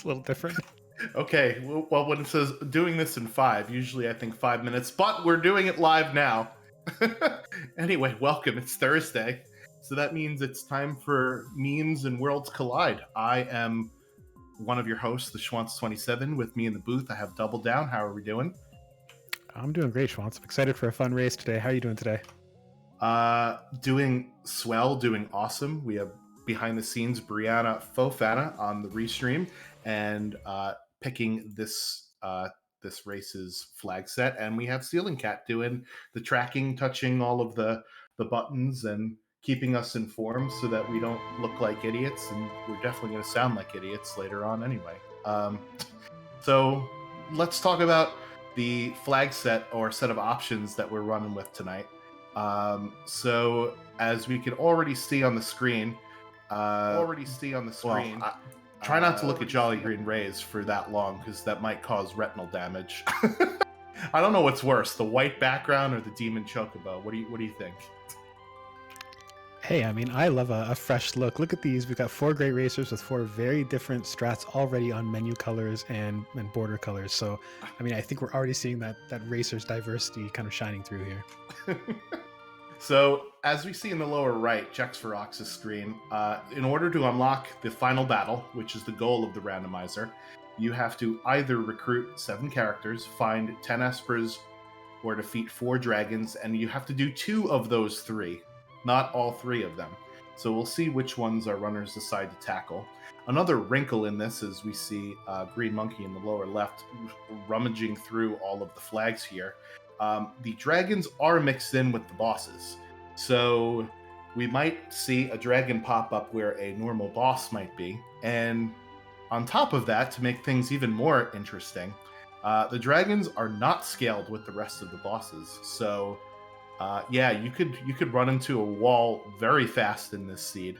It's a little different. Okay, well, when it says doing this in 5, usually I think 5 minutes, but we're doing it live now. Anyway, welcome. It's Thursday, so that means it's time for Memes and Worlds Collide. I am one of your hosts, the Schwantz27. With me in the booth, I have Double Down. How are we doing? I'm doing great, Schwantz. I'm excited for a fun race today. How are you doing today? Doing swell, doing awesome. We have behind the scenes Brianna Fofana on the restream and picking this race's flag set, and we have Ceiling Cat doing the tracking, touching all of the buttons and keeping us informed so that we don't look like idiots, and we're definitely going to sound like idiots later on anyway. So let's talk about the flag set or set of options that we're running with tonight. So as we can already see on the screen, try not to look at Jolly Green Rays for that long because that might cause retinal damage. I don't know what's worse, the white background or the Demon Chocobo. What do you think? Hey, I mean, I love a fresh look. Look at these. We've got 4 great racers with 4 very different strats already on menu colors and border colors. So, I mean, I think we're already seeing that racer's diversity kind of shining through here. So, as we see in the lower right, Jex Ferox's screen, in order to unlock the final battle, which is the goal of the randomizer, you have to either recruit 7 characters, find 10 espers, or defeat 4 dragons, and you have to do 2 of those 3, not all 3 of them. So we'll see which ones our runners decide to tackle. Another wrinkle in this is we see Green Monkey in the lower left rummaging through all of the flags here. The dragons are mixed in with the bosses. So we might see a dragon pop up where a normal boss might be. And on top of that, to make things even more interesting, the dragons are not scaled with the rest of the bosses. So yeah, you could run into a wall very fast in this seed.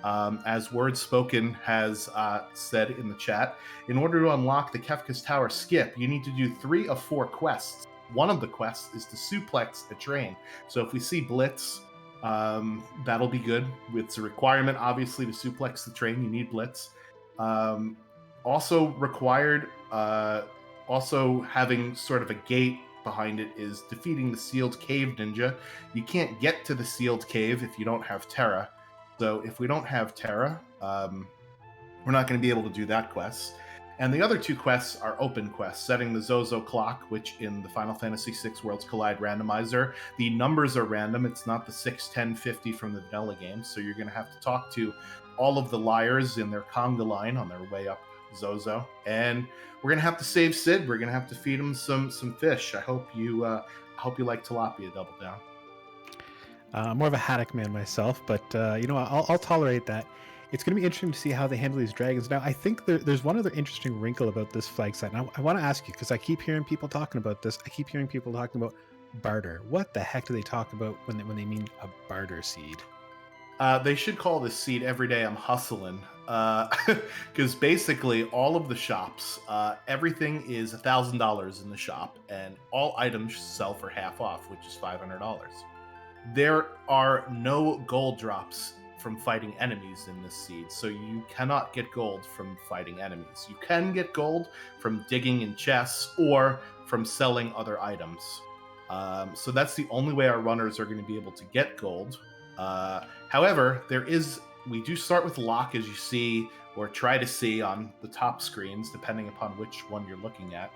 As Words Spoken has said in the chat, in order to unlock the Kefka's Tower skip, you need to do 3 of 4 quests. One of the quests is to suplex a train. So if we see Blitz, that'll be good. It's a requirement, obviously, to suplex the train. You need Blitz. Also required, also having sort of a gate behind it is defeating the Sealed Cave Ninja. You can't get to the Sealed Cave if you don't have Terra. So if we don't have Terra, we're not going to be able to do that quest. And the other 2 quests are open quests, setting the Zozo clock, which in the Final Fantasy VI Worlds Collide randomizer, the numbers are random. It's not the 6, 10, 50 from the vanilla game. So you're going to have to talk to all of the liars in their conga line on their way up Zozo. And we're going to have to save Sid. We're going to have to feed him some fish. I hope you like tilapia, Double Down. I'm more of a haddock man myself, but you know, I'll tolerate that. It's going to be interesting to see how they handle these dragons. Now, I think there's one other interesting wrinkle about this flag set. Now, I want to ask you, because I keep hearing people talking about this. I keep hearing people talking about barter. What the heck do they talk about when they mean a barter seed? They should call this seed Every Day I'm Hustling. Because basically all of the shops, everything is $1,000 in the shop, and all items sell for half off, which is $500. There are no gold drops from fighting enemies in this seed, so you cannot get gold from fighting enemies. You can get gold from digging in chests or from selling other items. So that's the only way our runners are going to be able to get gold. However, we do start with lock, as you see, or try to see on the top screens, depending upon which one you're looking at.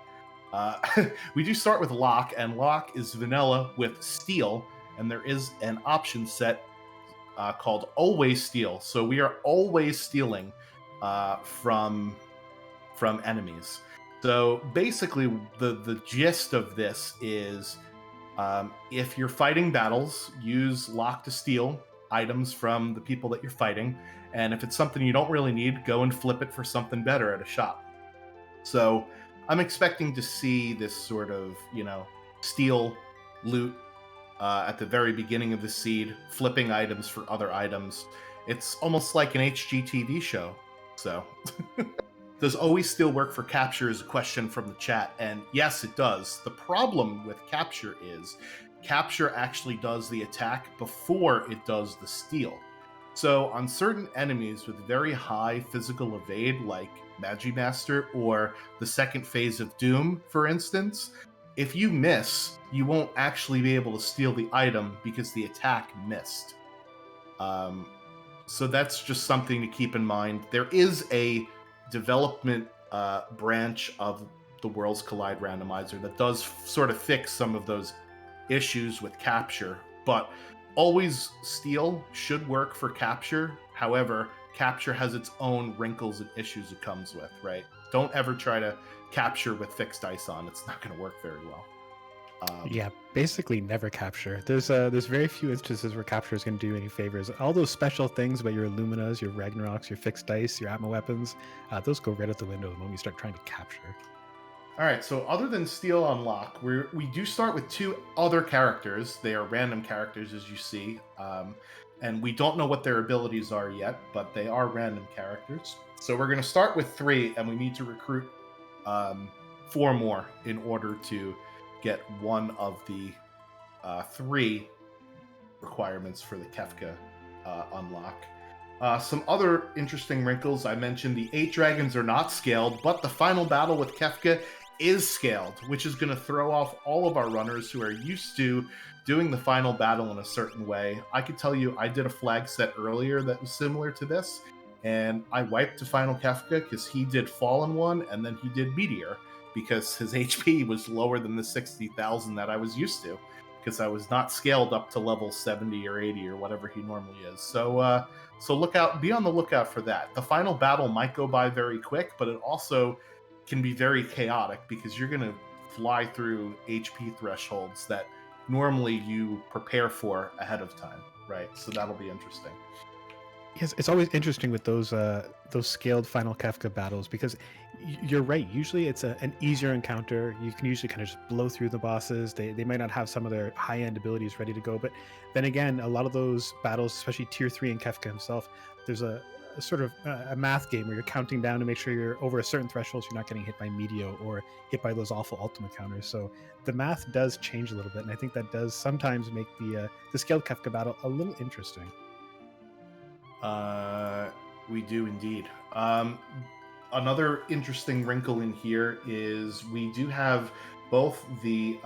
We do start with lock, and lock is vanilla with steel, and there is an option set called Always Steal. So we are always stealing from enemies. So basically, the gist of this is if you're fighting battles, use lock to steal items from the people that you're fighting. And if it's something you don't really need, go and flip it for something better at a shop. So I'm expecting to see this sort of, steal loot at the very beginning of the seed, flipping items for other items. It's almost like an HGTV show. So does always still work for capture is a question from the chat, and yes, it does. The problem with capture is capture actually does the attack before it does the steal. So on certain enemies with very high physical evade, like Magimaster or the second phase of Doom, for instance, if you miss, you won't actually be able to steal the item because the attack missed. Um, so that's just something to keep in mind. There is a development branch of the Worlds Collide randomizer that does sort of fix some of those issues with capture, but always steal should work for capture. However, capture has its own wrinkles and issues it comes with, right? Don't ever try to capture with fixed dice on. It's not going to work very well. Yeah, basically never capture. There's very few instances where capture is going to do any favors. All those special things about your Illuminas, your Ragnaroks, your fixed dice, your Atma weapons, those go right out the window when you start trying to capture. All right, so other than Steel Unlock, we do start with two other characters. They are random characters, as you see, and we don't know what their abilities are yet, but they are random characters. So we're going to start with three, and we need to recruit four more in order to get one of the three requirements for the Kefka unlock. Some other interesting wrinkles. I mentioned the 8 dragons are not scaled, but the final battle with Kefka is scaled, which is going to throw off all of our runners who are used to doing the final battle in a certain way. I could tell you I did a flag set earlier that was similar to this, and I wiped to final Kefka because he did Fallen One and then he did Meteor because his HP was lower than the 60,000 that I was used to because I was not scaled up to level 70 or 80 or whatever he normally is. So be on the lookout for that. The final battle might go by very quick, but it also can be very chaotic because you're going to fly through HP thresholds that normally you prepare for ahead of time, right? So that'll be interesting. Yes, it's always interesting with those scaled final Kefka battles because you're right. Usually it's an easier encounter. You can usually kind of just blow through the bosses. They might not have some of their high end abilities ready to go, but then again, a lot of those battles, especially tier 3 in Kefka himself, there's a sort of a math game where you're counting down to make sure you're over a certain threshold, so you're not getting hit by Meteo or hit by those awful ultimate counters. So the math does change a little bit, and I think that does sometimes make the scaled Kefka battle a little interesting. We do indeed. Another interesting wrinkle in here is we do have both the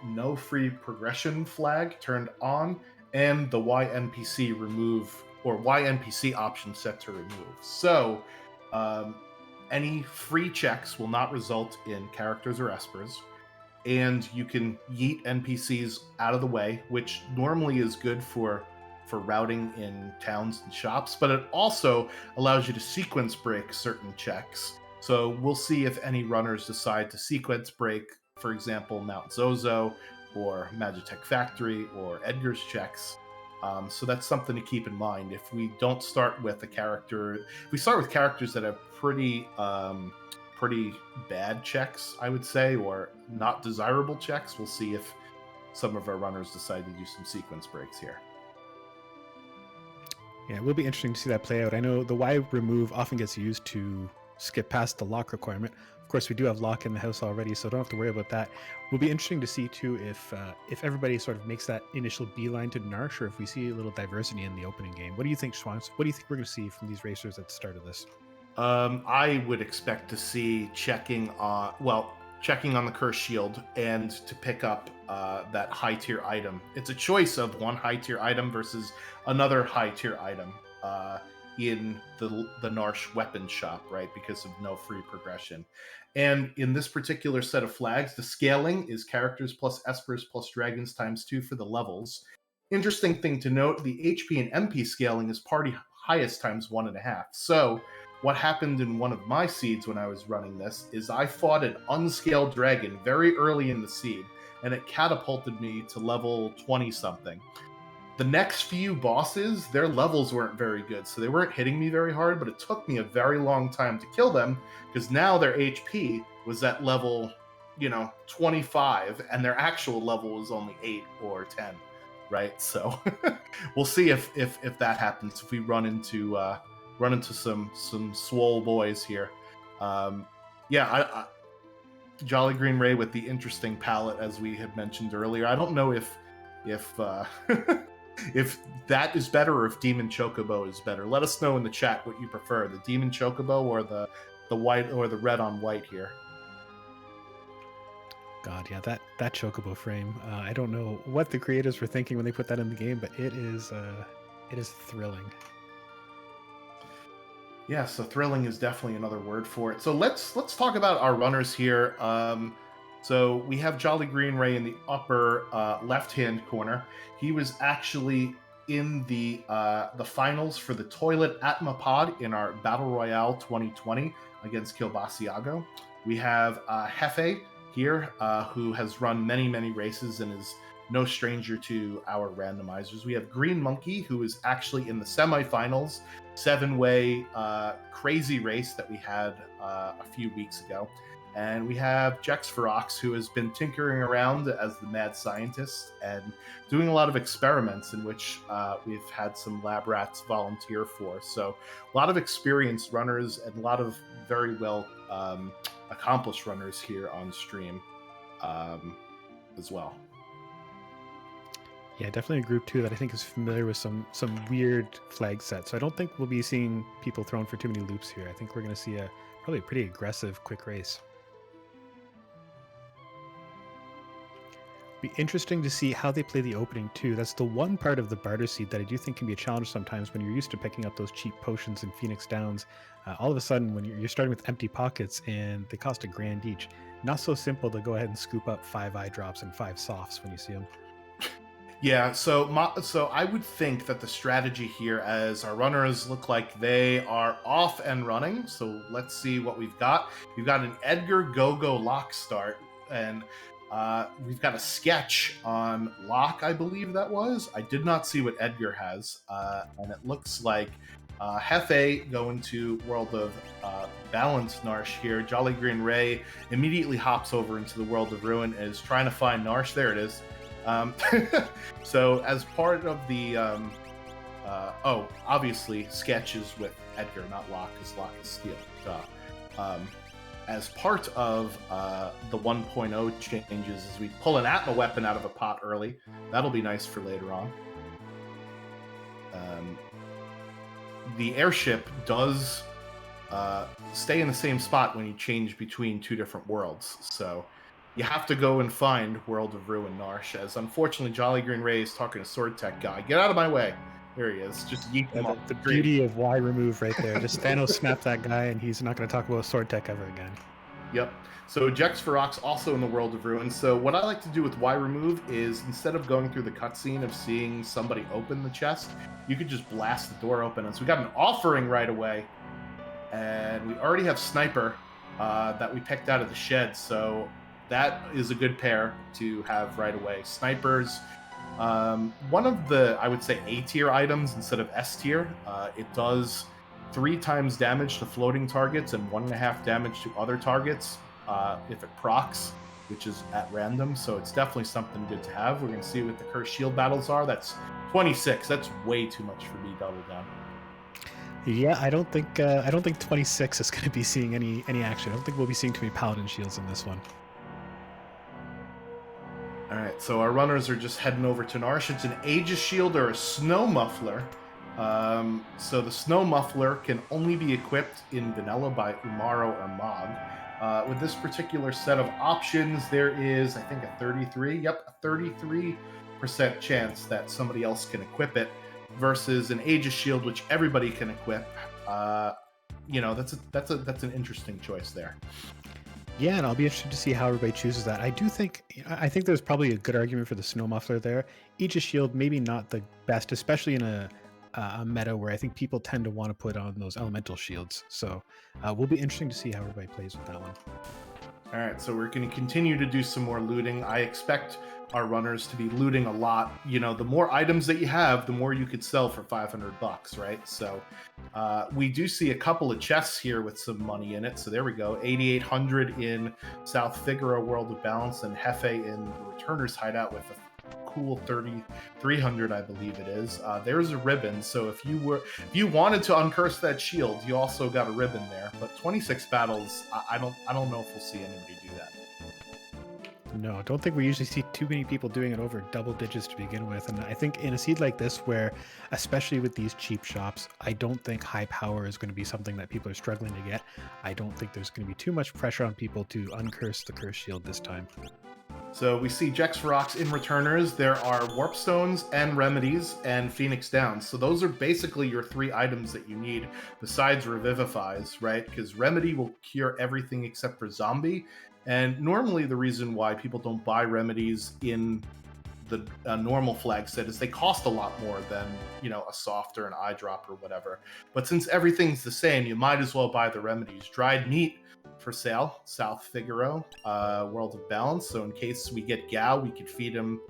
no free progression flag turned on and the YNPC remove or YNPC option set to remove. So any free checks will not result in characters or espers, and you can yeet NPCs out of the way, which normally is good for routing in towns and shops, but it also allows you to sequence break certain checks. So we'll see if any runners decide to sequence break, for example, Mount Zozo or Magitech Factory or Edgar's checks. So that's something to keep in mind. If we don't start with a character, if we start with characters that have pretty bad checks, I would say, or not desirable checks, we'll see if some of our runners decide to do some sequence breaks here. Yeah, it will be interesting to see that play out. I know the Y remove often gets used to skip past the lock requirement. Of course, we do have lock in the house already, so don't have to worry about that. Will be interesting to see too if everybody sort of makes that initial beeline to Narsh, or if we see a little diversity in the opening game. What do you think, Schwantz? What do you think we're going to see from these racers at the start of this? I would expect to see checking on the curse shield and to pick up that high tier item. It's a choice of one high tier item versus another high tier item in the Narsh weapon shop, right? Because of no free progression. And in this particular set of flags, the scaling is characters plus espers plus dragons times 2 for the levels. Interesting thing to note: the HP and MP scaling is party highest times 1.5. So what happened in one of my seeds when I was running this is I fought an unscaled dragon very early in the seed, and it catapulted me to level 20 something. The next few bosses, their levels weren't very good, so they weren't hitting me very hard, but it took me a very long time to kill them because now their HP was at level, 25, and their actual level was only 8 or 10, right? So we'll see if that happens, if we run into some swole boys here. I Jolly Green Ray with the interesting palette, as we had mentioned earlier. I don't know if if that is better or if Demon Chocobo is better. Let us know in the chat what you prefer, the Demon Chocobo or the white or the red on white here. God, yeah, that Chocobo frame. I don't know what the creators were thinking when they put that in the game, but it is thrilling. Yeah, so thrilling is definitely another word for it. So let's talk about our runners here. So we have Jolly Green Ray in the upper left-hand corner. He was actually in the finals for the Toilet Atmapod in our Battle Royale 2020 against Kilbasiago. We have Hefe here, who has run many races and is no stranger to our randomizers. We have Green Monkey, who is actually in the semifinals, 7-way crazy race that we had a few weeks ago. And we have Jex Ferox, who has been tinkering around as the mad scientist and doing a lot of experiments in which we've had some lab rats volunteer for. So a lot of experienced runners and a lot of very well accomplished runners here on stream as well. Yeah, definitely a group too that I think is familiar with some weird flag sets. So I don't think we'll be seeing people thrown for too many loops here. I think we're going to see probably a pretty aggressive, quick race. Be interesting to see how they play the opening too. That's the one part of the barter seed that I do think can be a challenge sometimes when you're used to picking up those cheap potions in Phoenix Downs. All of a sudden, when you're starting with empty pockets and they cost $1,000 each, not so simple to go ahead and scoop up 5 eye drops and 5 softs when you see them. Yeah, so I would think that the strategy here, as our runners look like they are off and running, so let's see what we've got. We've got an Edgar Go-Go Lock start, and we've got a sketch on Lock, I believe that was. I did not see what Edgar has, and it looks like Hefe going to World of Balance Narsh here. Jolly Green Ray immediately hops over into the World of Ruin and is trying to find Narsh. There it is. So as part of the obviously sketches with Edgar, not Locke, because Locke is steel. As part of the 1.0 changes, is we pull an Atma weapon out of a pot early. That'll be nice for later on. The airship does stay in the same spot when you change between 2 different worlds, so you have to go and find World of Ruin Narsh, as unfortunately Jolly Green Ray is talking to Sword Tech guy. Get out of my way. There he is. Just yeet him off the beauty of Y remove right there. Just Thanos snapped that guy and he's not going to talk about Sword Tech ever again. Yep. So Jex Ferox also in the World of Ruin. So what I like to do with Y remove is, instead of going through the cutscene of seeing somebody open the chest, you could just blast the door open. And so we got an offering right away. And we already have Sniper that we picked out of the shed. So that is a good pair to have right away. Snipers, one of the, I would say, A-tier items instead of S-tier. It does 3 times damage to floating targets and 1.5 damage to other targets if it procs, which is at random. So it's definitely something good to have. We're going to see what the Cursed Shield battles are. That's 26. That's way too much for me double down. Yeah, I don't think 26 is going to be seeing any action. I don't think we'll be seeing too many Paladin shields in this one. All right, so our runners are just heading over to Narsh. It's an Aegis Shield or a Snow Muffler. So the Snow Muffler can only be equipped in Vanilla by Umaro or Mog. With this particular set of options, there is, I think, a 33% chance that somebody else can equip it, versus an Aegis Shield, which everybody can equip. That's an interesting choice there. Yeah, and I'll be interested to see how everybody chooses that. I think there's probably a good argument for the Snow Muffler there. Aegis Shield, maybe not the best, especially in a meta where I think people tend to want to put on those elemental shields. So will be interesting to see how everybody plays with that one. All right, so we're going to continue to do some more looting. I expect our runners to be looting a lot. The more items that you have, the more you could sell for $500, right? So we do see a couple of chests here with some money in it. So there we go, 8,800 in South Figaro World of Balance, and Hefe in the Returner's Hideout with a cool 3,300, I believe it is. There's a ribbon, so if you wanted to uncurse that shield, you also got a ribbon there. But 26 battles, I don't know if we'll see anybody do that. No, don't think we usually see too many people doing it over double digits to begin with. And I think in a seed like this, where especially with these cheap shops, I don't think high power is going to be something that people are struggling to get. I don't think there's going to be too much pressure on people to uncurse the curse shield this time. So we see Jex for Rocks in returners. There are Warp Stones and Remedies and Phoenix Downs. So those are basically your 3 items that you need besides Revivifies, right? Because Remedy will cure everything except for Zombie. And normally the reason why people don't buy Remedies in the normal flag set is they cost a lot more than, you know, a soft or an eye drop or whatever. But since everything's the same, you might as well buy the Remedies. Dried Meat for sale, South Figaro, World of Balance. So in case we get Gao, we could feed him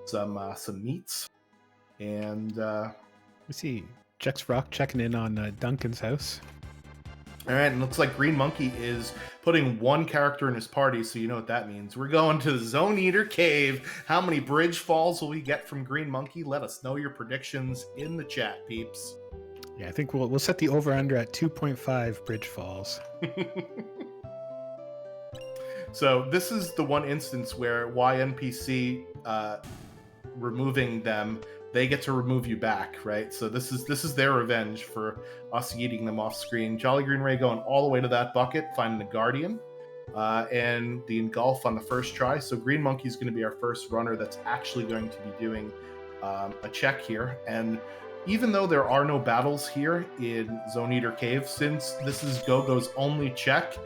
some meats. And We see Jex Rock checking in on Duncan's house. all right, and it looks like Green Monkey is putting 1 character in his party, so you know what that means. We're going to the Zone Eater Cave. How many bridge falls will we get from Green Monkey? Let us know your predictions in the chat, peeps. Yeah, I think we'll set the over-under at 2.5 bridge falls. So this is the one instance where YNPC removing them, they get to remove you back, right? So this is their revenge for us eating them off screen. Jolly Green Ray going all the way to that bucket, finding the Guardian, and the Engulf on the first try. So Green Monkey is going to be our first runner that's actually going to be doing a check here. And even though there are no battles here in Zone Eater Cave, since this is Gogo's only check,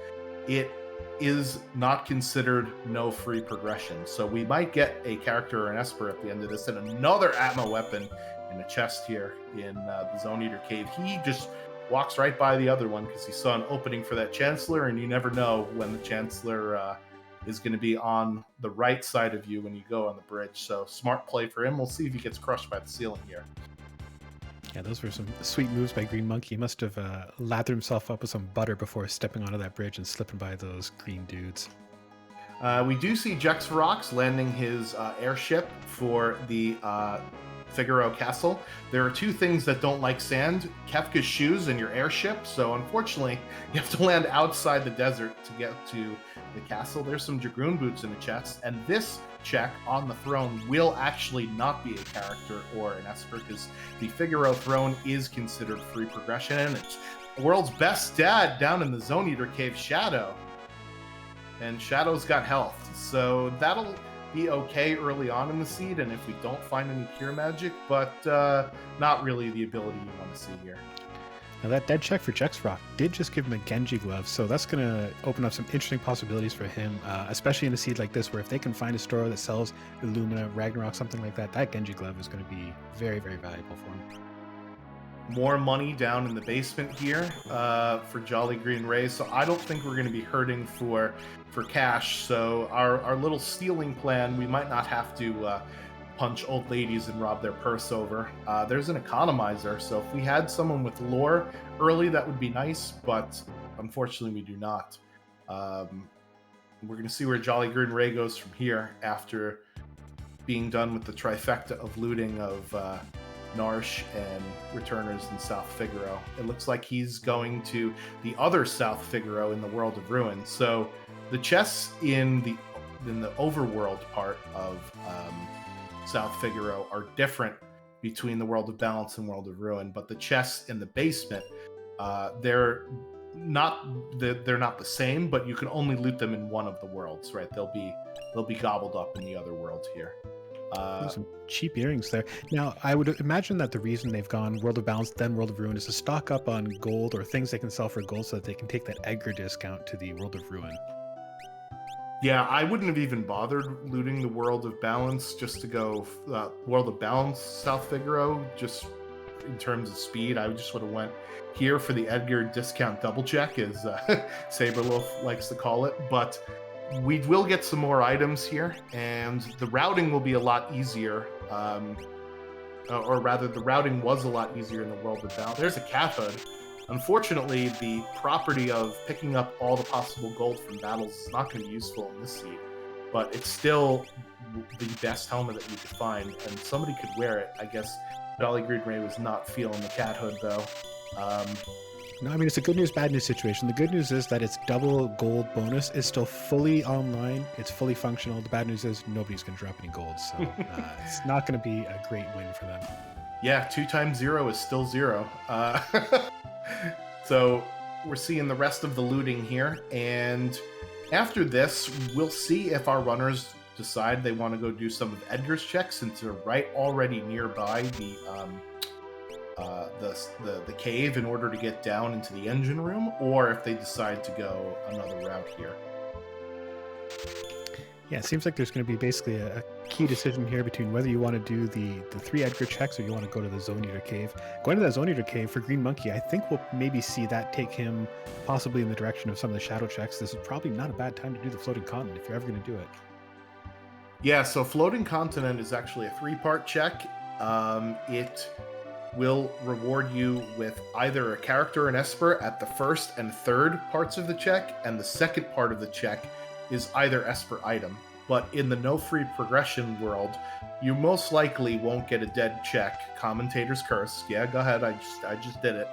it is not considered no free progression. So we might get a character or an Esper at the end of this, and another Atma weapon in the chest here in the Zone Eater Cave. He just walks right by the other one because he saw an opening for that Chancellor, and you never know when the Chancellor is going to be on the right side of you when you go on the bridge. So smart play for him. We'll see if he gets crushed by the ceiling here. Yeah, those were some sweet moves by Green Monkey. He must have lathered himself up with some butter before stepping onto that bridge and slipping by those green dudes. We do see Jex Rocks landing his airship for the Figaro Castle. There are 2 things that don't like sand: Kefka's shoes and your airship. So unfortunately, you have to land outside the desert to get to the castle. There's some Dragoon boots in the chest, and this check on the throne will actually not be a character or an Esper, because the Figaro throne is considered free progression, and it's the world's best dad down in the Zone Eater Cave, Shadow. And Shadow's got health, so that'll be okay early on in the seed, and if we don't find any cure magic, but not really the ability you want to see here. Now that dead check for Jex Rock did just give him a Genji glove, so that's going to open up some interesting possibilities for him, especially in a seed like this, where if they can find a store that sells Illumina, Ragnarok, something like that, that Genji glove is going to be very, very valuable for him. More money down in the basement here for Jolly Green Ray, so I don't think we're going to be hurting for cash. So our little stealing plan, we might not have to punch old ladies and rob their purse over. There's an economizer, so if we had someone with lore early, that would be nice, but unfortunately we do not. We're going to see where Jolly Green Ray goes from here after being done with the trifecta of looting of Narsh and returners in South Figaro. It looks like he's going to the other South Figaro in the World of Ruin. So the chests in the overworld part of South Figaro are different between the World of Balance and World of Ruin, but the chests in the basement, they're not the same, but you can only loot them in one of the worlds, right? They'll be gobbled up in the other world here. Some cheap earrings there. Now, I would imagine that the reason they've gone World of Balance, then World of Ruin, is to stock up on gold or things they can sell for gold so that they can take that Edgar discount to the World of Ruin. Yeah, I wouldn't have even bothered looting the World of Balance just to go World of Balance South Figaro, just in terms of speed. I just would have went here for the Edgar discount double check, as Saberloaf likes to call it. But we will get some more items here, and the routing will be a lot easier. Or rather, the routing was a lot easier in the World of Balance. There's a cat hood. Unfortunately, the property of picking up all the possible gold from battles is not going to be useful in this seed, but it's still the best helmet that you could find, and somebody could wear it. I guess Jolly Green Ray was not feeling the cat hood, though. No, I mean, it's a good news, bad news situation. The good news is that its double gold bonus is still fully online. It's fully functional. The bad news is nobody's going to drop any gold. So it's not going to be a great win for them. Yeah, 2 times 0 is still 0. So we're seeing the rest of the looting here. And after this, we'll see if our runners decide they want to go do some of Edgar's checks, since they're right already nearby the cave in order to get down into the engine room, or if they decide to go another route here. Yeah, it seems like there's going to be basically a key decision here between whether you want to do the 3 Edgar checks or you want to go to the Zone Eater Cave. Going to that Zone Eater Cave for Green Monkey, I think we'll maybe see that take him possibly in the direction of some of the shadow checks. This is probably not a bad time to do the Floating Continent if you're ever going to do it. Yeah, so Floating Continent is actually a 3-part check. It will reward you with either a character or an Esper at the first and third parts of the check, and the second part of the check is either Esper item. But in the no free progression world, you most likely won't get a dead check. Commentator's curse. Yeah, go ahead. I just did it.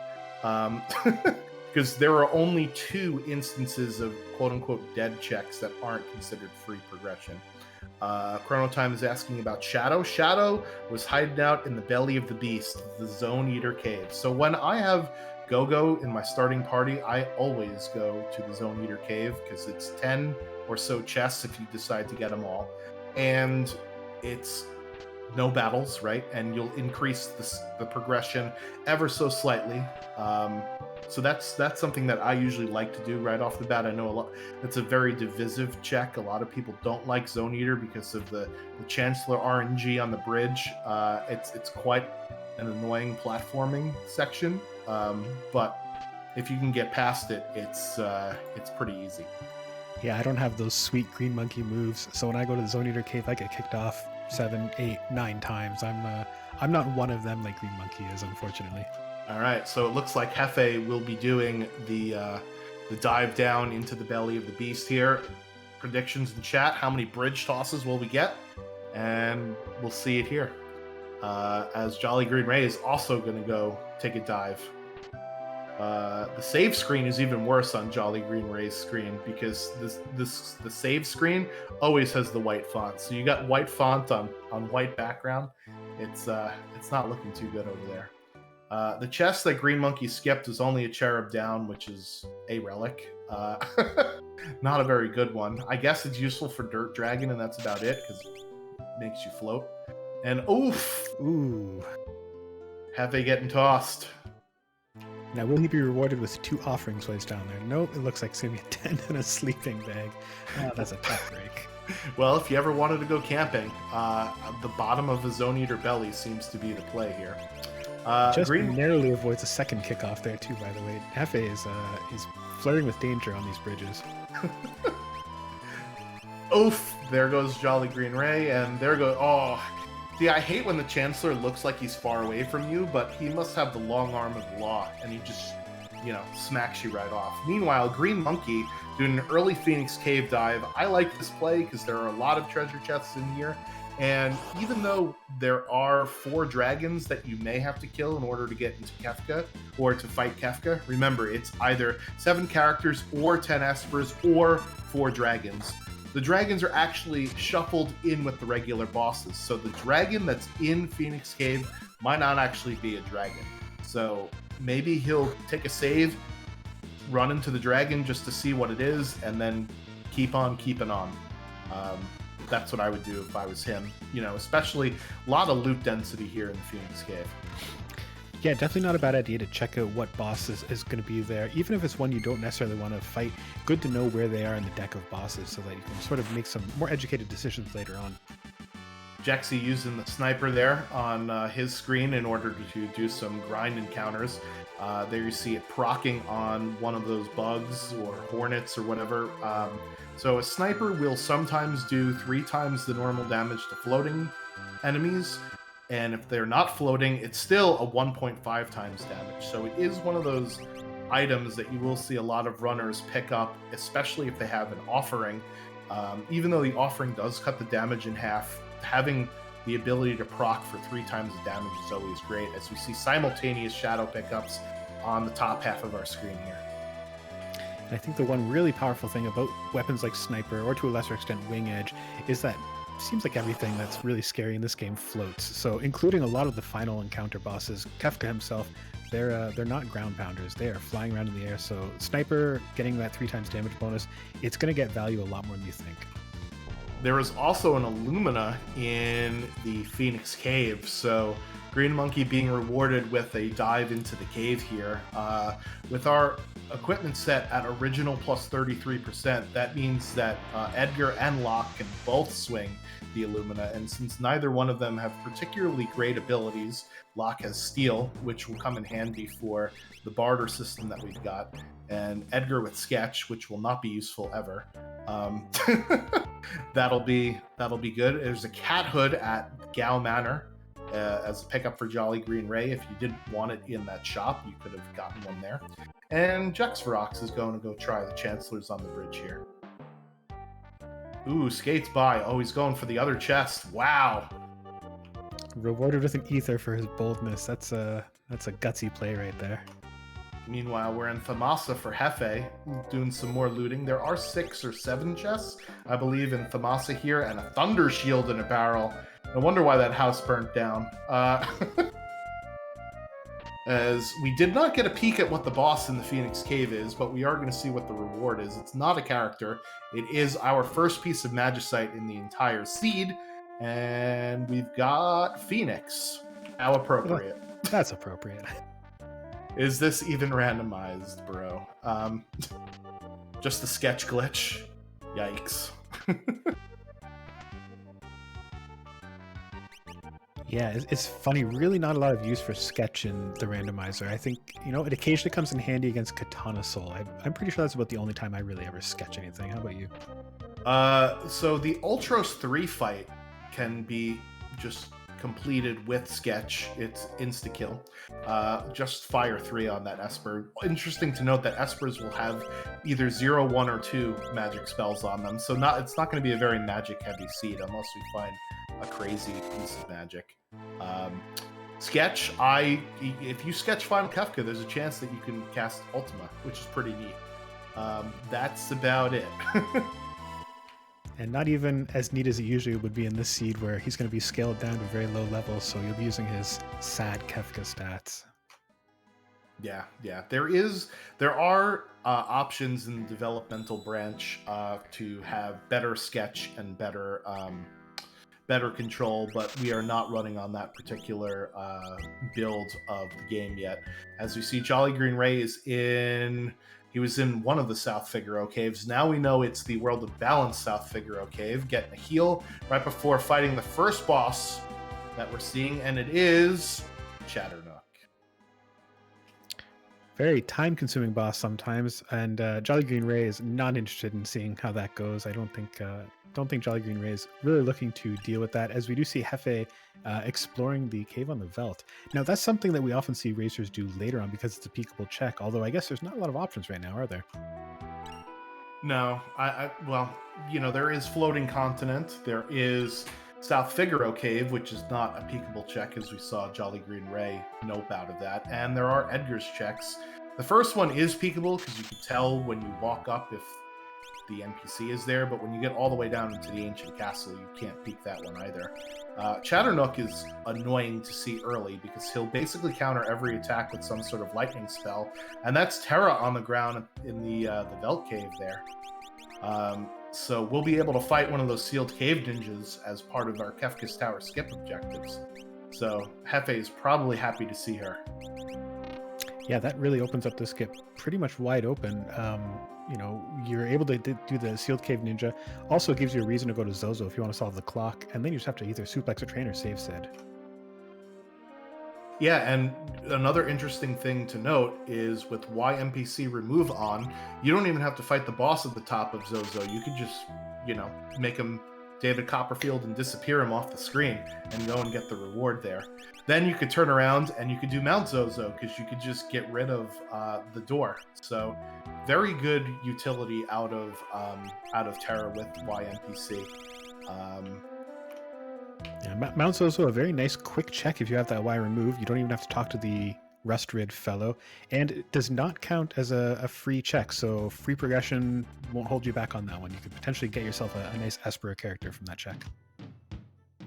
Because there are only 2 instances of quote-unquote dead checks that aren't considered free progression. Chrono Time is asking about Shadow. Shadow was hiding out in the belly of the beast, the Zone Eater Cave. So when I have Go-Go in my starting party, I always go to the Zone Eater Cave, because it's 10 or so chests if you decide to get them all. And it's no battles, right? And you'll increase the progression ever so slightly. So that's something that I usually like to do right off the bat. I know a lot. It's a very divisive check. A lot of people don't like Zone Eater because of the Chancellor RNG on the bridge. It's quite an annoying platforming section, but if you can get past it, it's pretty easy. Yeah, I don't have those sweet Green Monkey moves, so when I go to the Zone Eater Cave, I get kicked off 7, 8, 9 times. I'm not one of them like Green Monkey is, unfortunately. All right, so it looks like Hefe will be doing the dive down into the belly of the beast here. Predictions in chat: how many bridge tosses will we get? And we'll see it here. As Jolly Green Ray is also going to go take a dive. The save screen is even worse on Jolly Green Ray's screen, because the save screen always has the white font. So you got white font on white background. It's not looking too good over there. The chest that Green Monkey skipped is only a cherub down, which is a relic. Not a very good one. I guess it's useful for Dirt Dragon, and that's about it, because it makes you float. And ooh, Hefe getting tossed. Now, will he be rewarded with 2 offerings while he's down there? Nope, it looks like it's going to be a tent and a sleeping bag. Oh, that's a tough break. Well, if you ever wanted to go camping, the bottom of the Zone Eater belly seems to be the play here. Just narrowly avoids a second kickoff there, too, by the way. Hefe is flirting with danger on these bridges. Oof! There goes Jolly Green Ray, and there goes... Oh... See, I hate when the Chancellor looks like he's far away from you, but he must have the long arm of the law, and he just, smacks you right off. Meanwhile, Green Monkey doing an early Phoenix Cave dive. I like this play because there are a lot of treasure chests in here, and even though there are 4 dragons that you may have to kill in order to get into Kefka, or to fight Kefka, remember, it's either 7 characters, or 10 Espers, or 4 dragons. The dragons are actually shuffled in with the regular bosses. So the dragon that's in Phoenix Cave might not actually be a dragon. So maybe he'll take a save, run into the dragon just to see what it is, and then keep on keeping on. That's what I would do if I was him. Especially a lot of loot density here in the Phoenix Cave. Yeah, definitely not a bad idea to check out what boss is going to be there. Even if it's one you don't necessarily want to fight, good to know where they are in the deck of bosses so that you can sort of make some more educated decisions later on. Jexy using the sniper there on his screen in order to do some grind encounters. There you see it proccing on one of those bugs or hornets or whatever. So a sniper will sometimes do 3 times the normal damage to floating enemies. And if they're not floating, it's still a 1.5 times damage. So it is one of those items that you will see a lot of runners pick up, especially if they have an offering. Even though the offering does cut the damage in half, having the ability to proc for 3 times the damage is always great. As we see simultaneous shadow pickups, on the top half of our screen here. And I think the one really powerful thing about weapons like Sniper, or to a lesser extent Wing Edge, is that it seems like everything that's really scary in this game floats. So including a lot of the final encounter bosses, Kefka himself, they're not ground pounders. They are flying around in the air. So Sniper getting that 3 times damage bonus, it's going to get value a lot more than you think. There is also an Illumina in the Phoenix Cave, so Green Monkey being rewarded with a dive into the cave here. With our equipment set at original plus 33%, that means that Edgar and Locke can both swing the Illumina, and since neither one of them have particularly great abilities, Locke has Steel, which will come in handy for the barter system that we've got, and Edgar with Sketch, which will not be useful ever. That'll be good. There's a Cat Hood at Gao Manor as a pickup for Jolly Green Ray. If you didn't want it in that shop, you could have gotten one there. And Jexferox is going to go try the Chancellors on the bridge here. Ooh, skates by. Oh, he's going for the other chest. Wow. Rewarded with an ether for his boldness. That's a gutsy play right there. Meanwhile, we're in Thamasa for Hefe, doing some more looting. There are 6 or 7 chests, I believe, in Thamasa here, and a Thunder Shield in a barrel. No wonder why that house burnt down. As we did not get a peek at what the boss in the Phoenix Cave is, but we are going to see what the reward is. It's not a character. It is our first piece of Magicite in the entire seed, and we've got Phoenix. How appropriate. That's appropriate. Is this even randomized, bro? Just the sketch glitch. Yikes. Yeah, it's funny. Really not a lot of use for Sketch in the randomizer. I think, it occasionally comes in handy against Katana Soul. I'm pretty sure that's about the only time I really ever sketch anything. How about you? So the Ultros 3 fight can be just completed with Sketch. It's insta-kill. Just fire 3 on that Esper. Interesting to note that Espers will have either 0, 1, or 2 magic spells on them, so it's not going to be a very magic-heavy seed unless we find a crazy piece of magic. Sketch, if you sketch Final Kefka, there's a chance that you can cast Ultima, which is pretty neat. That's about it. And not even as neat as it usually would be in this seed, where he's going to be scaled down to very low levels, so you'll be using his sad Kefka stats. Yeah. There are options in the developmental branch to have better sketch and better control, but we are not running on that particular build of the game yet. As we see, Jolly Green Ray he was in one of the South Figaro caves. Now we know it's the World of Balance South Figaro cave, getting a heal right before fighting the first boss that we're seeing, and it is Chatternook. Very time-consuming boss sometimes, and Jolly Green Ray is not interested in seeing how that goes. I don't think Jolly Green Ray is really looking to deal with that, as we do see Hefe exploring the cave on the Veldt. Now, that's something that we often see racers do later on because it's a peekable check, although I guess there's not a lot of options right now, are there? No, well, there is Floating Continent. There is South Figaro Cave, which is not a peekable check, as we saw Jolly Green Ray nope out of that. And there are Edgar's checks. The first one is peekable because you can tell when you walk up if the NPC is there, but when you get all the way down into the ancient castle, you can't peek that one either. Chatternook is annoying to see early because he'll basically counter every attack with some sort of lightning spell, and that's Terra on the ground in the Veldt Cave there. So we'll be able to fight one of those sealed cave ninjas as part of our Kefka's Tower skip objectives. So Hefe is probably happy to see her. Yeah, that really opens up the skip pretty much wide open. You're able to do the sealed cave ninja. Also gives you a reason to go to Zozo if you want to solve the clock, and then you just have to either suplex or train or save Sid. Yeah, and another interesting thing to note is with YMPC remove on, you don't even have to fight the boss at the top of Zozo. You could just, make him David Copperfield and disappear him off the screen and go and get the reward there. Then you could turn around and you could do Mount Zozo because you could just get rid of the door. So very good utility out of Terra with YMPC. Yeah, Mount Zozo, a very nice quick check if you have that Y remove. You don't even have to talk to the Rust Rid Fellow, and it does not count as a free check, so free progression won't hold you back on that one. You could potentially get yourself a nice Esper character from that check.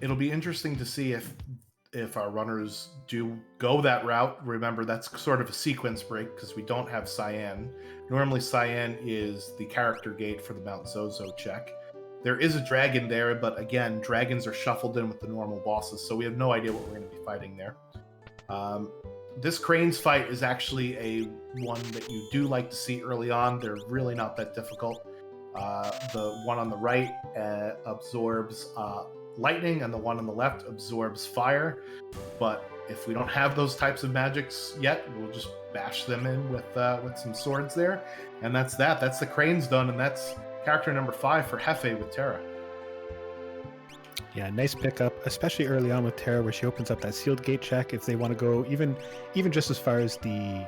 It'll be interesting to see if our runners do go that route. Remember, that's sort of a sequence break because we don't have Cyan. Normally, Cyan is the character gate for the Mount Zozo check. There is a dragon there, but again, dragons are shuffled in with the normal bosses, so we have no idea what we're going to be fighting there. This Cranes fight is actually a one that you do like to see early on. They're really not that difficult. The one on the right absorbs lightning, and the one on the left absorbs fire. But if we don't have those types of magics yet, we'll just bash them in with some swords there, and that's that. That's the Cranes done, and that's character number 5 for Hefe with Terra. Yeah, nice pickup, especially early on with Terra, where she opens up that sealed gate check if they want to go even just as far as the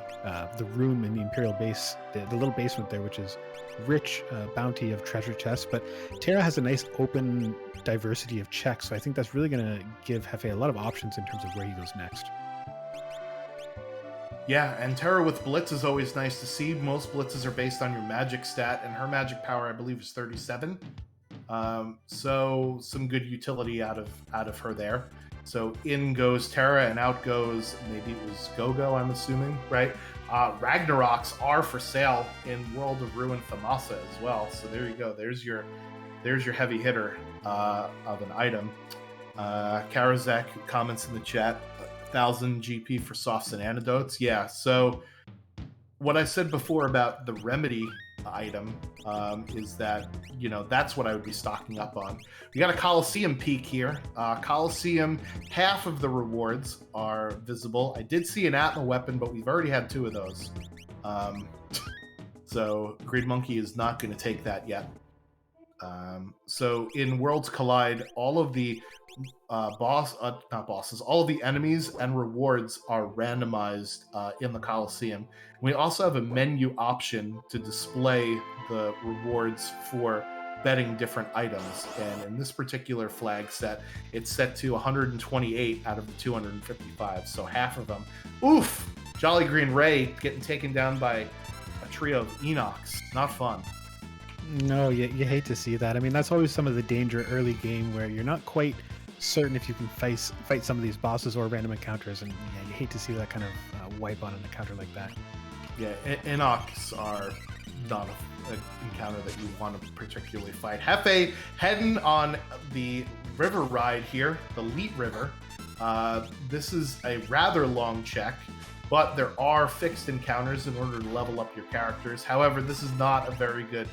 room in the Imperial base, the little basement there, which is rich bounty of treasure chests. But Terra has a nice open diversity of checks, so I think that's really going to give Hefe a lot of options in terms of where he goes next. Yeah, and Terra with Blitz is always nice to see. Most blitzes are based on your magic stat, and her magic power, I believe, is 37. So some good utility out of her there. So in goes Terra, and out goes, maybe it was Gogo, I'm assuming, right? Ragnaroks are for sale in World of Ruin Thamasa as well. So there you go. There's your heavy hitter of an item. Karazek comments in the chat, 1,000 GP for softs and antidotes. Yeah, so what I said before about the remedy item is that, that's what I would be stocking up on. We got a Coliseum peak here. Coliseum, half of the rewards are visible. I did see an Atma weapon, but we've already had 2 of those. So Greed Monkey is not going to take that yet. So in Worlds Collide, all of the all of the enemies and rewards are randomized in the Coliseum. We also have a menu option to display the rewards for betting different items. And in this particular flag set, it's set to 128 out of the 255, so half of them. Oof! Jolly Green Ray getting taken down by a trio of Enochs. Not fun. No, you hate to see that. I mean, that's always some of the danger early game where you're not quite certain if you can fight some of these bosses or random encounters, and yeah, you hate to see that kind of wipe on an encounter like that. Yeah, Enochs are not an encounter that you want to particularly fight. Hefe heading on the river ride here, the Leet River. This is a rather long check, but there are fixed encounters in order to level up your characters. However, this is not a very good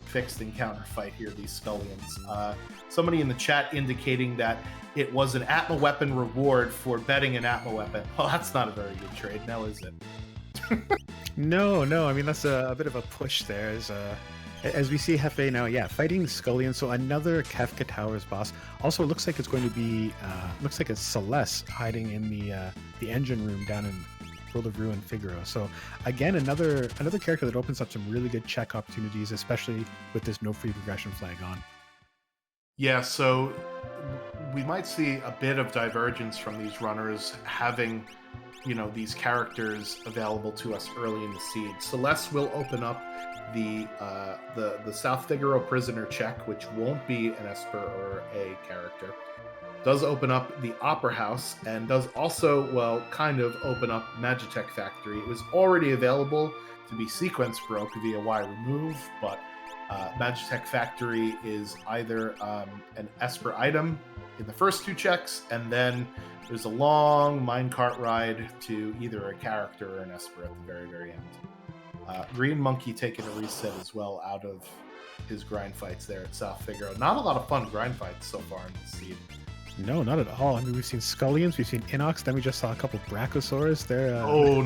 fixed encounter fight here, these Scullions. Somebody in the chat indicating that it was an Atma weapon reward for betting an Atma weapon. Well, that's not a very good trade, now is it? No, I mean, that's a bit of a push there. As we see Hefe now, yeah, fighting Scullion, so another Kefka Towers boss. Also, it looks like it's going to be, looks like it's Celeste hiding in the engine room down in World of Ruin Figaro. So again, another character that opens up some really good check opportunities, especially with this no free progression flag on. Yeah, so we might see a bit of divergence from these runners having, these characters available to us early in the seed. Celeste will open up the South Figaro prisoner check, which won't be an Esper or a character. Does open up the Opera House, and does also, kind of open up Magitech Factory. It was already available to be sequence broke via Y remove, but Magitech Factory is either an Esper item in the first 2 checks, and then there's a long minecart ride to either a character or an Esper at the very, very end. Green Monkey taking a reset as well out of his grind fights there at South Figaro. Not a lot of fun grind fights so far in the seed. No, not at all. I mean, we've seen Scullions, we've seen Inox, then we just saw a couple of Brachiosaurs. They're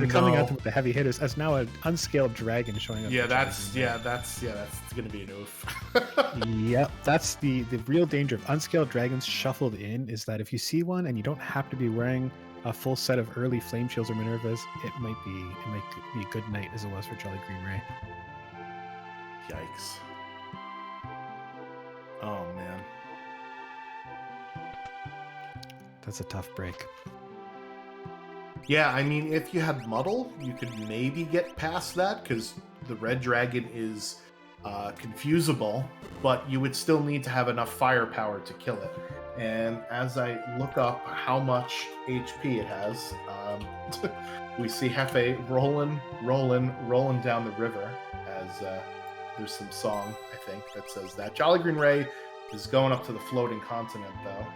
coming out with the heavy hitters. As now an unscaled dragon showing up. That's gonna be an oof. Yep, that's the real danger of unscaled dragons shuffled in, is that if you see one and you don't happen to be wearing a full set of early Flame Shields or Minervas, it might be a good night, as it was for Jolly Green Ray. Yikes. Oh man. That's a tough break. Yeah, I mean, if you had Muddle, you could maybe get past that, because the red dragon is confusable, but you would still need to have enough firepower to kill it. And as I look up how much HP it has, we see Hefe rolling down the river as there's some song, I think, that says that. Jolly Green Ray is going up to the floating continent, though.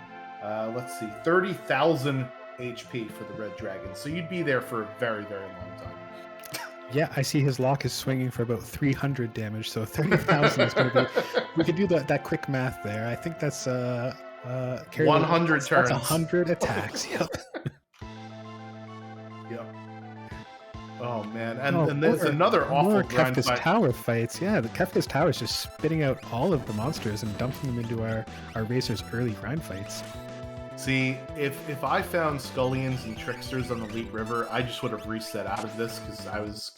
Let's see, 30,000 HP for the red dragon. So you'd be there for a very, very long time. Yeah, I see his lock is swinging for about 300 damage, so 30,000 is going to be... We could do that quick math there. I think that's... 100 turns. That's 100 attacks, yep. Yep. Oh, man. And there's another awful grind Kefka's fight. Tower fights. Yeah, the Kefka's Tower is just spitting out all of the monsters and dumping them into our racers' early grind fights. See, if I found Scullions and Tricksters on the Elite River, I just would have reset out of this, because I was,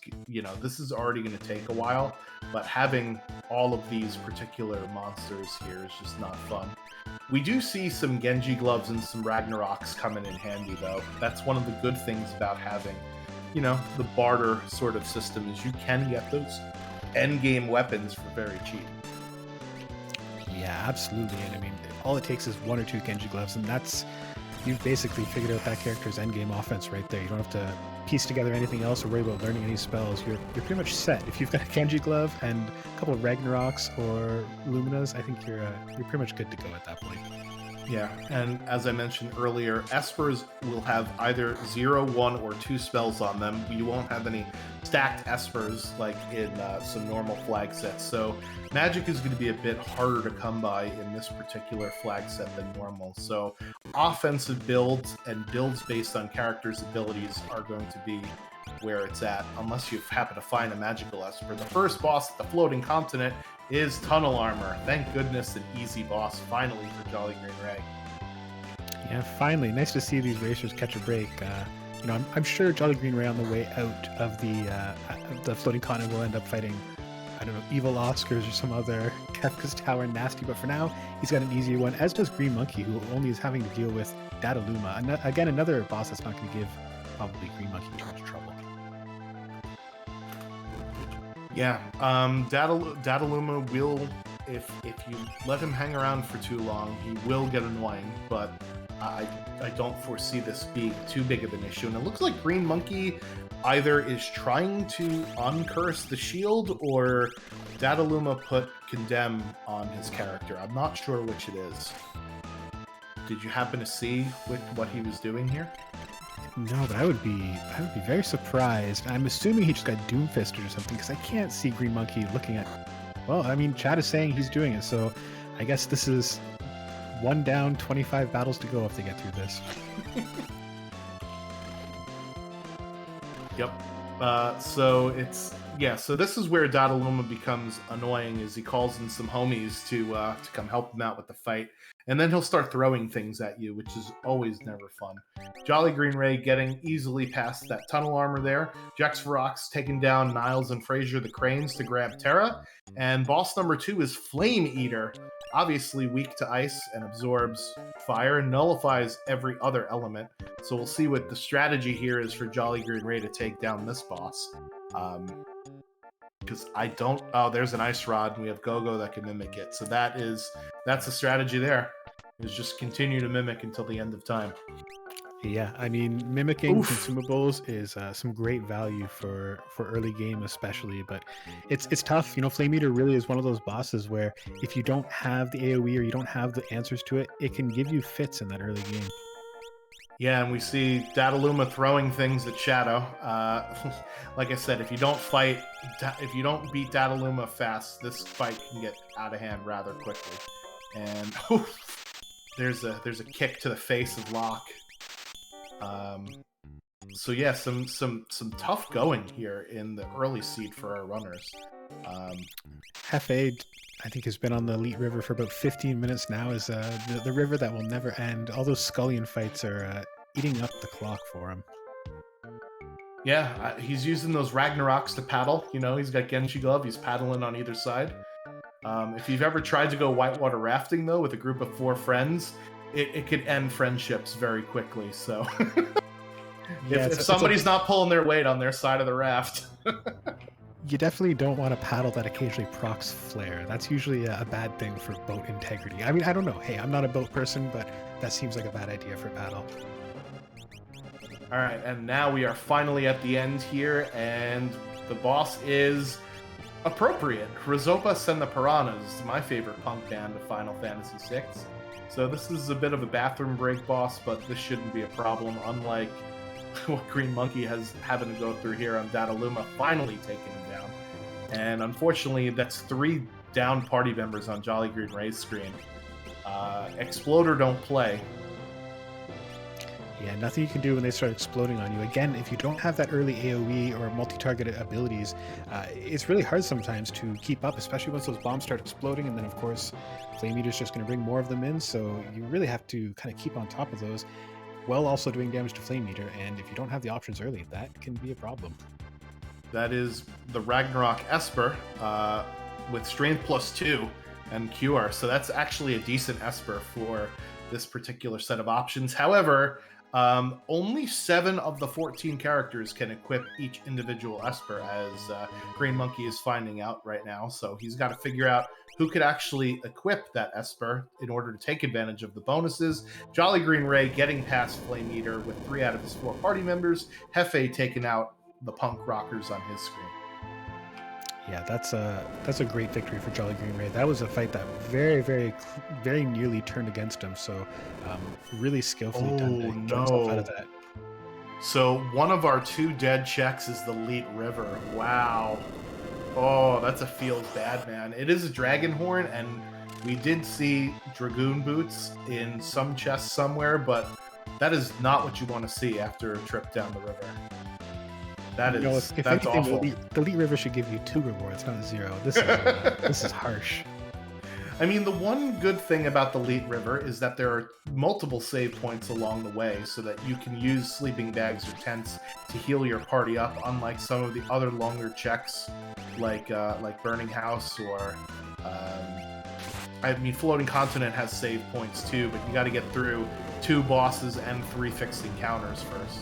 this is already going to take a while, but having all of these particular monsters here is just not fun. We do see some Genji gloves and some Ragnaroks coming in handy, though. That's one of the good things about having, the barter sort of system, is you can get those endgame weapons for very cheap. Yeah, absolutely. And I mean, all it takes is 1 or 2 Genji gloves, and you've basically figured out that character's endgame offense right there. You don't have to piece together anything else or worry about learning any spells. You're pretty much set. If you've got a Genji glove and a couple of Ragnaroks or Luminas, I think you're pretty much good to go at that point. Yeah, and as I mentioned earlier, Espers will have either 0, 1, or 2 spells on them. You won't have any stacked Espers like in some normal flag sets, so magic is going to be a bit harder to come by in this particular flag set than normal. So offensive builds and builds based on characters' abilities are going to be where it's at, unless you happen to find a magical Esper. The first boss at the floating continent is Tunnel Armor. Thank goodness, an easy boss finally for Jolly Green Ray. Yeah, finally. Nice to see these racers catch a break. I'm sure Jolly Green Ray on the way out of the floating continent will end up fighting, I don't know, Evil Oscars or some other Kefka's Tower nasty, but for now, he's got an easier one, as does Green Monkey, who only is having to deal with Dataluma. And again, another boss that's not going to give probably Green Monkey too much trouble. Yeah, Dataluma will, if you let him hang around for too long, he will get annoying, but I don't foresee this being too big of an issue. And it looks like Green Monkey either is trying to uncurse the shield, or Dataluma put Condemn on his character. I'm not sure which it is. Did you happen to see what he was doing here? No, but I would be very surprised. I'm assuming he just got Doomfisted or something, because I can't see Green Monkey looking at... Well, I mean, Chad is saying he's doing it, so I guess this is 1 down, 25 battles to go if they get through this. Yep. So this is where Dataluma becomes annoying, is he calls in some homies to come help him out with the fight, and then he'll start throwing things at you, which is always never fun. Jolly Green Ray getting easily past that tunnel armor there. Jex Ferox taking down Niles and Frazier the Cranes to grab Terra, and boss number 2 is Flame Eater, obviously weak to ice and absorbs fire and nullifies every other element. So we'll see what the strategy here is for Jolly Green Ray to take down this boss. Because there's an ice rod, and we have Gogo that can mimic it. So that's the strategy there, is just continue to mimic until the end of time. Yeah, I mean, mimicking consumables is some great value for early game especially, but it's tough. Flame Eater really is one of those bosses where if you don't have the AoE or you don't have the answers to it, it can give you fits in that early game. Yeah, and we see Dataluma throwing things at Shadow. Like I said, if you don't beat Dataluma fast, this fight can get out of hand rather quickly. And there's a kick to the face of Locke. So yeah, some tough going here in the early seed for our runners. Hefe, I think, has been on the Elite River for about 15 minutes now, is the river that will never end. All those Scullion fights are eating up the clock for him. Yeah, he's using those Ragnaroks to paddle. He's got Genji Glove, he's paddling on either side. If you've ever tried to go whitewater rafting, though, with a group of 4 friends, it could end friendships very quickly, so... Yeah, if somebody's not pulling their weight on their side of the raft. You definitely don't want a paddle that occasionally procs flare. That's usually a bad thing for boat integrity. I mean, I don't know. Hey, I'm not a boat person, but that seems like a bad idea for paddle. All right, and now we are finally at the end here, and the boss is appropriate. Rizopus and the Piranhas, my favorite punk band of Final Fantasy VI. So this is a bit of a bathroom break boss, but this shouldn't be a problem, unlike what Green Monkey has having to go through here on Dataluma, finally taking him down. And unfortunately, that's 3 down party members on Jolly Green Ray's screen. Explode or don't play. Yeah, nothing you can do when they start exploding on you. Again, if you don't have that early AoE or multi-target abilities, it's really hard sometimes to keep up, especially once those bombs start exploding. And then, of course, Flame Eater's just going to bring more of them in. So you really have to kind of keep on top of those while also doing damage to Flame Eater. And if you don't have the options early, that can be a problem. That is the Ragnarok Esper with Strength +2 and QR. So that's actually a decent Esper for this particular set of options. However, only 7 of the 14 characters can equip each individual Esper, as Green Monkey is finding out right now. So he's got to figure out who could actually equip that Esper in order to take advantage of the bonuses. Jolly Green Ray getting past Flame Eater with 3 out of his 4 party members. Hefe taking out the punk rockers on his screen. Yeah, that's a great victory for Jolly Green Ray. That was a fight that very, very, very nearly turned against him. So really skillfully done to get himself out of that. So one of our 2 dead checks is the Leet River. Wow. Oh, that's a feels bad, man. It is a dragon horn, and we did see Dragoon boots in some chests somewhere, but that is not what you want to see after a trip down the river. That's anything, awful. The Leet River should give you 2 rewards, not 0. This is harsh. I mean, the one good thing about the Leet River is that there are multiple save points along the way, so that you can use sleeping bags or tents to heal your party up, unlike some of the other longer checks, like Burning House or Floating Continent has save points too, but you got to get through 2 bosses and 3 fixed encounters first.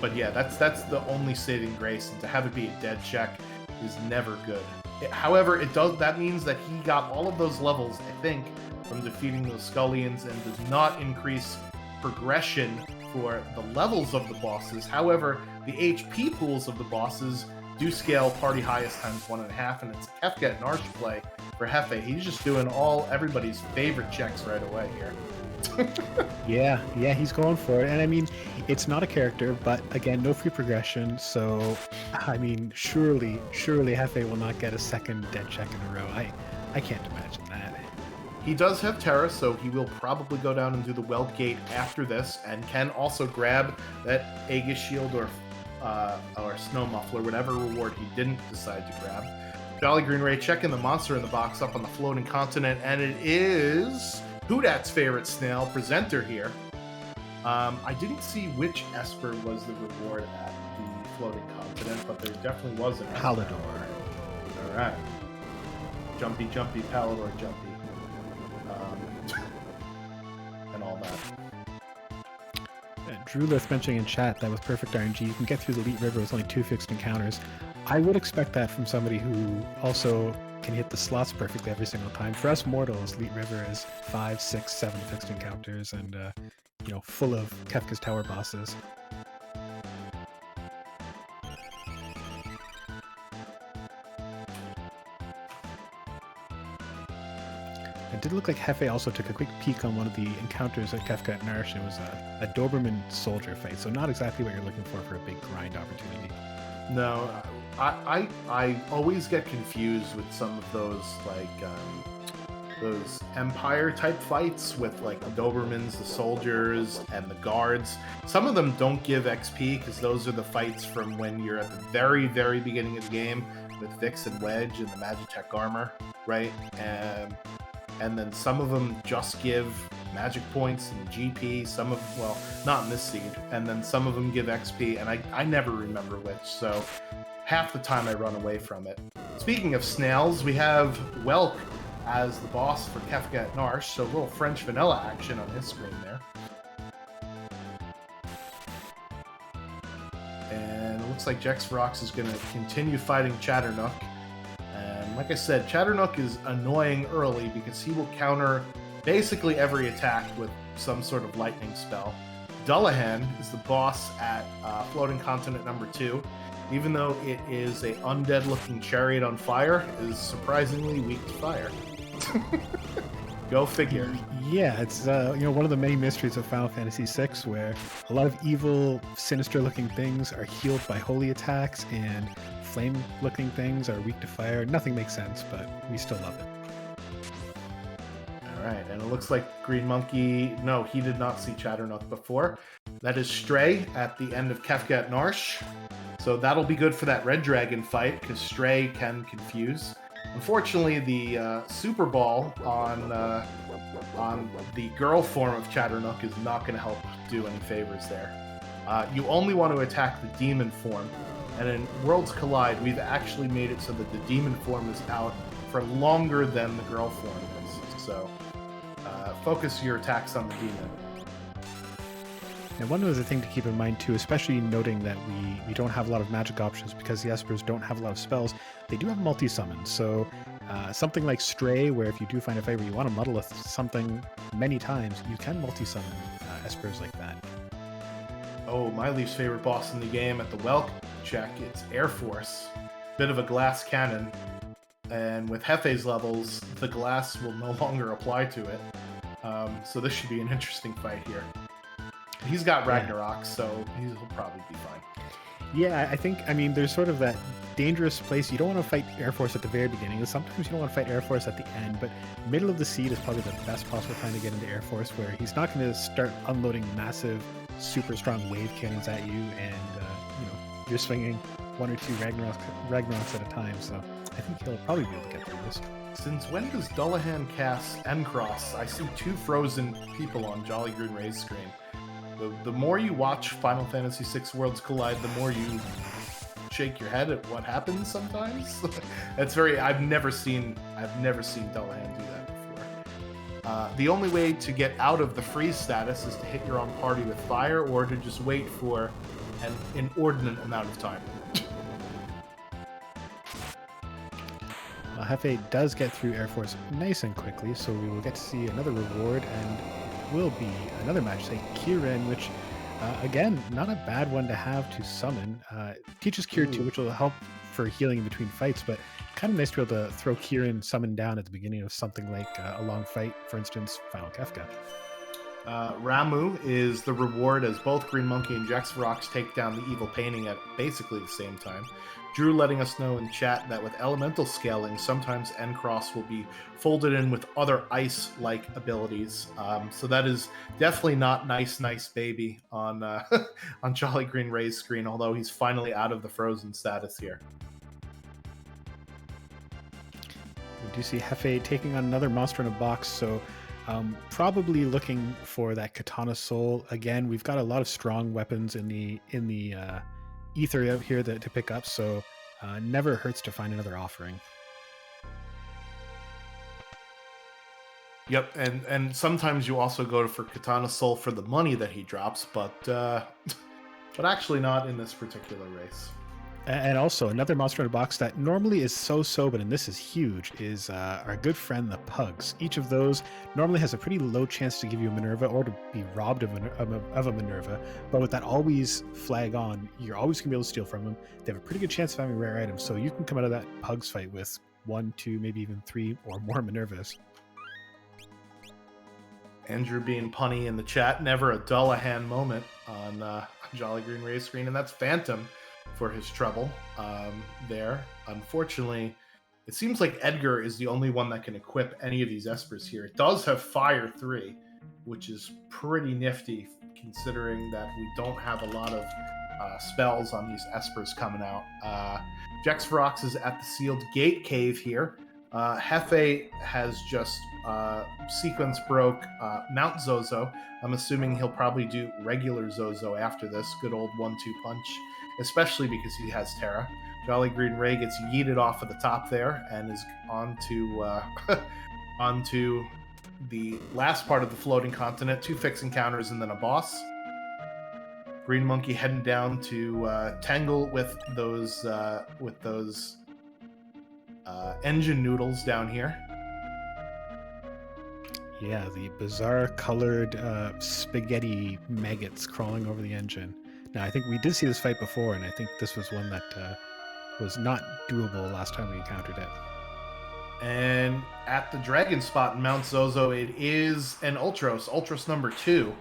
But yeah, that's the only saving grace, and to have it be a dead check is never good. However, that means that he got all of those levels, I think, from defeating those Scullions, and does not increase progression for the levels of the bosses. However, the HP pools of the bosses do scale party highest times 1.5, and it's Kefka and Arch play for Hefe. He's just doing everybody's favorite checks right away here. Yeah, he's going for it. And I mean, it's not a character, but again, no free progression. So, I mean, surely Hefe will not get a second dead check in a row. I can't imagine that. He does have Terra, so he will probably go down and do the Weld Gate after this, and can also grab that Aegis Shield or Snow Muffler, whatever reward he didn't decide to grab. Jolly Green Ray checking the monster in the box up on the Floating Continent, and it is Hoodat's favorite snail presenter here. I didn't see which Esper was the reward at the Floating Continent, but there definitely was an Esper. Palador. All right. Jumpy, Palador, jumpy. And all that. Drulith mentioning in chat that with perfect RNG, you can get through the Leet River with only 2 fixed encounters. I would expect that from somebody who also can hit the slots perfectly every single time. For us mortals, Leet River is 5, 6, 7 fixed encounters, and full of Kefka's Tower bosses. It did look like Hefe also took a quick peek on one of the encounters at Kefka at Narsh. It was a Doberman soldier fight, so not exactly what you're looking for a big grind opportunity. No, I always get confused with some of those those Empire type fights with like the Dobermans, the soldiers, and the guards. Some of them don't give XP because those are the fights from when you're at the very, very beginning of the game with Vix and Wedge and the Magitech armor, right? And then some of them just give magic points and GP, not in this seed, and then some of them give XP, and I never remember which, so half the time I run away from it. Speaking of snails, we have Welk as the boss for Kefka at Narsh, so a little French vanilla action on his screen there. looks like Jexferox is going to continue fighting Chatternook. And like I said, Chatternook is annoying early because he will counter basically every attack with some sort of lightning spell. Dullahan is the boss at Floating Continent number 2. Even though it is a undead-looking chariot on fire, it is surprisingly weak to fire. Go figure. Yeah, it's one of the many mysteries of Final Fantasy VI, where a lot of evil, sinister-looking things are healed by holy attacks, and flame-looking things are weak to fire. Nothing makes sense, but we still love it. All right, and it looks like Green Monkey. No, he did not see Chatternook before. That is Stray at the end of Kefka at Narsh. So that'll be good for that Red Dragon fight, because Stray can confuse. Unfortunately, the Super Ball on the girl form of Chatternook is not going to help do any favors there. You only want to attack the demon form, and in Worlds Collide, we've actually made it so that the demon form is out for longer than the girl form is. So focus your attacks on the demon. And one other thing to keep in mind too, especially noting that we don't have a lot of magic options because the Espers don't have a lot of spells, they do have multi-summons. So something like Stray, where if you do find a fight where you want to muddle something many times, you can multi-summon Espers like that. Oh, my least favorite boss in the game at the welcome check, it's Air Force. Bit of a glass cannon. And with Hefe's levels, the glass will no longer apply to it. So this should be an interesting fight here. He's got Ragnarok, so he'll probably be fine. Yeah, I think, there's sort of that dangerous place. You don't want to fight Air Force at the very beginning, and sometimes you don't want to fight Air Force at the end, but middle of the seed is probably the best possible time to get into Air Force, where he's not going to start unloading massive, super strong wave cannons at you, and you're swinging 1 or 2 Ragnaroks at a time, so I think he'll probably be able to get through this. Since when does Dullahan cast N-Cross? I see 2 frozen people on Jolly Green Ray's screen. The more you watch Final Fantasy VI Worlds Collide, the more you shake your head at what happens sometimes. That's I've never seen Dullahan do that before. The only way to get out of the freeze status is to hit your own party with fire, or to just wait for an inordinate amount of time. Hefe does get through Air Force nice and quickly, so we will get to see another reward, and will be another match, say Kirin, which again, not a bad one to have to summon. Teaches Cure too, which will help for healing in between fights, but kind of nice to be able to throw Kirin summon down at the beginning of something like a long fight, for instance, Final Kefka. Ramu is the reward, as both Green Monkey and Jexferox take down the evil painting at basically the same time. Drew letting us know in chat that with elemental scaling, sometimes N-Cross will be folded in with other ice-like abilities. So that is definitely not nice baby on on Jolly Green Ray's screen, although he's finally out of the frozen status here. We do see Hefe taking on another monster in a box, so probably looking for that Katana Soul. Again, we've got a lot of strong weapons in the ether out here to pick up, so never hurts to find another offering. Yep, and sometimes you also go for Katana Soul for the money that he drops, but actually not in this particular race. And also, another monster in a box that normally is so-so, but in this is huge, is our good friend, the Pugs. Each of those normally has a pretty low chance to give you a Minerva or to be robbed of a Minerva, but with that always flag on, you're always going to be able to steal from them. They have a pretty good chance of having rare items, so you can come out of that Pugs fight with 1, 2, maybe even 3 or more Minervas. Andrew being punny in the chat, never a Dullahan moment on Jolly Green Ray's screen, and that's Phantom for his trouble there. Unfortunately, it seems like Edgar is the only one that can equip any of these Espers here. It does have Fire 3, which is pretty nifty considering that we don't have a lot of spells on these Espers coming out. Jexferox is at the Sealed Gate Cave here. Hefe has just sequence broke Mount Zozo. I'm assuming he'll probably do regular Zozo after this. Good old 1-2 punch, especially because he has Terra. Jolly Green Ray gets yeeted off of the top there and is onto the last part of the floating continent. 2 fix encounters and then a boss. Green Monkey heading down to tangle with those engine noodles down here. Yeah, the bizarre colored spaghetti maggots crawling over the engine. Now, I think we did see this fight before, and I think this was one that was not doable last time we encountered it. And at the dragon spot in Mount Zozo, it is an Ultros number 2.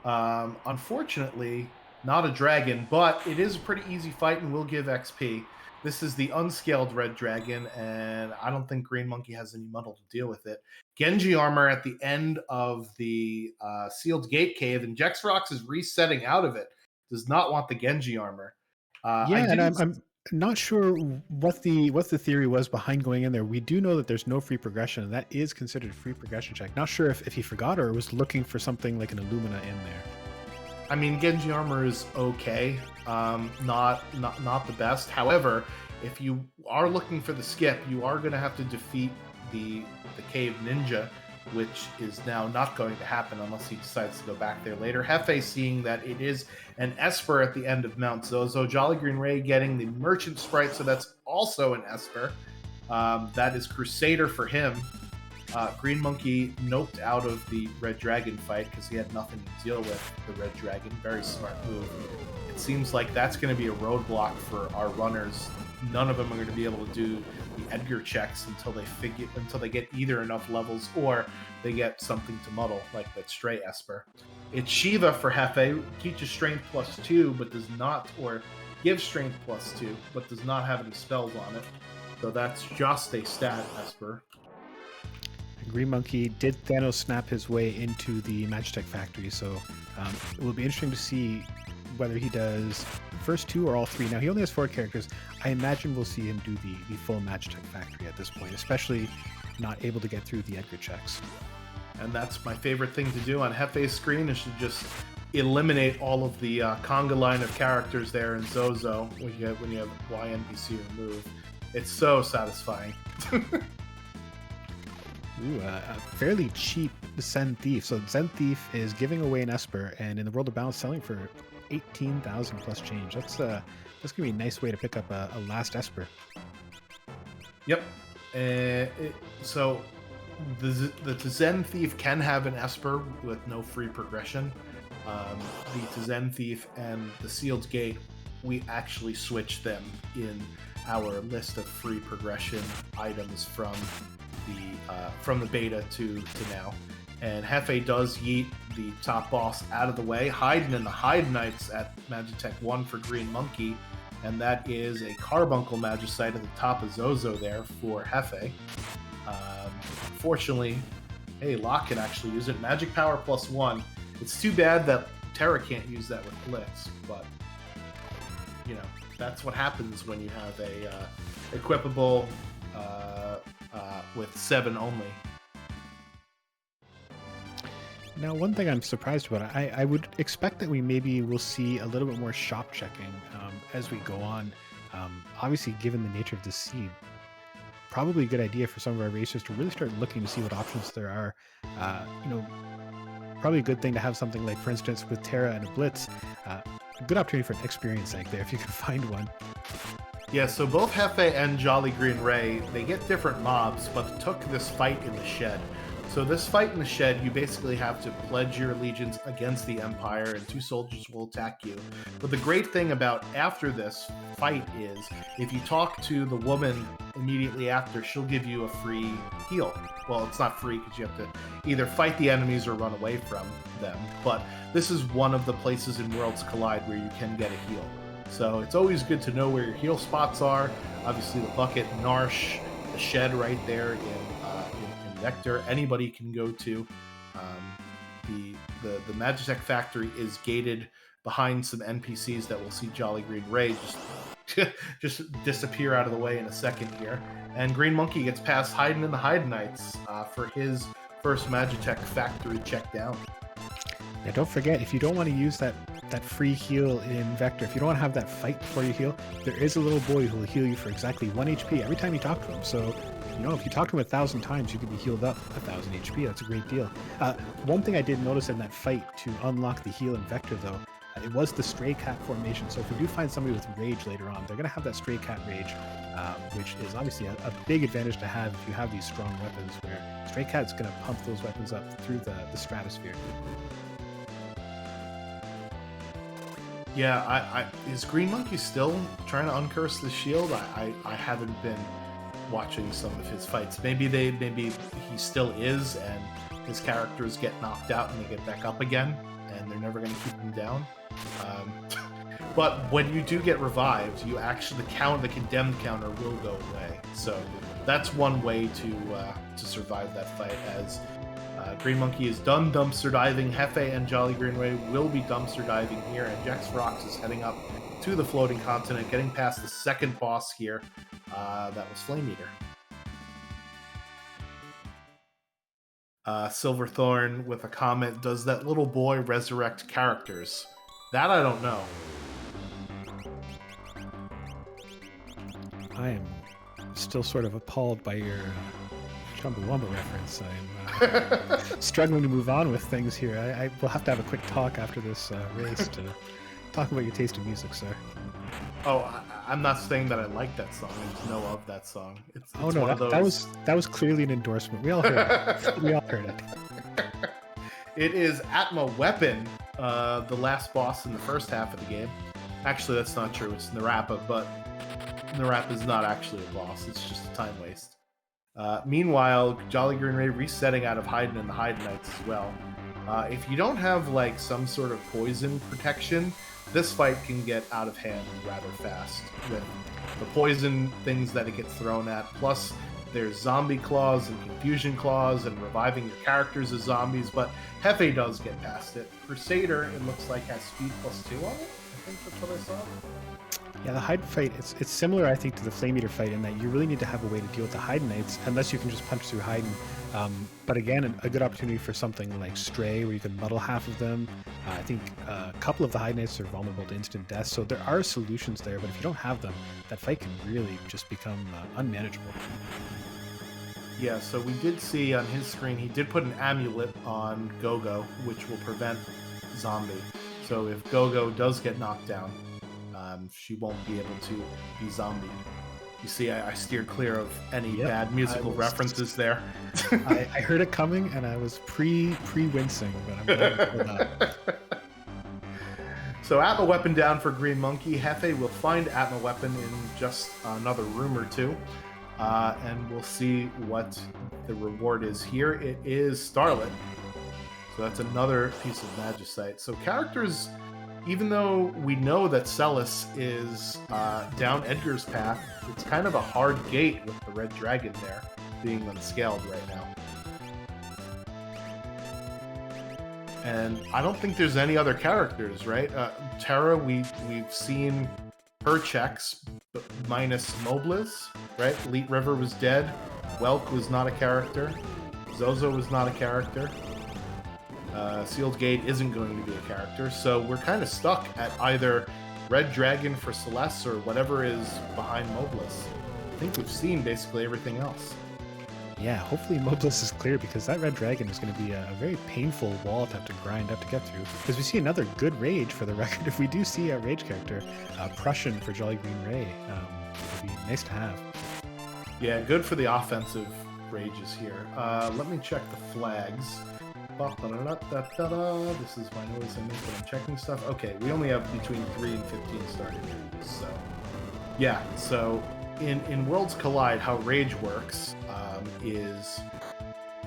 Unfortunately, not a dragon, but it is a pretty easy fight and will give XP. This is the unscaled red dragon, and I don't think Green Monkey has any muddle to deal with it. Genji armor at the end of the sealed gate cave, and Jexrox is resetting out of it. Does not want the Genji armor. And I'm not sure what the theory was behind going in there. We do know that there's no free progression, and that is considered a free progression check. Not sure if he forgot or was looking for something like an Illumina in there. I mean, Genji armor is okay, not the best. However, if you are looking for the skip, you are going to have to defeat the cave ninja, which is now not going to happen unless he decides to go back there later. Hefe seeing that it is an Esper at the end of Mount Zozo. Jolly Green Ray getting the Merchant Sprite, so that's also an Esper. That is Crusader for him. Green Monkey noped out of the Red Dragon fight because he had nothing to deal with the Red Dragon. Very smart move. It seems like that's going to be a roadblock for our runners. None of them are going to be able to do the Edgar checks until they get either enough levels or they get something to muddle, like that Stray Esper. It's Shiva for Hefe, teaches Strength +2, but does not, or gives Strength +2, but does not have any spells on it. So that's just a stat Esper. Green Monkey did Thanos snap his way into the Magitech factory, so it will be interesting to see whether he does the first 2 or all 3. Now, he only has 4 characters. I imagine we'll see him do the full Magitech factory at this point, especially not able to get through the Edgar checks. And that's my favorite thing to do on Hefe's screen, is to just eliminate all of the conga line of characters there in Zozo when you have YNPC removed. It's so satisfying. Ooh, a fairly cheap Zen Thief. So Zen Thief is giving away an Esper, and in the World of Balance selling for 18,000 plus change. That's gonna be a nice way to pick up a last Esper. Yep. So the Zen Thief can have an Esper with no free progression. The Zen Thief and the Sealed Gate, we actually switched them in our list of free progression items from the beta to now. And Hefe does yeet the top boss out of the way, hiding in the Hide Knights at Magitech 1 for Green Monkey, and that is a Carbuncle Magicite at the top of Zozo there for Hefe. Unfortunately, hey, Locke can actually use it. Magic Power +1. It's too bad that Terra can't use that with Blitz, but you know, that's what happens when you have a equipable with 7 only. Now, one thing I'm surprised about, I would expect that we maybe will see a little bit more shop checking as we go on. Obviously, given the nature of this seed, probably a good idea for some of our racers to really start looking to see what options there are. Probably a good thing to have something like, for instance, with Terra and a Blitz, a good opportunity for an experience egg there if you can find one. Yeah, so both Hefe and Jolly Green Ray, they get different mobs, but took this fight in the shed. So this fight in the shed, you basically have to pledge your allegiance against the Empire, and 2 soldiers will attack you. But the great thing about after this fight is, if you talk to the woman immediately after, she'll give you a free heal. Well, it's not free because you have to either fight the enemies or run away from them. But this is one of the places in Worlds Collide where you can get a heal. So it's always good to know where your heal spots are. Obviously, the bucket, Narsh, the shed right there in Vector, anybody can go to. The Magitech factory is gated behind some NPCs that we'll see Jolly Green Ray just disappear out of the way in a second here. And Green Monkey gets past hiding in the Hide Knights for his first Magitech factory check down. Yeah, don't forget, if you don't want to use that free heal in Vector, if you don't want to have that fight before you heal, there is a little boy who will heal you for exactly 1 HP every time you talk to him. So, if you talk to him 1,000 times, you could be healed up 1,000 HP. That's a great deal. One thing I did notice in that fight to unlock the heal in Vector, though, it was the stray cat formation. So if we do find somebody with rage later on, they're going to have that stray cat rage, which is obviously a big advantage to have if you have these strong weapons, where stray cat's going to pump those weapons up through the stratosphere. Yeah, is Green Monkey still trying to uncurse the shield? I haven't been watching some of his fights. Maybe he still is, and his characters get knocked out and they get back up again, and they're never going to keep him down. But when you do get revived, you actually the condemned counter will go away. So that's one way to survive that fight. As Green Monkey is done dumpster diving, Hefe and Jolly Green Ray will be dumpster diving here, and Jex Ferox is heading up to the floating continent, getting past the second boss here. That was Flame Eater. Silverthorn with a comment, does that little boy resurrect characters? That I don't know. I am still sort of appalled by your Chumbawamba reference. I'm struggling to move on with things here. I will have to have a quick talk after this race to talk about your taste in music, sir. Oh, I'm not saying that I like that song. I just know of that song. It's oh no, that was clearly an endorsement. We all heard it. We all heard it. It is Atma Weapon, the last boss in the first half of the game. Actually, that's not true. It's Narapa, but Narapa is not actually a boss. It's just a time waste. Meanwhile, Jolly Green Ray resetting out of Haydn and the Haydnites as well. If you don't have like some sort of poison protection, this fight can get out of hand rather fast with the poison things that it gets thrown at. Plus, there's zombie claws and confusion claws and reviving your characters as zombies, but Hefe does get past it. Crusader, it looks like, has speed +2 on it. I think that's what I saw. Yeah, the Haydn fight, it's similar, I think, to the Flame Eater fight in that you really need to have a way to deal with the Haydnites, unless you can just punch through Haydn. But again, a good opportunity for something like Stray, where you can muddle half of them. I think a couple of the Haydnites are vulnerable to instant death, so there are solutions there, but if you don't have them, that fight can really just become unmanageable. Yeah, so we did see on his screen, he did put an amulet on Gogo, which will prevent zombie. So if Gogo does get knocked down, she won't be able to be zombied. You see, I steered clear of any bad musical references there. I heard it coming, and I was pre-wincing, but I'm glad for that. So Atma Weapon down for Green Monkey. Hefe will find Atma Weapon in just another room or two, and we'll see what the reward is here. It is Starlet. So that's another piece of Magicite. So characters, even though we know that Celis is down Edgar's path, it's kind of a hard gate with the Red Dragon there being unscaled right now. And I don't think there's any other characters, right? Terra, we've seen her checks, but minus Mobliz, right? Elite River was dead. Welk was not a character. Zozo was not a character. Sealed Gate isn't going to be a character, so we're kind of stuck at either Red Dragon for Celeste or whatever is behind Mobliz. I think we've seen basically everything else. Yeah, hopefully Mobliz is clear, because that Red Dragon is going to be a very painful wall to have to grind up to get through. Because we see another good Rage, for the record. If we do see a Rage character, Prussian for Jolly Green Ray, it would be nice to have. Yeah, good for the offensive Rages here. Let me check the flags. This is my noise I make when I'm checking stuff. Okay, we only have between 3 and 15 starting rages. So, yeah, so in Worlds Collide, how Rage works is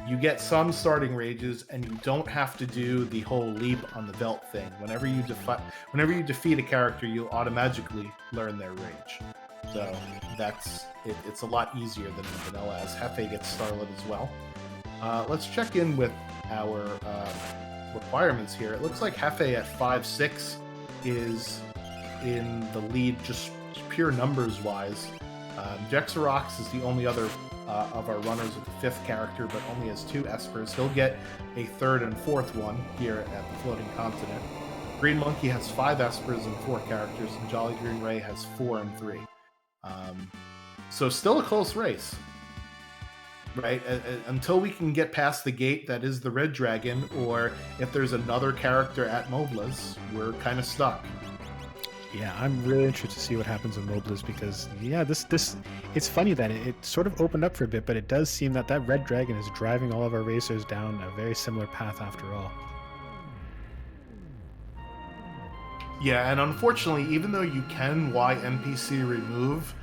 you get some starting rages, and you don't have to do the whole leap on the belt thing. Whenever you defeat a character, you automatically learn their rage. So that's it. It's a lot easier than in vanilla, as Hefe gets Starlet as well. Let's check in with our requirements here. It looks like Hefe at 5'6" is in the lead, just pure numbers wise. Jexarox is the only other of our runners with the 5th character, but only has 2 Espers. He'll get a 3rd and 4th one here at the Floating Continent. Green Monkey has 5 Espers and 4 characters, and Jolly Green Ray has 4 and 3. So still a close race. right? Until we can get past the gate that is the red dragon, or if there's another character at Mobla's, we're kind of stuck. Yeah, I'm really interested to see what happens with Moblins because yeah, this it's funny that it sort of opened up for a bit, but it does seem that that red dragon is driving all of our racers down a very similar path after all. Yeah, and unfortunately, even though you can Y NPC remove,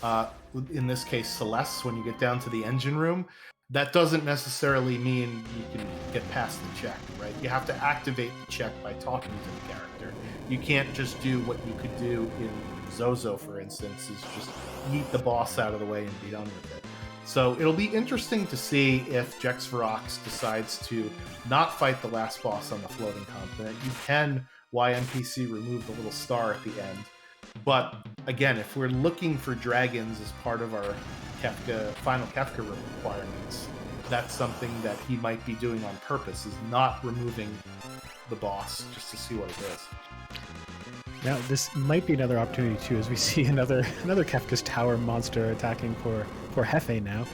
uh, in this case Celeste, when you get down to the engine room, that doesn't necessarily mean you can get past the check, right? You have to activate the check by talking to the character. You can't just do what you could do in Zozo, for instance, is just yeet the boss out of the way and be done with it. So it'll be interesting to see if Jex Ferox decides to not fight the last boss on the floating continent. You can YNPC remove the little star at the end. But again, if we're looking for dragons as part of our final Kefka requirements, that's something that he might be doing on purpose, is not removing the boss just to see what it is. Now, this might be another opportunity too, as we see another Kefka's Tower monster attacking poor Hefe now.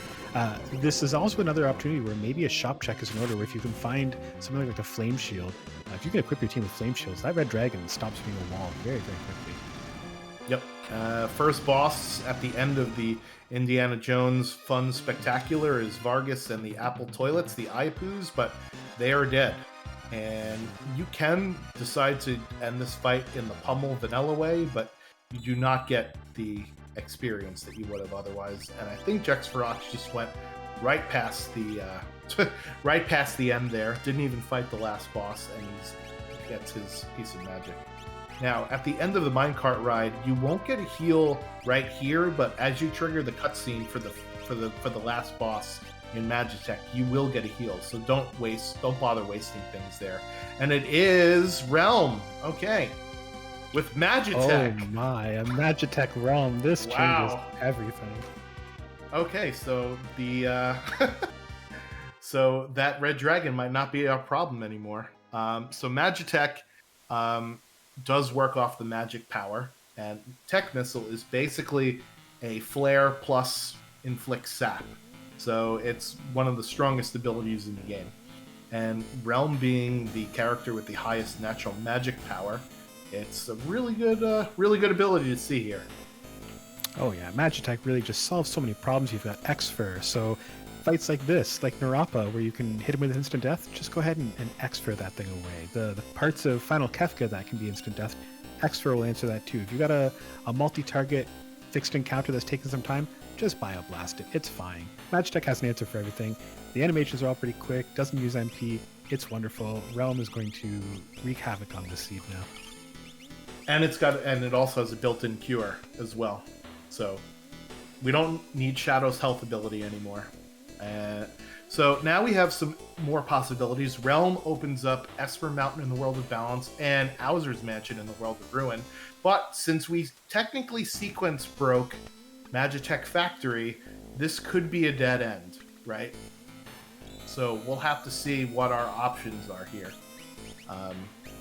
This is also another opportunity where maybe a shop check is in order, where if you can find something like a flame shield, if you can equip your team with flame shields, that red dragon stops being a wall very, very quickly. Yep. First boss at the end of the Indiana Jones Fun Spectacular is Vargas and the Apple Toilets, the Iapus, but they are dead. And you can decide to end this fight in the pummel vanilla way, but you do not get the experience that you would have otherwise. And I think Jex Ferox just went right past the right past the end there. Didn't even fight the last boss, and he gets his piece of magic. Now, at the end of the minecart ride, you won't get a heal right here, but as you trigger the cutscene for the last boss in Magitech, you will get a heal. So don't bother wasting things there. And it is Realm. Okay. With Magitech. Oh my, a Magitech Realm. This changes everything. Okay, so the so that red dragon might not be our problem anymore. So Magitech does work off the magic power, and Tech Missile is basically a flare plus inflict sap. So it's one of the strongest abilities in the game. And Realm being the character with the highest natural magic power, it's a really good ability to see here. Oh yeah, Magitech really just solves so many problems. You've got X-Fur, so fights like this, like Narapa, where you can hit him with instant death, just go ahead and X-Fur that thing away. The parts of Final Kefka that can be instant death, X-Fur will answer that too. If you got a multi-target fixed encounter that's taking some time, just bioblast it. It's fine. Magitech has an answer for everything. The animations are all pretty quick, doesn't use MP. It's wonderful. Realm is going to wreak havoc on this seed now. And it also has a built-in cure as well. So we don't need Shadow's health ability anymore. So now we have some more possibilities. Realm opens up Esper Mountain in the World of Balance and Owzer's Mansion in the World of Ruin. But since we technically sequence broke Magitech Factory, this could be a dead end, right? So we'll have to see what our options are here.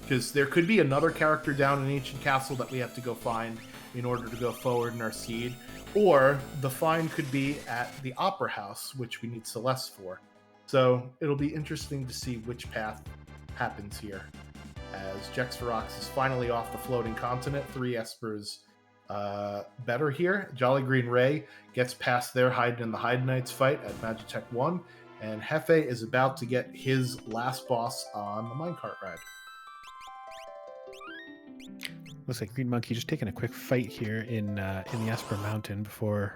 Because there could be another character down in Ancient Castle that we have to go find in order to go forward in our seed. Or the find could be at the Opera House, which we need Celeste for. So it'll be interesting to see which path happens here. As Jex Ferox is finally off the floating continent, 3 Espers better here. Jolly Green Ray gets past their Hide in the Hide Knights fight at Magitech 1, and Hefe is about to get his last boss on the minecart ride. Looks like Green Monkey just taking a quick fight here in the Esper Mountain before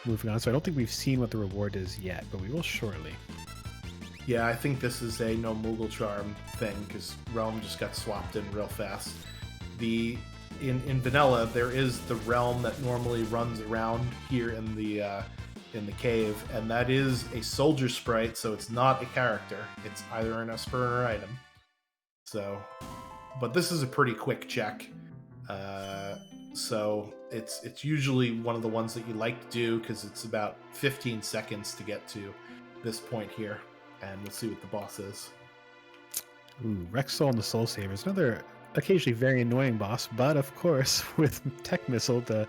moving on. So I don't think we've seen what the reward is yet, but we will shortly. Yeah, I think this is a no Moogle Charm thing, because Realm just got swapped in real fast. In Vanilla, there is the Realm that normally runs around here in the cave, and that is a soldier sprite, so it's not a character. It's either an Esper or an item. So, but this is a pretty quick check. So it's usually one of the ones that you like to do, because it's about 15 seconds to get to this point here, and we'll see what the boss is. Ooh, Rex Soul and the Soul Savers. Another occasionally very annoying boss, but of course, with Tech Missile to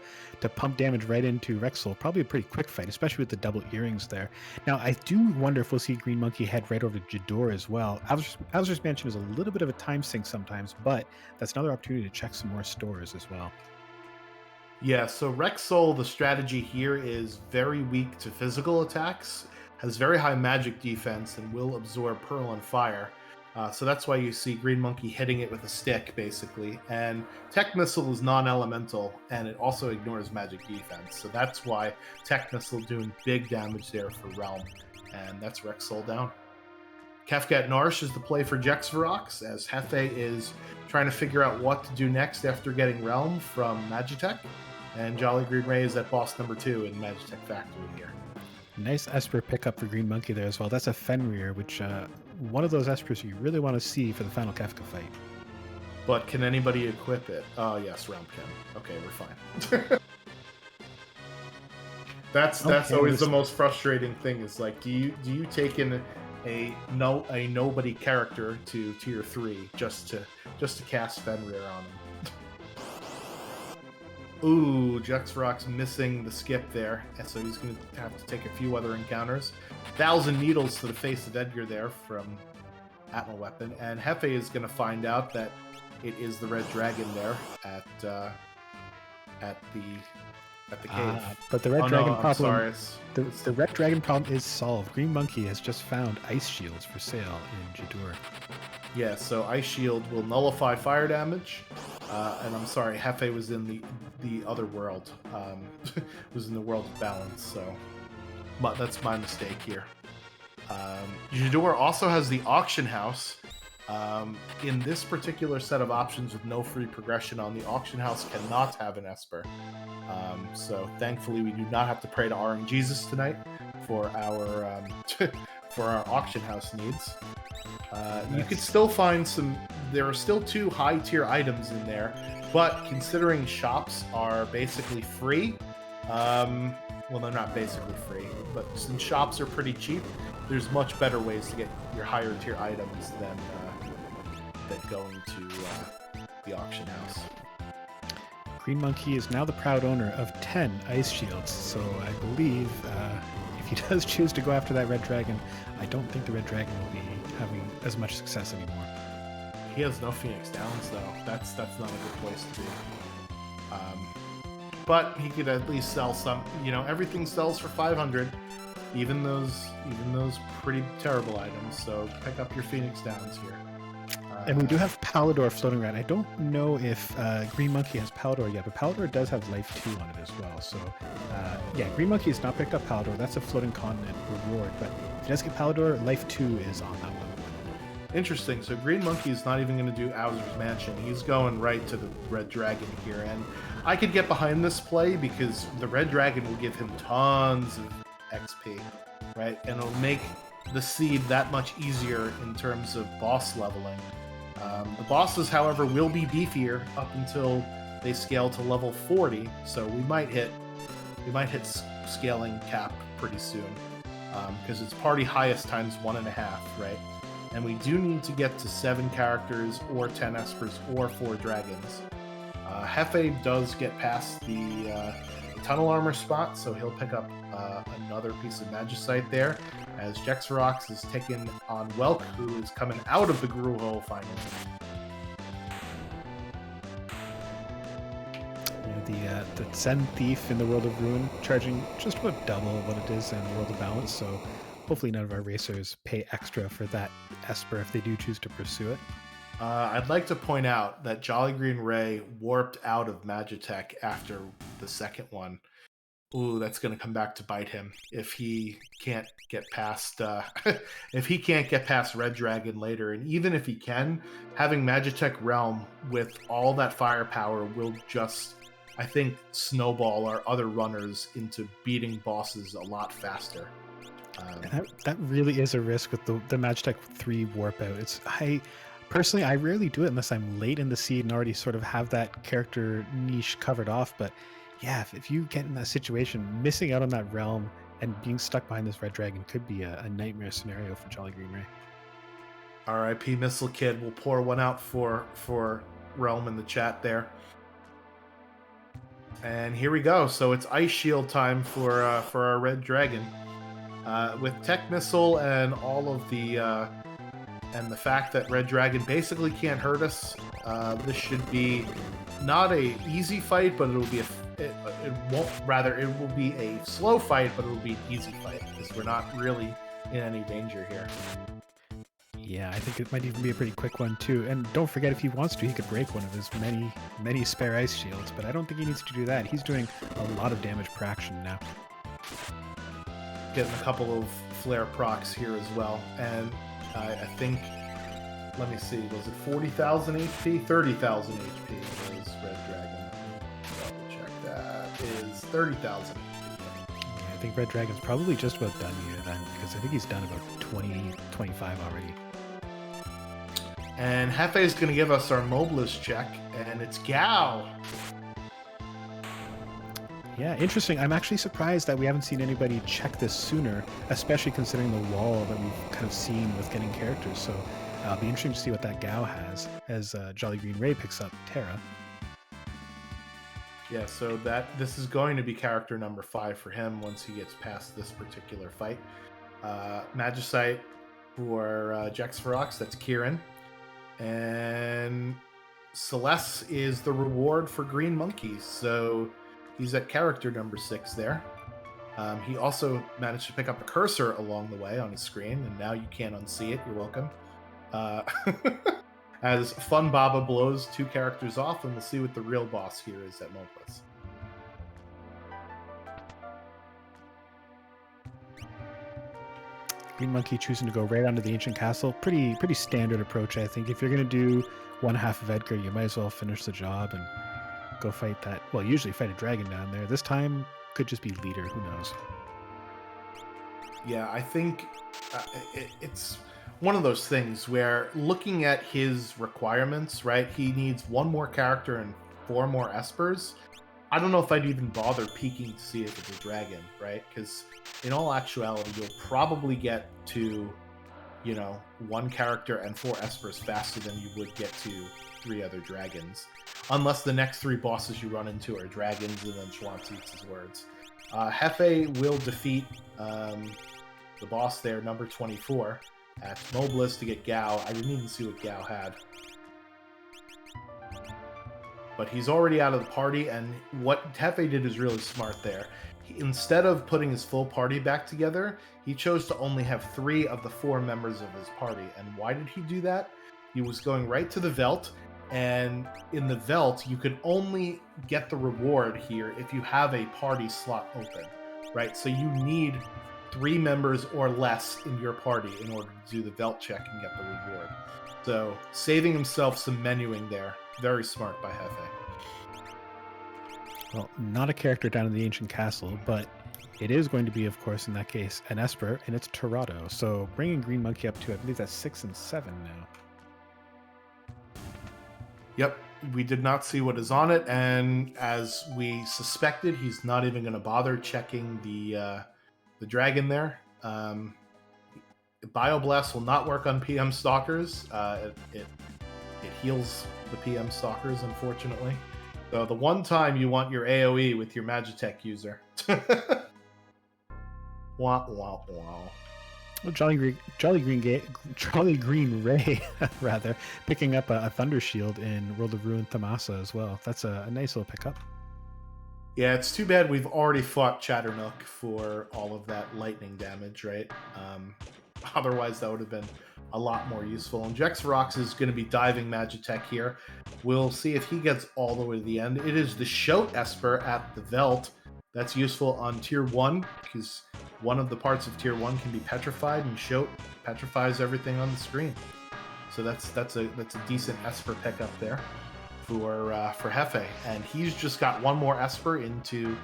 pump damage right into Rexel, probably a pretty quick fight, especially with the double earrings there. Now, I do wonder if we'll see Green Monkey head right over to Jador as well. Alzur's Mansion is a little bit of a time sink sometimes, but that's another opportunity to check some more stores as well. Yeah, so Rexol, the strategy here is very weak to physical attacks, has very high magic defense, and will absorb Pearl and Fire. So that's why you see Green Monkey hitting it with a stick, basically. And Tech Missile is non-elemental, and it also ignores magic defense. So that's why Tech Missile doing big damage there for Realm. And that's Rexol down. Kefkat Narsh is the play for Jexvarox, as Hefe is trying to figure out what to do next after getting Realm from Magitech. And Jolly Green Ray is at boss number 2 in Magitech Factory here. Nice Esper pickup for Green Monkey there as well. That's a Fenrir, which one of those Espers you really want to see for the final Kefka fight. But can anybody equip it? Oh, yes, Realm can. Okay, we're fine. That's always the most frustrating thing. Is like, do you take in a nobody character to tier 3 just to cast Fenrir on him? Ooh, Jexvarox missing the skip there, and so he's going to have to take a few other encounters. 1,000 needles to the face of Edgar there from Atma Weapon, and Hefe is going to find out that it is the Red Dragon there at the cave. But the Red Dragon problem. Sorry. The Red Dragon problem is solved. Green Monkey has just found ice shields for sale in Jador. Yeah, so Ice Shield will nullify fire damage. And I'm sorry, Hefe was in the other world. Was in the world of balance, so that's my mistake here. Jador also has the auction house. In this particular set of options with no free progression on, the auction house cannot have an Esper. So thankfully we do not have to pray to RNG Jesus tonight for our for our auction house needs. You could still find some. There are still 2 high tier items in there, but considering shops are basically free, well, they're not basically free, but since shops are pretty cheap, there's much better ways to get your higher tier items than going to the auction house. Green Monkey is now the proud owner of 10 ice shields, so I believe if he does choose to go after that Red Dragon, I don't think the Red Dragon will be having as much success anymore. He has no Phoenix Downs though. That's not a good place to be. But he could at least sell some. Everything sells for 500, even those pretty terrible items. So pick up your Phoenix Downs here. And we do have Palador floating around. I don't know if Green Monkey has Palador yet, but Palador does have Life 2 on it as well. So, yeah, Green Monkey has not picked up Palador. That's a floating continent reward. But if he does get Palador, Life 2 is on that one. Interesting. So Green Monkey is not even going to do Alzur's Mansion. He's going right to the Red Dragon here. And I could get behind this play because the Red Dragon will give him tons of XP, right? And it'll make the seed that much easier in terms of boss leveling. The bosses, however, will be beefier up until they scale to level 40, so we might hit scaling cap pretty soon because it's party highest times 1.5, right? And we do need to get to 7 characters or 10 Espers or 4 dragons. Hefe does get past the tunnel armor spot, so he'll pick up another piece of Magicite there, as Jexvarox is taken on Welk, who is coming out of the Gru hole finally. Yeah, the Zen Thief in the World of Ruin charging just about double what it is in the World of Balance, so hopefully none of our racers pay extra for that Esper if they do choose to pursue it. I'd like to point out that Jolly Green Ray warped out of Magitech after the second one. Ooh, that's going to come back to bite him if he can't get past Red Dragon later. And even if he can, having Magitech Realm with all that firepower will just, I think, snowball our other runners into beating bosses a lot faster. That really is a risk with the Magitech 3 warp out. Personally, I rarely do it unless I'm late in the seed and already sort of have that character niche covered off. But yeah, if you get in that situation, missing out on that realm and being stuck behind this Red Dragon could be a nightmare scenario for Jolly Green Ray. R.I.P. Missile Kid will pour one out for realm in the chat there. And here we go. So it's Ice Shield time for our Red Dragon. With Tech Missile and all of the and the fact that Red Dragon basically can't hurt us, this should be not a easy fight, but it'll be it will be a slow fight, but it'll be an easy fight because we're not really in any danger here. Yeah, I think it might even be a pretty quick one too. And don't forget, if he wants to, he could break one of his many spare ice shields. But I don't think he needs to do that. He's doing a lot of damage per action now. Getting a couple of flare procs here as well, and I think, let me see, was it 40,000 HP? 30,000 HP is Red Dragon. Double check that. Is 30,000 HP. Yeah, I think Red Dragon's probably just about done here then, because I think he's done about 20, 25 already. And Hefe is going to give us our Mobilist check, and it's Gao. Yeah, interesting. I'm actually surprised that we haven't seen anybody check this sooner, especially considering the wall that we've kind of seen with getting characters. So it'll be interesting to see what that Gao has as Jolly Green Ray picks up Terra. Yeah, so this is going to be character number 5 for him once he gets past this particular fight. Magicite for Jex Ferox, that's Kieran. And Celeste is the reward for Green Monkey, so he's at character number 6 there. He also managed to pick up a cursor along the way on his screen, and now you can't unsee it. You're welcome. As Fun Baba blows 2 characters off, and we'll see what the real boss here is at Mobilus. Green Monkey choosing to go right onto the Ancient Castle. Pretty standard approach, I think. If you're going to do one half of Edgar, you might as well finish the job and go fight that. Well, usually fight a dragon down there. This time, could just be leader. Who knows? Yeah, I think it's one of those things where looking at his requirements, right? He needs 1 more character and 4 more espers. I don't know if I'd even bother peeking to see if it's a dragon, right? Because in all actuality, you'll probably get to, 1 character and 4 espers faster than you would get to 3 other dragons. Unless the next 3 bosses you run into are dragons, and then Schwantz eats his words. Hefe will defeat the boss there, number 24, at Mobilus to get Gao. I didn't even see what Gao had. But he's already out of the party, and what Hefe did is really smart there. Instead of putting his full party back together, he chose to only have 3 of the 4 members of his party. And why did he do that? He was going right to the Veld, and in the Veld, you could only get the reward here if you have a party slot open, right? So you need 3 members or less in your party in order to do the Veld check and get the reward. So saving himself some menuing there. Very smart by Hefe. Well, not a character down in the Ancient Castle, but it is going to be, of course, in that case, an Esper, and it's Torado. So bringing Green Monkey up to, I believe that's 6 and 7 now. Yep, we did not see what is on it, and as we suspected, he's not even going to bother checking the dragon there. Bioblast will not work on PM Stalkers. It heals the PM Stalkers, unfortunately. So the one time you want your AoE with your Magitech user. Wah, wah, wah. Well, Jolly Green Ray, rather, picking up a Thunder Shield in World of Ruin Thamasa as well. That's a nice little pickup. Yeah, it's too bad we've already fought Chatternook for all of that lightning damage, right? Otherwise, that would have been a lot more useful. And Jex Ferox is going to be diving Magitech here. We'll see if he gets all the way to the end. It is the Shoat Esper at the Veld. That's useful on Tier 1, because one of the parts of Tier 1 can be petrified, and Shoat petrifies everything on the screen. So that's a decent Esper pickup there for Hefe. And he's just got 1 more Esper into,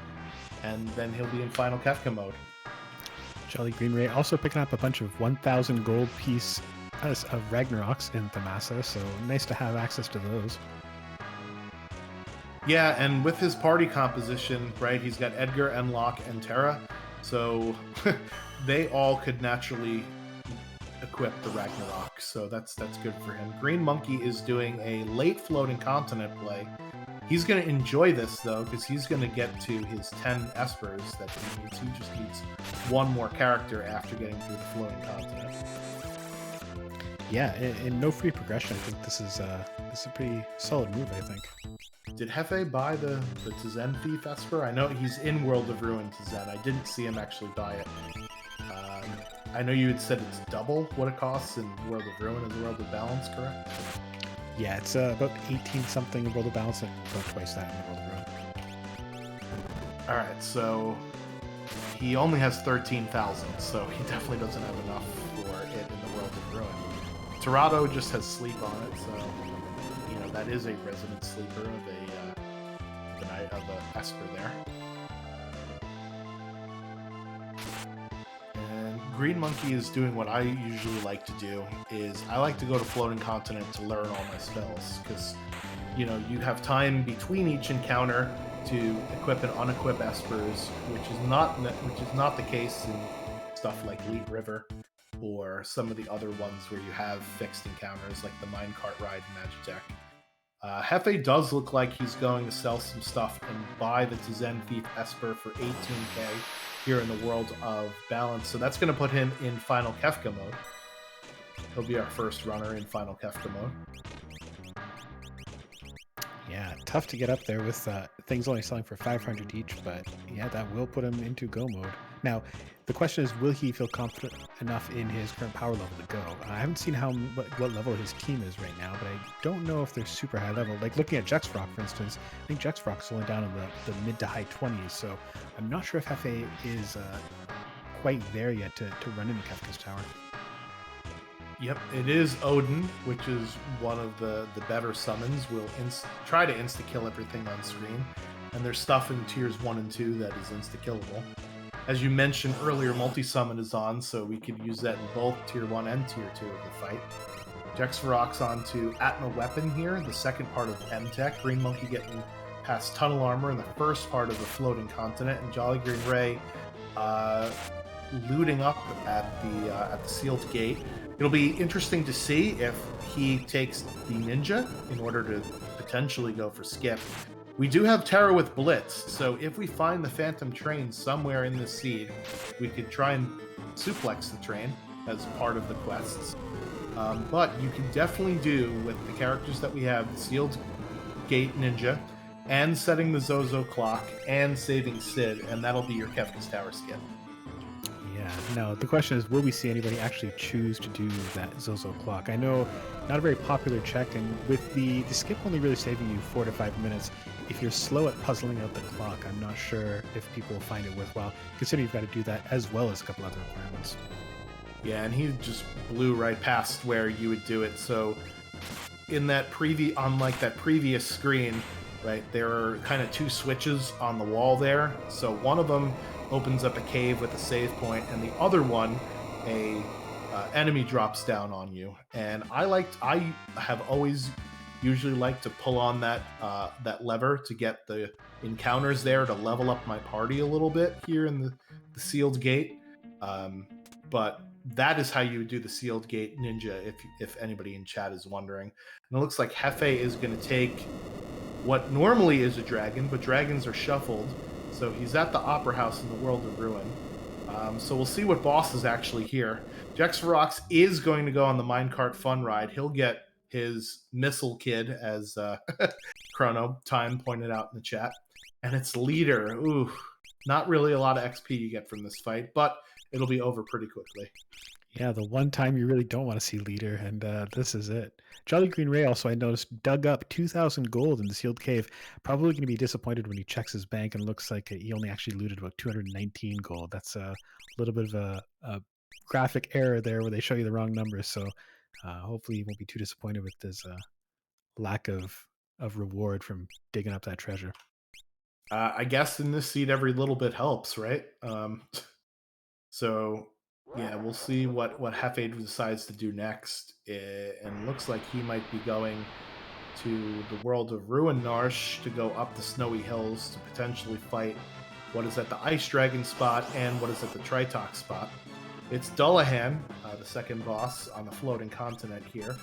and then he'll be in Final Kefka mode. Jolly Green Ray also picking up a bunch of 1,000 gold piece of Ragnaroks in Thamasa, so nice to have access to those. Yeah, and with his party composition, right, he's got Edgar, Enlock, and Terra, so they all could naturally equip the Ragnarok, so that's good for him. Green Monkey is doing a late floating continent play. He's going to enjoy this though, because he's going to get to his 10 Espers that he needs. He just needs one more character after getting through the floating continent. Yeah, and no free progression. I think this is a pretty solid move, I think. Did Hefe buy the Tizen Thief Esper? I know he's in World of Ruin Tizen. I didn't see him actually buy it. I know you had said it's double what it costs in World of Ruin and World of Balance, correct? Yeah, it's about 18 something in World of Balance and about twice that in World of Ruin. Alright, so he only has 13,000, so he definitely doesn't have enough for it in the World of Ruin. Torado just has sleep on it, so you know that is a resident sleeper of a Esper there. And Green Monkey is doing what I usually like to do. Is I like to go to Floating Continent to learn all my spells, because you know you have time between each encounter to equip and unequip Espers, which is not the case in stuff like Leet River or some of the other ones where you have fixed encounters like the Minecart Ride and Magitech. Hefe does look like he's going to sell some stuff and buy the Tizen Thief Esper for 18k here in the World of Balance, so that's going to put him in Final Kefka mode. He'll be our first runner in Final Kefka mode. Yeah, tough to get up there with things only selling for 500 each, but yeah, that will put him into go mode. Now, the question is, will he feel confident enough in his current power level to go? I haven't seen what level his team is right now, but I don't know if they're super high level. Like looking at Jexfrock, for instance, I think Jexfrock's only down in the mid to high 20s, so I'm not sure if Hefe is quite there yet to run into Kefka's tower. Yep, it is Odin, which is one of the better summons. Will try to insta-kill everything on screen, and there's stuff in tiers 1 and 2 that is insta-killable. As you mentioned earlier, multi-summon is on, so we could use that in both tier 1 and tier 2 of the fight. Jexvarok's onto Atma Weapon here, the second part of M-Tech. Green Monkey getting past Tunnel Armor in the first part of the Floating Continent, and Jolly Green Ray looting up at the Sealed Gate. It'll be interesting to see if he takes the Ninja in order to potentially go for Skip. We do have Terror with Blitz, so if we find the Phantom Train somewhere in this seed, we could try and suplex the train as part of the quests. But you can definitely do with the characters that we have, the Sealed Gate Ninja, and setting the Zozo Clock, and saving Sid, and that'll be your Kefka's Tower skip. Yeah, no, the question is, will we see anybody actually choose to do that Zozo Clock? I know, not a very popular check, and with the skip only really saving you 4 to 5 minutes, if you're slow at puzzling out the clock, I'm not sure if people will find it worthwhile, considering you've got to do that as well as a couple other requirements. Yeah, and he just blew right past where you would do it, so in that unlike that previous screen, right, there are kind of 2 switches on the wall there, so one of them opens up a cave with a save point, and the other one, a enemy drops down on you. And I have always usually liked to pull on that lever to get the encounters there to level up my party a little bit here in the Sealed Gate. But that is how you would do the Sealed Gate Ninja, if anybody in chat is wondering. And it looks like Hefe is going to take what normally is a dragon, but dragons are shuffled. So he's at the Opera House in the World of Ruin. So we'll see what boss is actually here. Jexvarox is going to go on the Minecart Fun Ride. He'll get his Missile Kid, as Chrono Time pointed out in the chat. And it's Leader. Ooh, not really a lot of XP you get from this fight, but it'll be over pretty quickly. Yeah, the one time you really don't want to see Leader, and this is it. Jolly Green Ray also, I noticed, dug up 2,000 gold in the Sealed Cave. Probably going to be disappointed when he checks his bank and looks like he only actually looted about 219 gold. That's a little bit of a graphic error there where they show you the wrong numbers, so hopefully he won't be too disappointed with this lack of reward from digging up that treasure. I guess in this seed, every little bit helps, right? So... yeah, we'll see what Hefe decides to do next. And looks like he might be going to the World of Ruin Narsh to go up the snowy hills to potentially fight what is at the Ice Dragon spot and what is at the Tritox spot. It's Dullahan, the second boss on the floating continent here.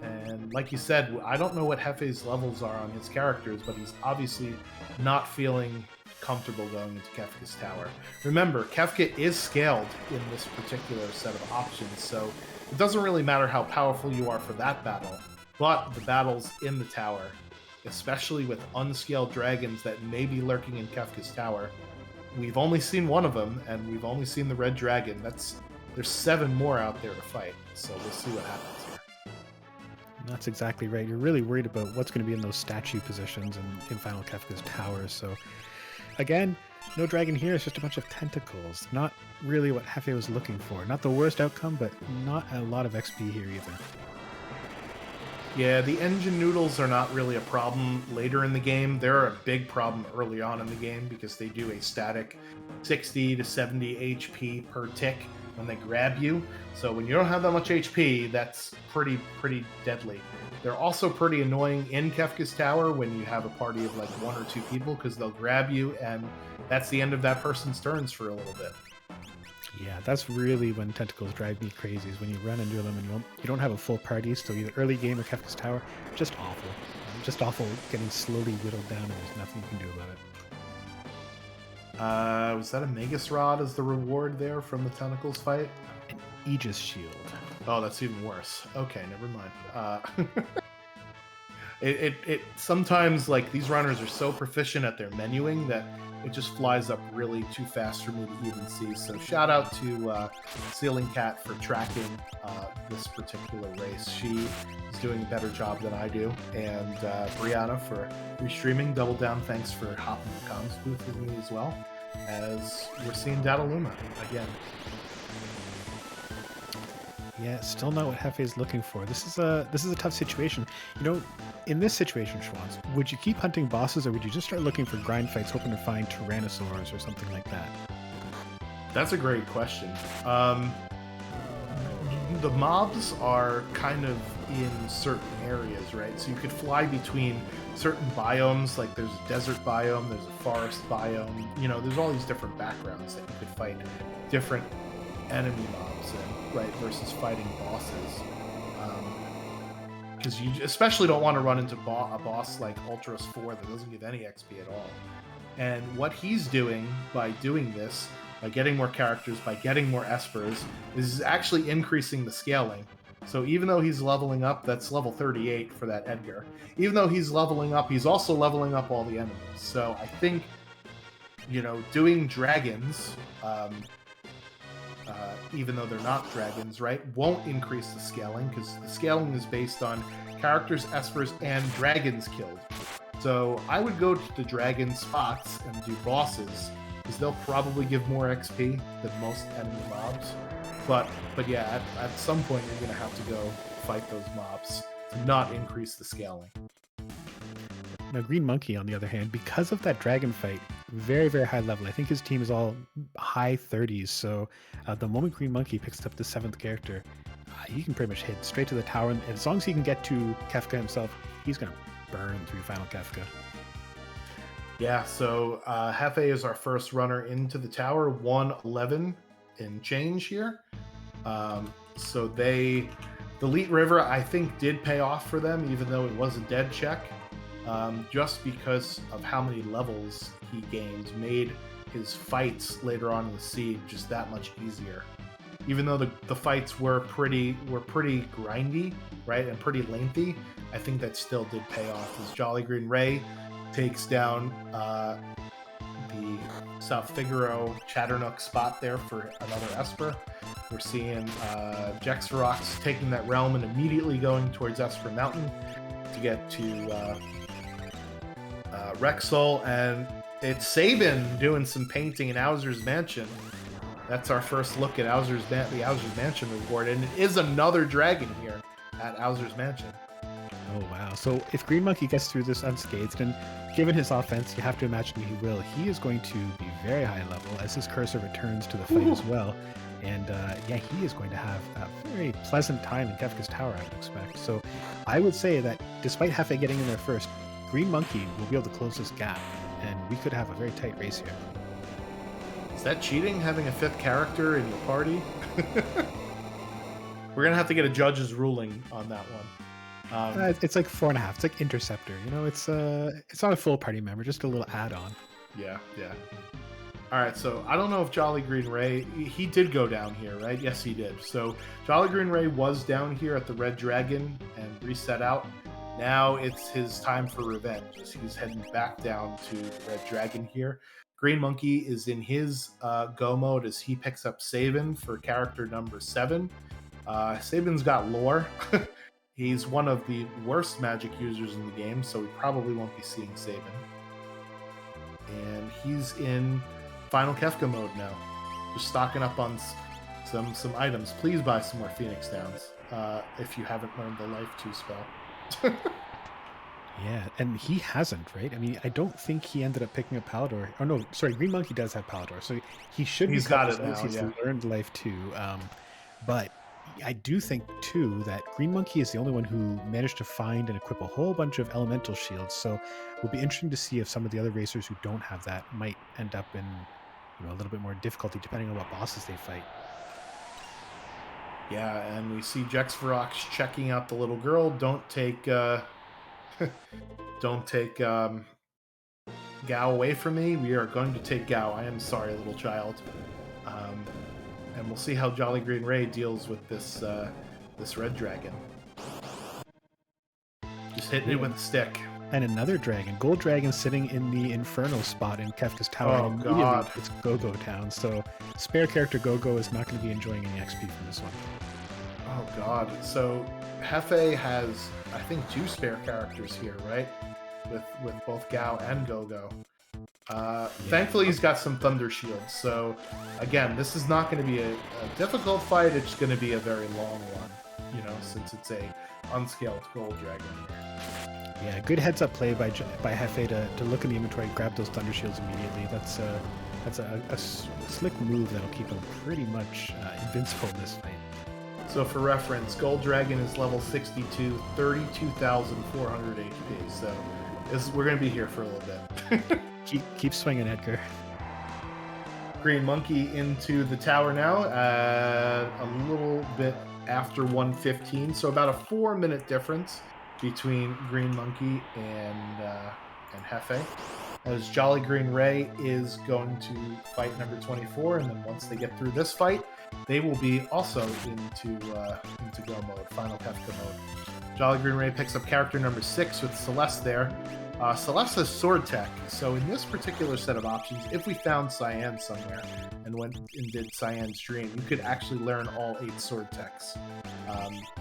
And like you said, I don't know what Hefe's levels are on his characters, but he's obviously not feeling comfortable going into Kefka's tower. Remember, Kefka is scaled in this particular set of options, so it doesn't really matter how powerful you are for that battle, but the battles in the tower, especially with unscaled dragons that may be lurking in Kefka's tower. We've only seen one of them, and we've only seen the red dragon. There's 7 more out there to fight, so we'll see what happens here. That's exactly right. You're really worried about what's going to be in those statue positions in Final Kefka's towers. So, again, no dragon here. It's just a bunch of tentacles. Not really what Hefe was looking for. Not the worst outcome, but not a lot of XP here either. Yeah, the engine noodles are not really a problem later in the game. They're a big problem early on in the game because they do a static 60 to 70 HP per tick when they grab you. So when you don't have that much HP, that's pretty deadly. They're also pretty annoying in Kefka's tower when you have a party of like 1 or 2 people because they'll grab you and that's the end of that person's turns for a little bit. Yeah, that's really when tentacles drive me crazy, is when you run into them and you don't have a full party, so either early game or Kefka's tower, just awful. Just awful getting slowly whittled down and there's nothing you can do about it. Was that a Magus Rod as the reward there from the tentacles fight? An Aegis Shield. Oh, that's even worse. Okay, never mind. It sometimes, like, these runners are so proficient at their menuing that it just flies up really too fast for me to even see. So shout out to Ceiling Cat for tracking this particular race. She is doing a better job than I do. And Brianna for restreaming. Double down thanks for hopping the comms booth with me as well, as we're seeing Dataluma again. Yeah, still not what Hefe is looking for. This is a tough situation. You know, in this situation, Schwanz, would you keep hunting bosses or would you just start looking for grind fights, hoping to find Tyrannosaurs or something like that? That's a great question. The mobs are kind of in certain areas, right? So you could fly between certain biomes, like there's a desert biome, there's a forest biome. You know, there's all these different backgrounds that you could fight different enemy mobs in, right, versus fighting bosses. Because you especially don't want to run into a boss like Ultros 4 that doesn't give any XP at all. And what he's doing by doing this, by getting more characters, by getting more espers, is actually increasing the scaling. So even though he's leveling up, that's level 38 for that Edgar. Even though he's leveling up, he's also leveling up all the enemies. So I think, you know, doing dragons, even though they're not dragons, right, won't increase the scaling because the scaling is based on characters, espers, and dragons killed. So I would go to the dragon spots and do bosses because they'll probably give more XP than most enemy mobs. But yeah, at some point you're going to have to go fight those mobs to not increase the scaling. Now, Green Monkey, on the other hand, because of that dragon fight, very, very high level. I think his team is all high 30s. So the moment Green Monkey picks up the 7th character, he can pretty much hit straight to the tower. And as long as he can get to Kefka himself, he's going to burn through Final Kefka. Yeah, so Hefe is our first runner into the tower, 111 in change here. So the Elite River, I think, did pay off for them, even though it was a dead check. Just because of how many levels he gained, made his fights later on in the siege just that much easier. Even though the fights were pretty grindy, right, and pretty lengthy, I think that still did pay off. As Jolly Green Ray takes down the South Figaro Chatternook spot there for another Esper. We're seeing Jexferox taking that realm and immediately going towards Esper Mountain to get to Rexol, and it's Sabin doing some painting in Owzer's Mansion. That's our first look at the Owzer's Mansion reward, and it is another dragon here at Owzer's Mansion. Oh, wow. So if Green Monkey gets through this unscathed, and given his offense, you have to imagine he will, he is going to be very high level as his cursor returns to the fight as well. And yeah, he is going to have a very pleasant time in Kefka's tower, I would expect. So I would say that despite Hefe getting in there first, Green Monkey will be able to close this gap, and we could have a very tight race here. that cheating, having a 5th character in your party? We're gonna have to get a judge's ruling on that one. It's like 4.5. It's like Interceptor. You know, it's not a full party member, just a little add-on. Yeah. All right, so I don't know if Jolly Green Ray, he did go down here, right? Yes, he did. So Jolly Green Ray was down here at the Red Dragon and reset out. Now it's his time for revenge as he's heading back down to the Red Dragon here. Green Monkey is in his go mode as he picks up Sabin for character number 7. Sabin's got lore. He's one of the worst magic users in the game, so we probably won't be seeing Sabin. And he's in Final Kefka mode now. Just stocking up on some items. Please buy some more Phoenix Downs if you haven't learned the Life 2 spell. Yeah, and he hasn't, right? I mean, I don't think he ended up picking up Palador. Oh no, sorry, Green Monkey does have Palador, so he should. He's got it now. He's learned Life 2, but I do think too that Green Monkey is the only one who managed to find and equip a whole bunch of elemental shields. So it will be interesting to see if some of the other racers who don't have that might end up in, a little bit more difficulty depending on what bosses they fight. Yeah, and we see Jex Ferox checking out the little girl. Don't take Gao away from me. We are going to take Gao. I am sorry, little child. And we'll see how Jolly Green Ray deals with this Red Dragon. Just hitting it with a stick. And another dragon, Gold Dragon, sitting in the Inferno spot in Kefka's Tower. Oh, God. It's Go-Go Town, so spare character Go-Go is not going to be enjoying any XP from this one. Oh, God. So Hefe has, I think, 2 spare characters here, right? With both Gao and Go-Go. Thankfully, he's got some Thunder Shields. So, again, this is not going to be a difficult fight. It's going to be a very long one, since it's a unscaled Gold Dragon. Yeah, good heads-up play by Hefe to look in the inventory, grab those Thunder Shields immediately. That's a slick move that'll keep him pretty much invincible in this fight. So for reference, Gold Dragon is level 62, 32,400 HP. So we're going to be here for a little bit. Keep swinging, Edgar. Green Monkey into the tower now at a little bit after 1:15. So about a 4-minute difference between Green Monkey and Hefe. As Jolly Green Ray is going to fight number 24, and then once they get through this fight, they will be also into go mode, Final Kefka mode. Jolly Green Ray picks up character number 6 with Celeste there. Celeste has sword tech, so in this particular set of options, if we found Cyan somewhere and went and did Cyan's Dream, you could actually learn all 8 sword techs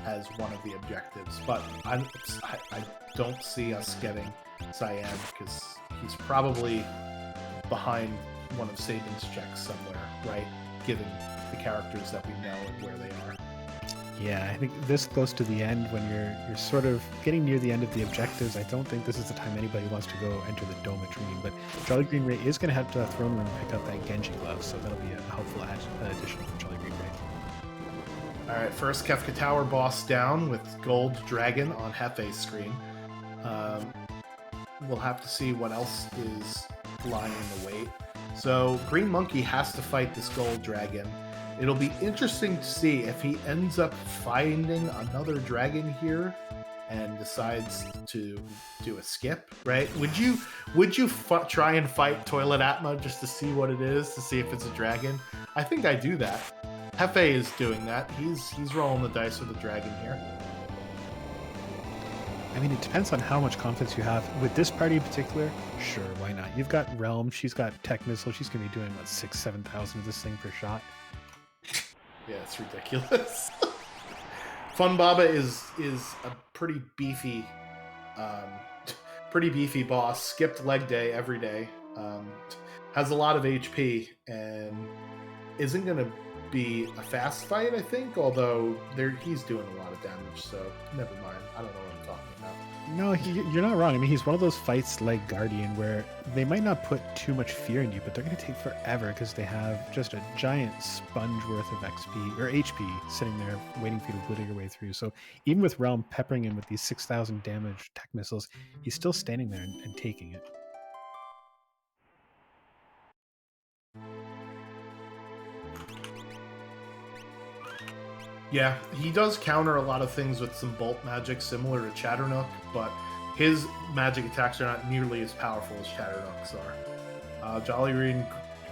as one of the objectives. But I don't see us getting Cyan because he's probably behind one of Sabin's checks somewhere, right? Given the characters that we know and where they are. Yeah, I think this close to the end, when you're sort of getting near the end of the objectives, I don't think this is the time anybody wants to go enter the Dome of Dream. But Jolly Green Ray is going to head to the throne room and pick up that Genji glove, so that'll be a helpful addition for Jolly Green Ray. All right, first Kefka Tower boss down with Gold Dragon on Hefe's screen. We'll have to see what else is lying in the wait. So Green Monkey has to fight this Gold Dragon. It'll be interesting to see if he ends up finding another dragon here and decides to do a skip, right? Would you try and fight Toilet Atma just to see what it is, to see if it's a dragon? I think I do that. Hefe is doing that. He's rolling the dice with the dragon here. I mean, it depends on how much confidence you have. With this party in particular, sure, why not? You've got Realm, she's got Tech Missile, she's going to be doing, 6,000-7,000 of this thing per shot. Yeah, it's ridiculous. Fun Baba is a pretty beefy boss. Skipped leg day every day. Has a lot of HP and isn't going to be a fast fight, I think, although he's doing a lot of damage, so never mind. I don't know what I'm talking about. No, you're not wrong. I mean, he's one of those fights like Guardian where they might not put too much fear in you, but they're going to take forever because they have just a giant sponge worth of XP or HP sitting there waiting for you to whittle your way through. So even with Realm peppering him with these 6,000 damage tech missiles, he's still standing there and taking it. Yeah, he does counter a lot of things with some bolt magic similar to Chatternook, but his magic attacks are not nearly as powerful as Chatternook's are. Jolly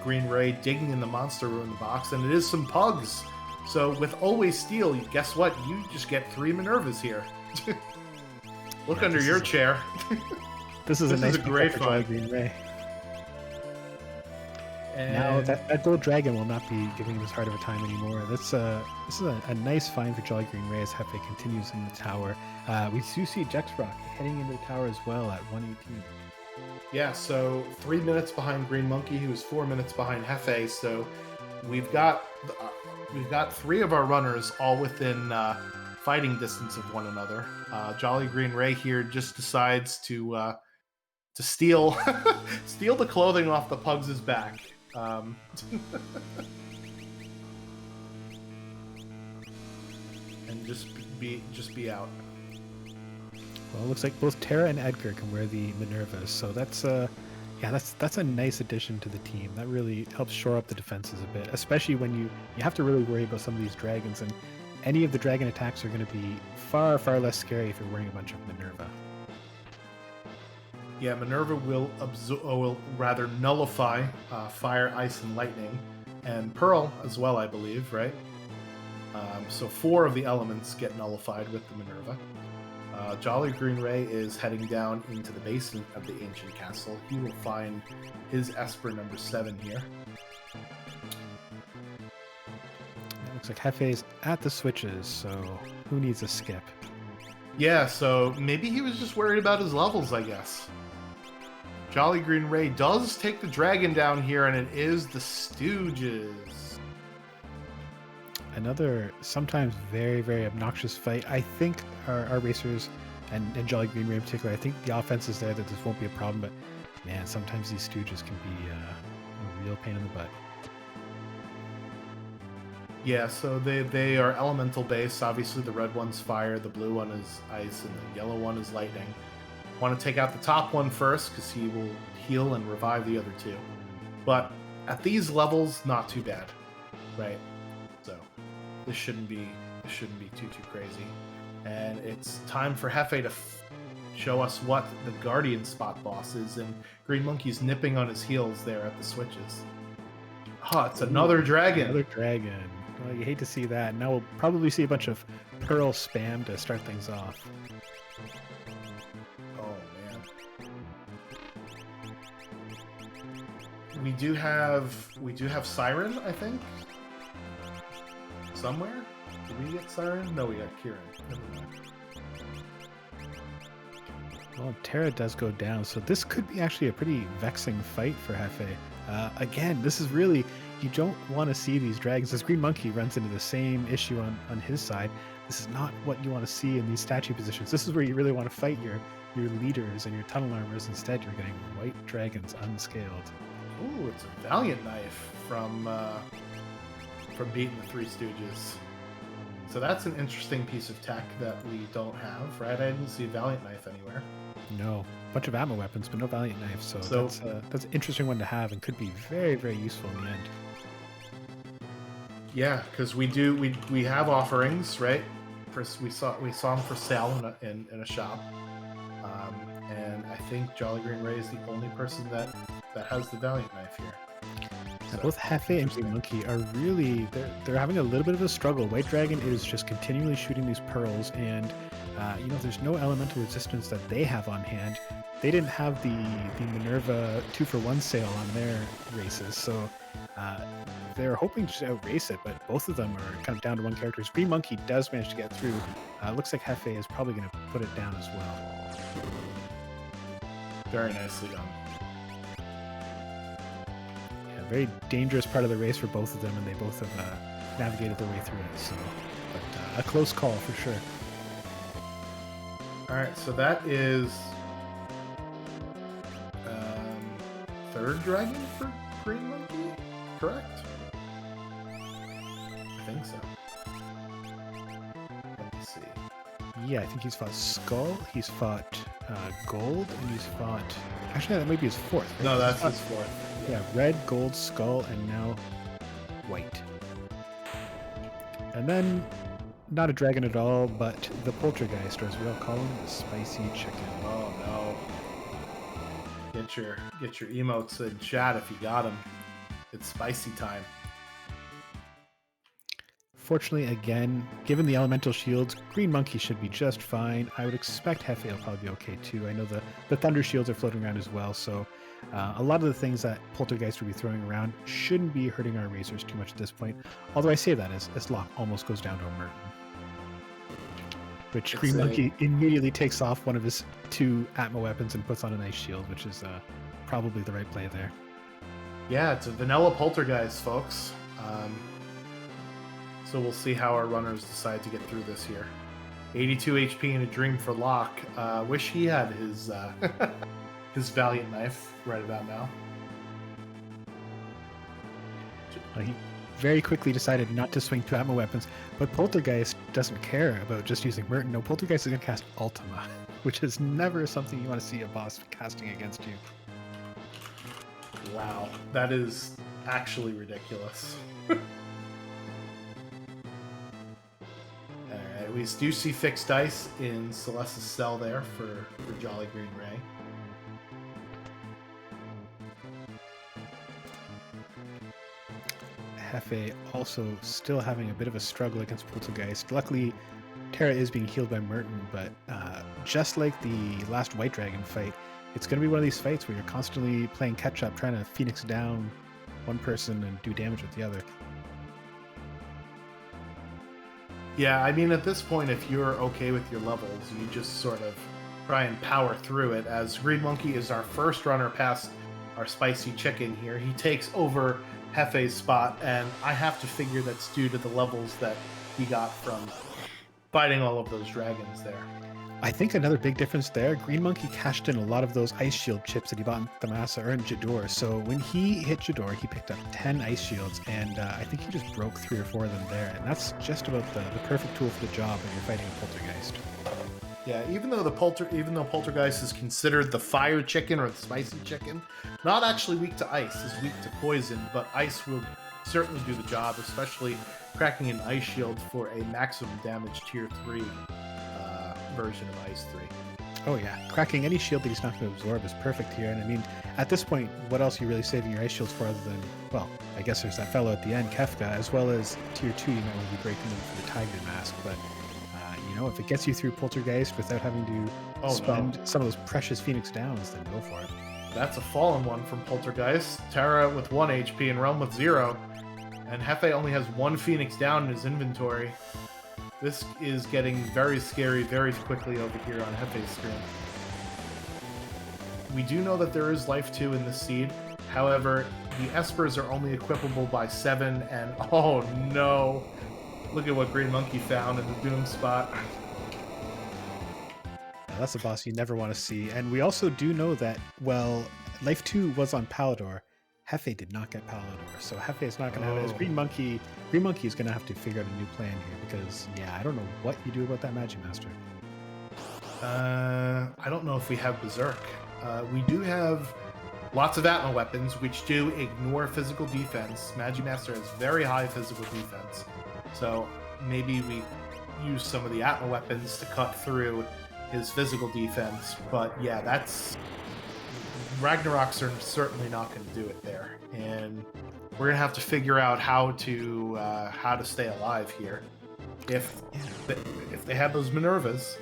Green Ray digging in the monster ruin box, and it is some pugs. So with Always Steal, guess what? You just get 3 Minervas here. Look under your chair. This is This a is nice a great pickup for Jolly find. Green Ray. And Now that gold dragon will not be giving him as hard of a time anymore. This is a nice find for Jolly Green Ray as Hefe continues in the tower. We do see Jexrock heading into the tower as well at 118. yeah, so 3 minutes behind Green Monkey, who is 4 minutes behind Hefe. So we've got 3 of our runners all within fighting distance of one another. Jolly Green Ray here just decides to steal steal the clothing off the Pugs' back. And just be out. Well, it looks like both Terra and Edgar can wear the Minervas, so that's a nice addition to the team. That really helps shore up the defenses a bit, especially when you have to really worry about some of these dragons, and any of the dragon attacks are going to be far less scary if you're wearing a bunch of Minerva. Yeah, Minerva will rather nullify fire, ice, and lightning, and Pearl as well, I believe, right? So 4 of the elements get nullified with the Minerva. Jolly Green Ray is heading down into the basement of the ancient castle. He will find his Esper number 7 here. It looks like Hefe's at the switches, so who needs a skip? Yeah, so maybe he was just worried about his levels, I guess. Jolly Green Ray does take the dragon down here, and it is the Stooges. Another sometimes very obnoxious fight. I think our racers and Jolly Green Ray in particular, I think the offense is there that this won't be a problem, but man, sometimes these Stooges can be a real pain in the butt. Yeah, so they are elemental based. Obviously, the red one's fire, the blue one is ice, and the yellow one is lightning. Want to take out the top one first because he will heal and revive the other 2. But at these levels, not too bad, right? So this shouldn't be too crazy. And it's time for Hefe to show us what the Guardian spot boss is, and Green Monkey's nipping on his heels there at the switches. Oh, it's another dragon. Another dragon. Well, you hate to see that. Now we'll probably see a bunch of Pearl spam to start things off. Oh man. We do have Siren, I think. Somewhere? Did we get Siren? No, we got Kieran. Never mind. Well, Terra does go down, so this could be actually a pretty vexing fight for Hefe. Again, this is really, you don't want to see these dragons. This Green Monkey runs into the same issue on his side. This is not what you want to see in these statue positions. This is where you really want to fight your leaders and your tunnel armors. Instead, you're getting white dragons unscaled. Ooh, it's a Valiant Knife from beating the 3 Stooges. So that's an interesting piece of tech that we don't have, right? I didn't see Valiant Knife anywhere. No, bunch of ammo weapons, but no Valiant Knife. So that's an interesting one to have and could be very useful in the end. Yeah, because we have offerings, right? We saw them for sale in a shop, and I think Jolly Green Ray is the only person that has the Valiant Knife here. So both Hefe and Green Monkey are really they're having a little bit of a struggle. White Dragon is just continually shooting these pearls, and there's no elemental resistance that they have on hand. They didn't have the Minerva 2-for-1 sale on their races, so they're hoping to outrace it, but both of them are kind of down to 1 character. Green Monkey does manage to get through. Looks like Hefe is probably going to put it down as well. Very nicely done. Yeah, very dangerous part of the race for both of them, and they both have navigated their way through it. So, but a close call for sure. All right, so that is 3rd dragon for Green Monkey, correct? I think so. Let me see. Yeah, I think he's fought Skull, he's fought Gold, and he's fought... Actually, that might be his 4th. Right? No, that's his 4th. Yeah, Red, Gold, Skull, and now White. And then not a dragon at all, but the poltergeist, or as we all call him, the spicy chicken. Oh no. Get your emotes in chat if you got them. It's spicy time. Fortunately, again, given the elemental shields, Green Monkey should be just fine. I would expect Hefe will probably be okay too. I know the Thunder shields are floating around as well, so a lot of the things that Poltergeist will be throwing around shouldn't be hurting our Razors too much at this point. Although I say that as Locke almost goes down to a Merton. Which Green Monkey immediately takes off one of his 2 Atma weapons and puts on an Ice Shield, which is probably the right play there. Yeah, it's a vanilla Poltergeist, folks. So we'll see how our runners decide to get through this here. 82 HP and a dream for Locke. Wish he had his his Valiant Knife right about now. He very quickly decided not to swing 2 Atma weapons, but Poltergeist doesn't care about just using Merton. No, Poltergeist is going to cast Ultima, which is never something you want to see a boss casting against you. Wow, that is actually ridiculous. Alright, we do see fixed dice in Celeste's cell there for Jolly Green Ray. Hefe also still having a bit of a struggle against Poltergeist. Luckily, Terra is being healed by Merton, but just like the last White Dragon fight, it's going to be one of these fights where you're constantly playing catch-up, trying to Phoenix down one person and do damage with the other. Yeah, I mean, at this point, if you're okay with your levels, you just sort of try and power through it, as Green Monkey is our first runner past our spicy chicken here. He takes over Hefe's spot, and I have to figure that's due to the levels that he got from fighting all of those dragons there. I think another big difference there, Green Monkey cashed in a lot of those Ice Shield chips that he bought in Thamasa or in Jador. So when he hit Jador, he picked up 10 Ice Shields, and I think he just broke 3 or 4 of them there. And that's just about the perfect tool for the job when you're fighting a Poltergeist. Yeah, even though Poltergeist is considered the fire chicken or the spicy chicken, not actually weak to ice, is weak to poison, but ice will certainly do the job, especially cracking an Ice Shield for a maximum damage tier 3 version of Ice 3. Oh yeah, cracking any shield that he's not going to absorb is perfect here. And I mean, at this point, what else are you really saving your Ice Shields for other than, well, I guess there's that fellow at the end, Kefka, as well as tier 2, you might want to be breaking them for the Tiger Mask, but you know, if it gets you through Poltergeist without having to spend some of those precious Phoenix Downs, then go for it. That's a fallen one from Poltergeist. Terra with 1 HP and Realm with 0. And Hefe only has 1 Phoenix Down in his inventory. This is getting very scary very quickly over here on Hefe's screen. We do know that there is life 2 in this seed. However, the Espers are only equipable by 7, and oh no! Look at what Green Monkey found in the Doom spot. That's a boss you never want to see. And we also do know that, well, Life 2 was on Palador. Hefe did not get Palador, so Hefe is not going to have it. As Green Monkey is going to have to figure out a new plan here, because, yeah, I don't know what you do about that Magimaster. I don't know if we have Berserk. We do have lots of Atma weapons, which do ignore physical defense. Magimaster has very high physical defense, so maybe we use some of the Atma weapons to cut through his physical defense. But yeah, that's... Ragnaroks are certainly not going to do it there, and we're going to have to figure out how to stay alive here. If they have those Minervas.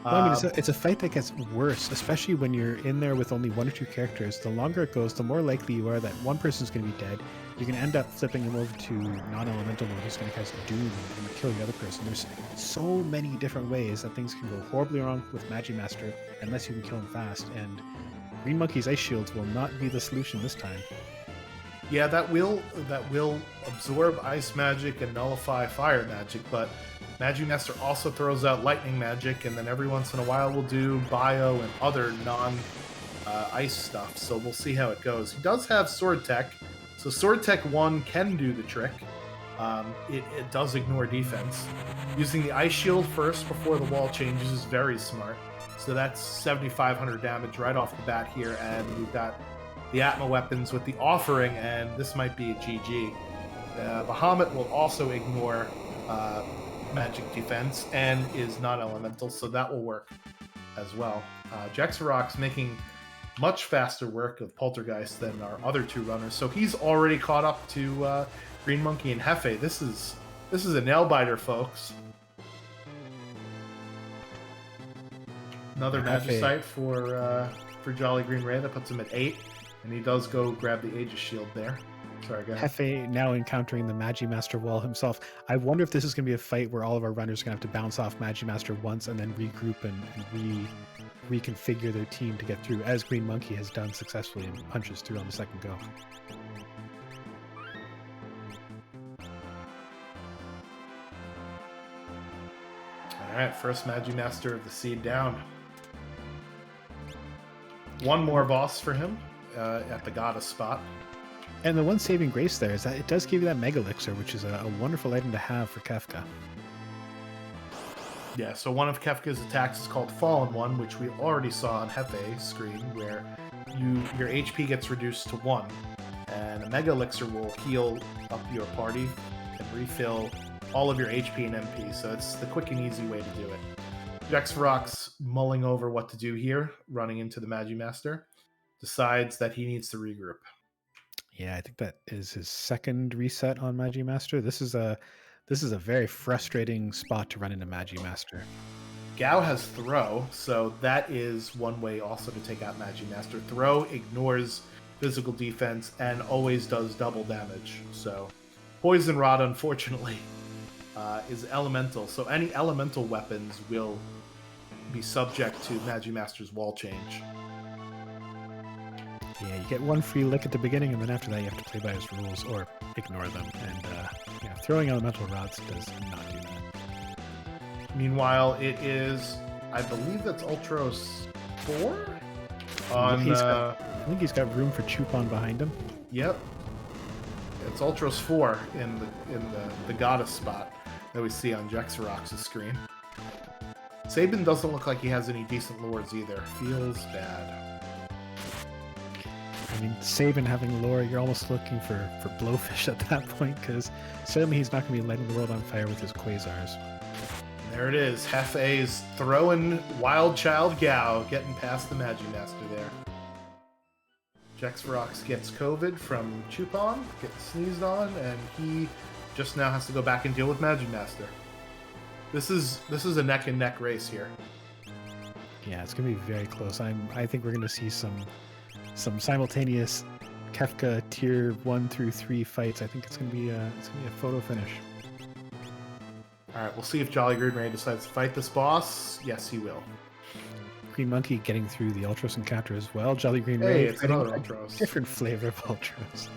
Well, I mean, it's a fight that gets worse, especially when you're in there with only 1 or 2 characters. The longer it goes, the more likely you are that one person's going to be dead. You're going to end up flipping him over to non-elemental mode, who's going to cast Doom and kill the other person. There's so many different ways that things can go horribly wrong with Magimaster unless you can kill him fast, and Green Monkey's Ice Shields will not be the solution this time. Yeah, that will absorb ice magic and nullify fire magic, but Magimaster also throws out lightning magic, and then every once in a while will do bio and other non-ice stuff, so we'll see how it goes. He does have Sword Tech, so Sword Tech 1 can do the trick. It does ignore defense. Using the Ice Shield first before the wall changes is very smart. So that's 7,500 damage right off the bat here, and we've got the Atma weapons with the Offering, and this might be a GG. Bahamut will also ignore magic defense and is non-elemental, so that will work as well. Jexarox making much faster work of Poltergeist than our other two runners, so he's already caught up to Green Monkey and Hefe. This is a nail biter, folks. Another Magicite for Jolly Green Ray. That puts him at 8, and he does go grab the Aegis Shield there. Sorry, go ahead. Hefe now encountering the Magimaster wall himself. I wonder if this is going to be a fight where all of our runners are going to have to bounce off Magimaster once and then regroup and reconfigure their team to get through, as Green Monkey has done successfully and punches through on the second go. All right, first Magimaster of the seed down. One more boss for him at the Goddess spot. And the one saving grace there is that it does give you that Mega Elixir, which is a wonderful item to have for Kefka. Yeah, so one of Kefka's attacks is called Fallen One, which we already saw on Hefe's screen, where your HP gets reduced to 1, and a Mega Elixir will heal up your party and refill all of your HP and MP, so it's the quick and easy way to do it. Jexarox, mulling over what to do here, running into the Magimaster, decides that he needs to regroup. Yeah, I think that is his second reset on Magimaster. This is a very frustrating spot to run into Magimaster. Gao has Throw, so that is one way also to take out Magimaster. Throw ignores physical defense and always does double damage. So Poison Rod, unfortunately, is elemental, so any elemental weapons will be subject to Magimaster's wall change. Yeah, you get one free lick at the beginning, and then after that you have to play by his rules or ignore them. And throwing elemental rods does not do that. Meanwhile, it is, I believe that's Ultros 4? I think he's got room for Chupon behind him. Yep. It's Ultros 4 in the Goddess spot that we see on Jexarox's screen. Sabin doesn't look like he has any decent lures either. Feels bad. I mean, Sabin having lore, you're almost looking for Blowfish at that point, because certainly he's not going to be lighting the world on fire with his Quasars. There it is. Hefe's throwing Wild Child Gao, getting past the Magimaster there. Jexarox gets COVID from Chupon, gets sneezed on, and he just now has to go back and deal with Magimaster. This is a neck and neck race here. Yeah, it's going to be very close. I think we're going to see some simultaneous Kefka tier 1 through 3 fights. I think it's going to be a photo finish. All right, we'll see if Jolly Green Ray decides to fight this boss. Yes, he will. Green Monkey getting through the Ultros encounter as well. Jolly Green Hey, Ray it's another Ultros. Different flavor of Ultros.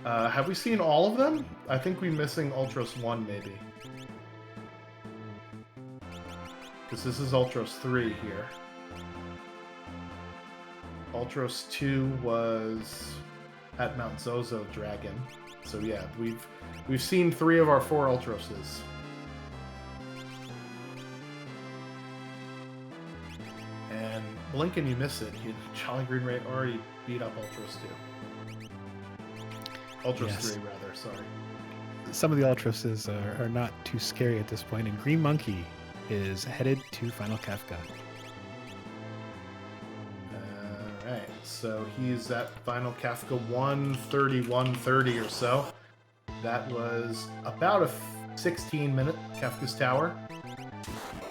Have we seen all of them? I think we're missing Ultros 1, maybe. Because this is Ultros 3 here. Ultros 2 was at Mount Zozo Dragon. So yeah, we've seen 3 of our 4 Ultroses. And blink and you miss it. Jolly Green Ray already beat up Ultros 2. Ultros Yes. 3, rather, sorry. Some of the Ultroses are not too scary at this point, and Green Monkey is headed to Final Kefka. Alright, so he's at Final Kefka 1:31:30 or so. That was about a 16-minute Kefka's Tower.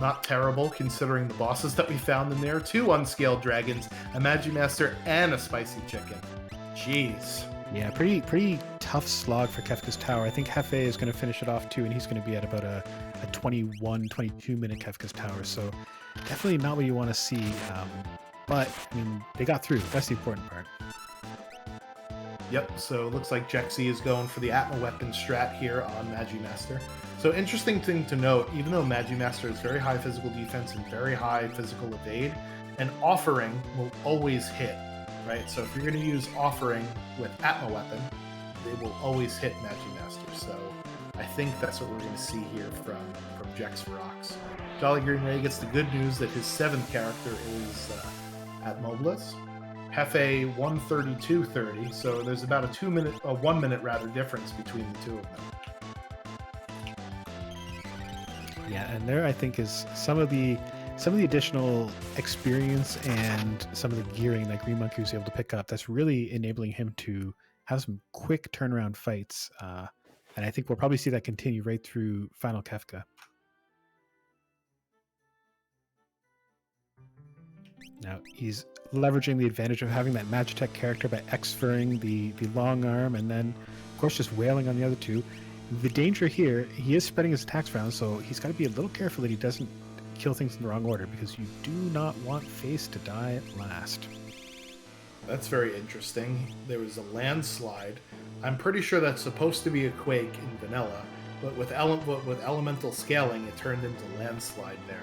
Not terrible, considering the bosses that we found in there. 2 unscaled dragons, a Magimaster, and a spicy chicken. Jeez. Yeah, pretty tough slog for Kefka's Tower. I think Hefe is going to finish it off too, and he's going to be at about a 21, 22-minute Kefka's Tower. So definitely not what you want to see. But, I mean, they got through. That's the important part. Yep, so it looks like Jexy is going for the Atma weapon strat here on Magimaster. So interesting thing to note, even though Magimaster has very high physical defense and very high physical evade, an offering will always hit, right? So if you're going to use offering with Atma weapon, they will always hit Magimaster. So I think that's what we're going to see here from Jexarox. Jolly Green Ray gets the good news that his 7th character is at Mobilis. Hefe 1:32:30, so there's about a 1 minute rather difference between the two of them. Yeah, and there I think is some of the additional experience and some of the gearing that Green Monkey was able to pick up that's really enabling him to have some quick turnaround fights. And I think we'll probably see that continue right through Final Kefka. Now he's leveraging the advantage of having that Magitech character by X-ferring the long arm and then, of course, just wailing on the other two. The danger here, he is spreading his attacks around, so he's got to be a little careful that he doesn't kill things in the wrong order because you do not want Face to die at last. That's very interesting. There was a landslide. I'm pretty sure that's supposed to be a quake in vanilla, but with elemental scaling, it turned into landslide there.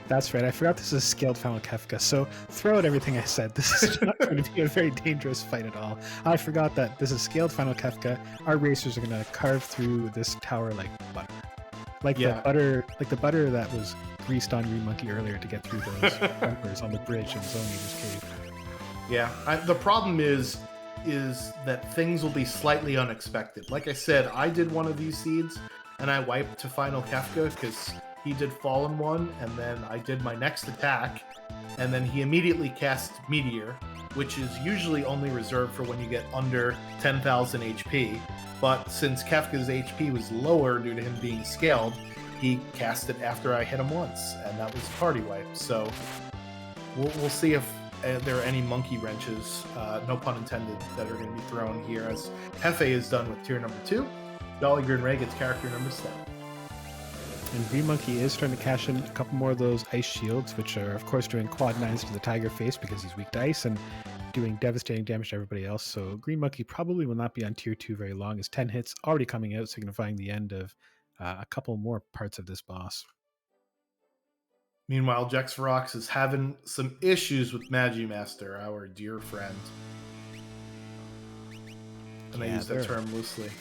That's right. I forgot this is scaled Final Kefka, so throw out everything I said. This is not going to be a very dangerous fight at all. I forgot that this is scaled Final Kefka. Our racers are going to carve through this tower like butter. Like the butter that was greased on Green Monkey earlier to get through those bumpers on the bridge in Zone Eater's Cave. Yeah, the problem is that things will be slightly unexpected. Like I said, I did one of these seeds, and I wiped to Final Kefka because he did Fallen One, and then I did my next attack, and then he immediately cast Meteor, which is usually only reserved for when you get under 10,000 HP. But since Kefka's HP was lower due to him being scaled, he cast it after I hit him once, and that was party wipe. So we'll see if there are any monkey wrenches, no pun intended, that are going to be thrown here, as Hefe is done with tier number 2. Jolly Green Ray gets character number 7. And Green Monkey is starting to cash in a couple more of those ice shields, which are, of course, doing quad 9s to the Tiger Face because he's weak to ice and doing devastating damage to everybody else. So Green Monkey probably will not be on tier 2 very long. His 10 hits already coming out, signifying the end of a couple more parts of this boss. Meanwhile, Jexferox is having some issues with Magimaster, our dear friend. And I use that term loosely.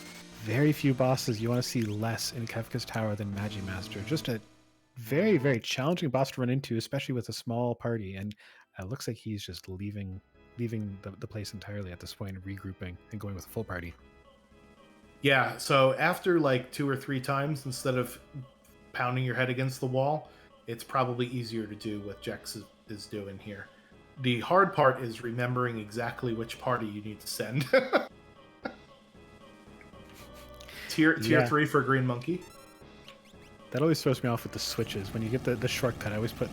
Very few bosses you want to see less in Kefka's Tower than Magimaster. Just a very, very challenging boss to run into, especially with a small party. And it looks like he's just leaving the place entirely at this point, regrouping and going with a full party. Yeah, so after like 2 or 3 times, instead of pounding your head against the wall, it's probably easier to do what Jex is doing here. The hard part is remembering exactly which party you need to send. Tier 3 for Green Monkey. That always throws me off with the switches. When you get the shortcut, I always put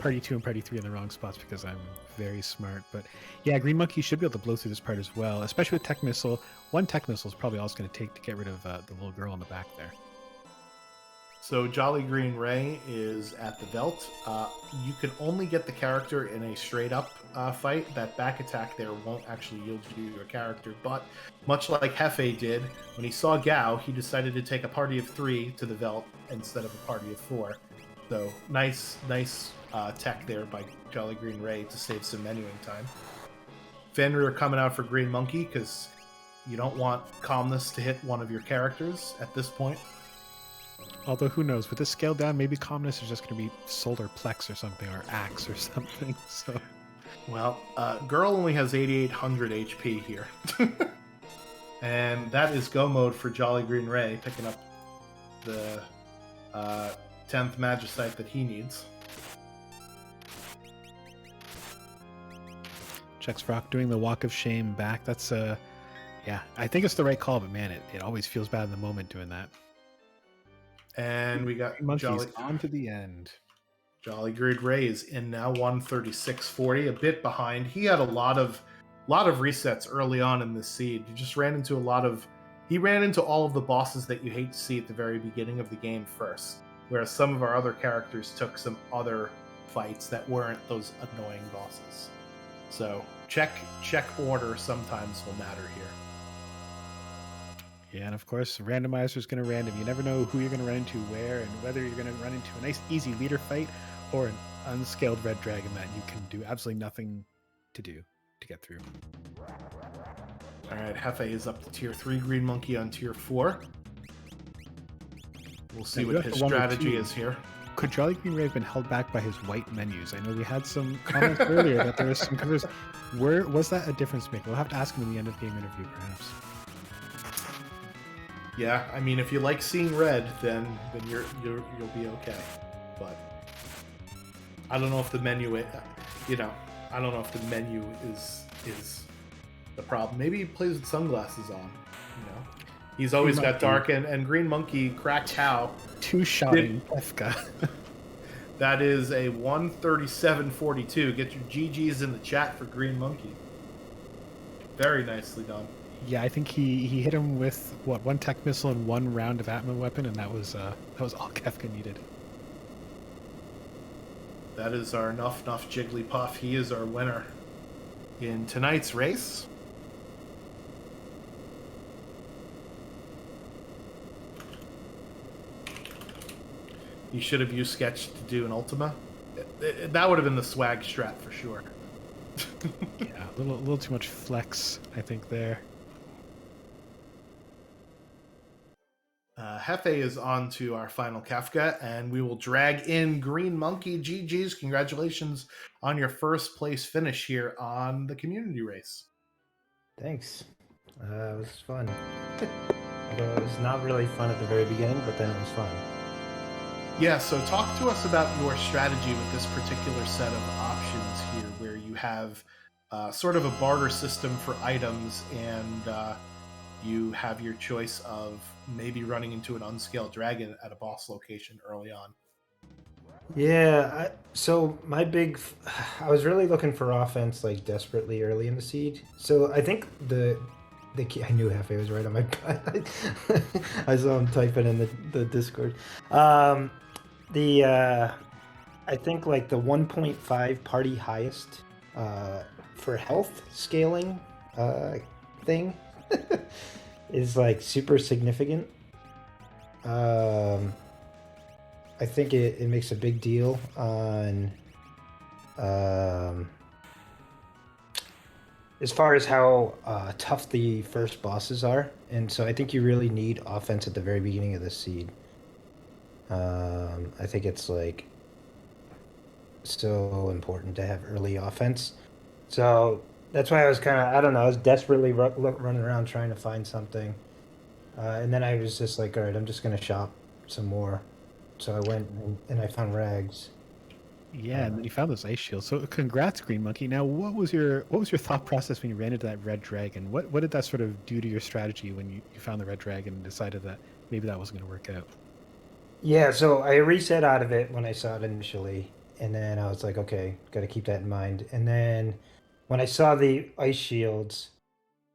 party 2 and party 3 in the wrong spots because I'm very smart. But yeah, Green Monkey should be able to blow through this part as well, especially with Tech Missile. One Tech Missile is probably all it's going to take to get rid of the little girl in the back there. So Jolly Green Ray is at the belt. You can only get the character in a straight up fight. That back attack there won't actually yield you your character, but much like Hefe did, when he saw Gao, he decided to take a party of 3 to the Velt instead of a party of 4. So nice tech there by Jolly Green Ray to save some menuing time. Fenrir coming out for Green Monkey because you don't want Calmness to hit one of your characters at this point. Although, who knows? With this scale down, maybe Calmness is just going to be Solar Plex or something, or Axe or something. So, well, Girl only has 8,800 HP here. And that is go mode for Jolly Green Ray, picking up the 10th Magicite that he needs. Jexferox doing the Walk of Shame back. That's, yeah, I think it's the right call, but man, it always feels bad in the moment doing that. And we got Monkeys on to the end. Jolly Green Ray is in now, 136.40, a bit behind. He had a lot of resets early on in this seed. He just ran into all of the bosses that you hate to see at the very beginning of the game first, whereas some of our other characters took some other fights that weren't those annoying bosses. So check order sometimes will matter here. Yeah, and of course, Randomizer is going to random. You never know who you're going to run into where, and whether you're going to run into a nice, easy leader fight or an unscaled red dragon that you can do absolutely nothing to do to get through. All right, Hefe is up to tier 3, Green Monkey on tier 4. We'll see what his strategy is here. Could Jolly Green Ray have been held back by his white menus? I know we had some comments earlier that there was some covers. Where was that a difference maker? We'll have to ask him in the end of game interview, perhaps. Yeah, I mean, if you like seeing red, then you'll be okay. But I don't know if the menu, you know, I don't know if the menu is the problem. Maybe he plays with sunglasses on. You know, he's He always might got be dark and green monkey cracked cow. two-shotting Kefka. That is a 137.42. Get your GGs in the chat for green monkey. Very nicely done. Yeah, I think he hit him with what, one tech missile and one round of Atma weapon, and that was all Kefka needed. That is our Nuff Jigglypuff. He is our winner in tonight's race. You should have used Sketch to do an Ultima. That would have been the swag strat for sure. Yeah, a little too much flex, I think, there. Hefe is on to our final Kafka, and we will drag in Green Monkey. GG's, congratulations on your first place finish here on the community race. Thanks. It was fun. Although it was not really fun at the very beginning, but then it was fun. Yeah, so talk to us about your strategy with this particular set of options here, where you have sort of a barter system for items, and you have your choice of maybe running into an unscaled dragon at a boss location early on. Yeah, so I was really looking for offense like desperately early in the seed. So I think the key, I knew Hefe was right on my I saw him typing in the Discord. I think like the 1.5 party highest for health scaling thing is like super significant. I think it makes a big deal on as far as how tough the first bosses are, and so I think you really need offense at the very beginning of the seed. I think it's like so important to have early offense. So that's why I was kind of, I don't know, I was desperately running around trying to find something. And then I was just like, all right, I'm just going to shop some more. So I went and I found rags. Yeah, and then you found those ice shields. So congrats, Green Monkey. Now, what was your thought process when you ran into that red dragon? What did that sort of do to your strategy when you found the red dragon and decided that maybe that wasn't going to work out? Yeah, so I reset out of it when I saw it initially, and then I was like, okay, got to keep that in mind. And then when I saw the ice shields,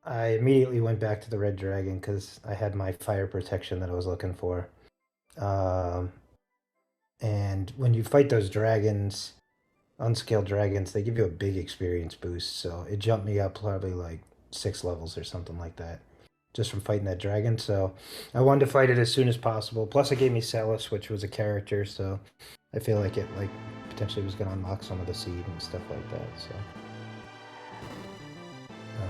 I immediately went back to the red dragon because I had my fire protection that I was looking for. And when you fight those dragons, unscaled dragons, they give you a big experience boost. So it jumped me up probably like 6 levels or something like that, just from fighting that dragon. So I wanted to fight it as soon as possible. Plus, it gave me Celis, which was a character. So I feel like it like potentially was going to unlock some of the seed and stuff like that. So.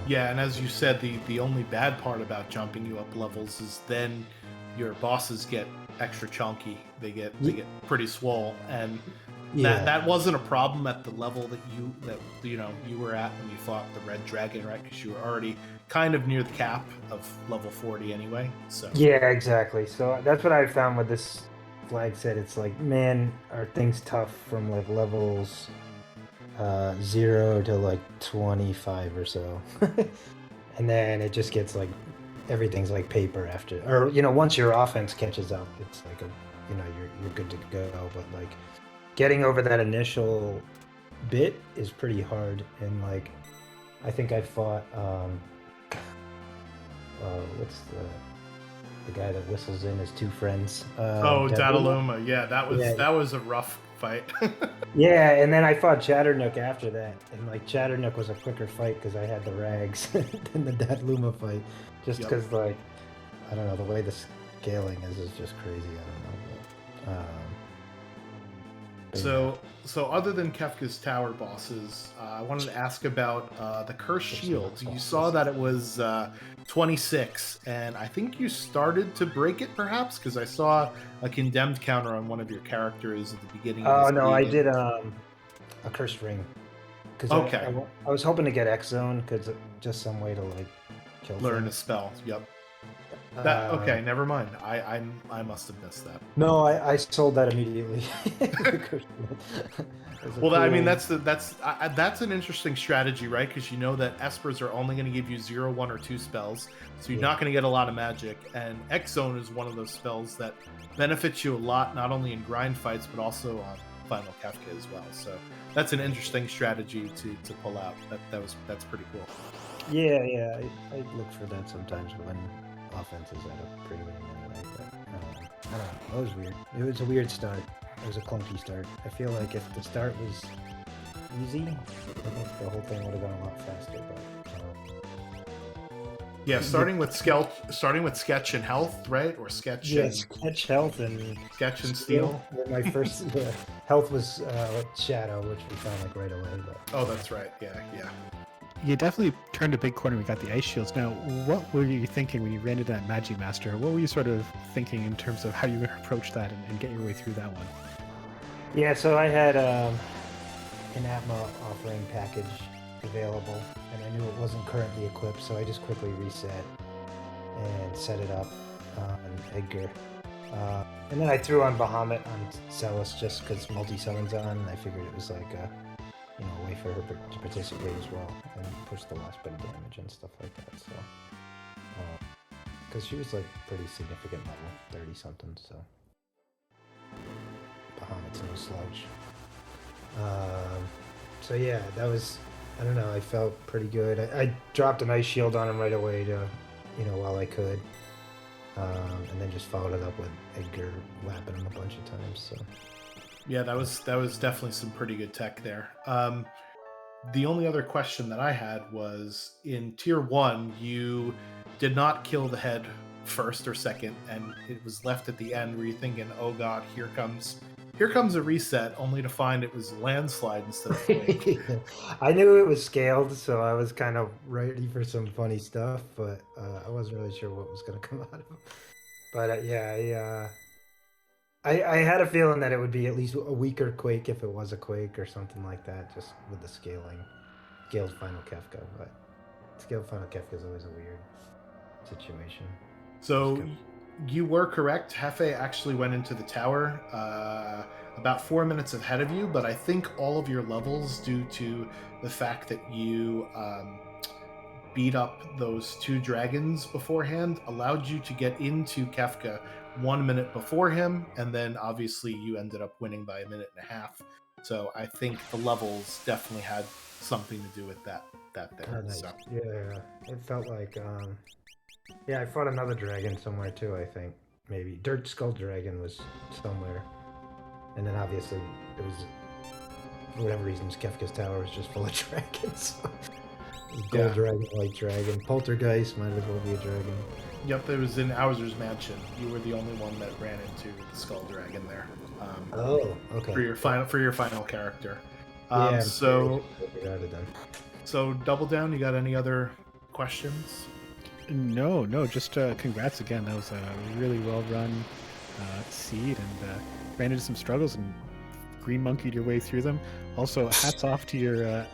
Yeah, and as you said, the only bad part about jumping you up levels is then your bosses get extra chunky. They get pretty swole, and that wasn't a problem at the level that you were at when you fought the red dragon, right? Because you were already kind of near the cap of level 40 anyway. So yeah, exactly. So that's what I found with this flag set. It's like, man, are things tough from like levels 0 to like 25 or so. And then it just gets like everything's like paper after, or once your offense catches up, it's like you're good to go. But like getting over that initial bit is pretty hard. And like I think I fought what's the guy that whistles in his 2 friends? Dataluma. Yeah, that was a rough fight. Yeah, and then I fought Chatternook after that, and like Chatternook was a quicker fight because I had the rags than the Dataluma fight, just because like I don't know, the way the scaling is just crazy. I don't know. So other than Kefka's tower bosses, I wanted to ask about the cursed shields. You saw that it was 26, and I think you started to break it, perhaps, because I saw a condemned counter on one of your characters at the beginning. Oh no, I did a cursed ring. Okay. I was hoping to get X Zone because just some way to like kill. Learn a spell. Yep. That okay? Never mind. I must have missed that. No, I sold that immediately. Well, I mean that's an interesting strategy, right? Because you know that espers are only going to give you 0, 1, or 2 spells, so you're not going to get a lot of magic. And X Zone is one of those spells that benefits you a lot, not only in grind fights but also on Final Kefka as well. So that's an interesting strategy to pull out. That's pretty cool. Yeah, I look for that sometimes when offense is at a premium anyway. But I don't know. It was weird. It was a weird start. It was a clunky start. I feel like if the start was easy, I think the whole thing would have gone a lot faster. But yeah, starting with sketch and health, right? Or sketch. Yeah, and, sketch, health, and sketch and steel. My first health was shadow, which we found like right away. But oh, that's right. Yeah. You definitely turned a big corner. We got the ice shields. Now, what were you thinking when you ran into that Magi Master? What were you sort of thinking in terms of how you approach that and get your way through that one? Yeah, so I had an Atma offering package available, and I knew it wasn't currently equipped, so I just quickly reset and set it up on Edgar. And then I threw on Bahamut on Celis just because multi-summons on, and I figured it was like a way for her to participate as well and push the last bit of damage and stuff like that. So, because she was like pretty significant level, 30 something. So, Bahamut's no slouch. So yeah, that was, I don't know. I felt pretty good. I dropped an ice shield on him right away to, while I could, and then just followed it up with Edgar whapping him a bunch of times. So. Yeah, that was definitely some pretty good tech there. The only other question that I had was in tier 1, you did not kill the head first or second, and it was left at the end where you're thinking, "Oh God, here comes a reset," only to find it was landslide instead of quake. I knew it was scaled, so I was kind of ready for some funny stuff, but I wasn't really sure what was going to come out of it. But yeah, I had a feeling that it would be at least a weaker Quake if it was a Quake or something like that, just with the scaled Final Kefka. But scaled Final Kefka is always a weird situation. So you were correct. Hefe actually went into the tower about 4 minutes ahead of you, but I think all of your levels, due to the fact that you beat up those 2 dragons beforehand, allowed you to get into Kefka 1 minute before him, and then obviously you ended up winning by 1.5 minutes. So I think the levels definitely had something to do with that there. Oh, nice. So. Yeah, it felt like I fought another dragon somewhere too. I think maybe Dirt Skull Dragon was somewhere, and then obviously it was, for whatever reason, Kefka's tower was just full of dragons. Gold dragon, white dragon, poltergeist might as well be a dragon. Yep, it was in Hauser's mansion. You were the only one that ran into the skull dragon there. Okay. For your final character. Yeah. So Double Down, you got any other questions? No, just congrats again. That was a really well run seed, and ran into some struggles and green monkeyed your way through them. Also, hats off to your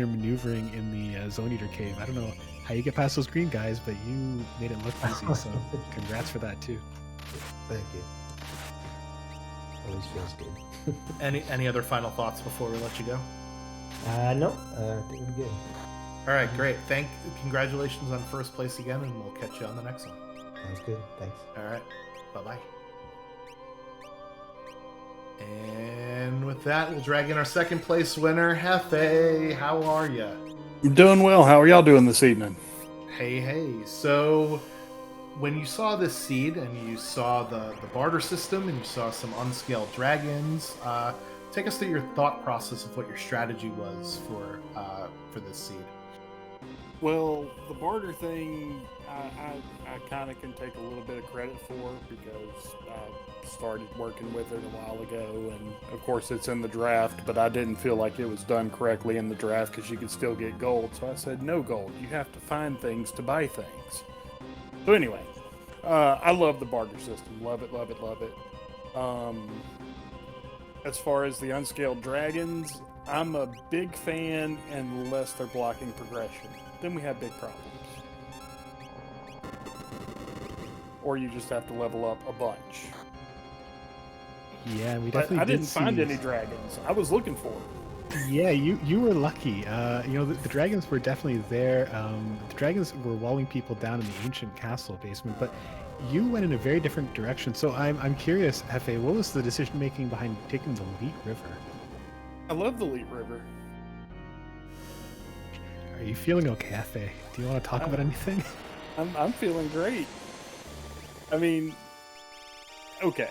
maneuvering in the Zone Eater cave. I don't know how you get past those green guys, but you made it look easy. So congrats for that too. Thank you. Always feels good. Any other final thoughts before we let you go? No, I think we're good. All right, great. Congratulations on first place again, and we'll catch you on the next one. Sounds good. Thanks. All right. Bye-bye. And with that, we'll drag in our second place winner, Hefe. How are you? I'm doing well. How are y'all doing this evening? Hey. So, when you saw this seed and you saw the barter system and you saw some unscaled dragons, take us through your thought process of what your strategy was for this seed. Well, the barter thing, I kind of can take a little bit of credit for, because I started working with it a while ago, and of course it's in the draft, but I didn't feel like it was done correctly in the draft because you could still get gold. So I said, no gold. You have to find things to buy things. So anyway, I love the barter system. Love it. As far as the unscaled dragons, I'm a big fan unless they're blocking progression. Then we have big problems. or you just have to level up a bunch. Yeah, we But definitely I did didn't find see. any dragons. I was looking for them. Yeah, you were lucky. The dragons were definitely there. The dragons were walling people down in the ancient castle basement, but you went in a very different direction. So I'm curious, Hefe, what was the decision making behind taking the Leet River? I love the Leet River. Are you feeling okay, Hefe? Do you want to talk about anything? I'm feeling great. I mean, okay.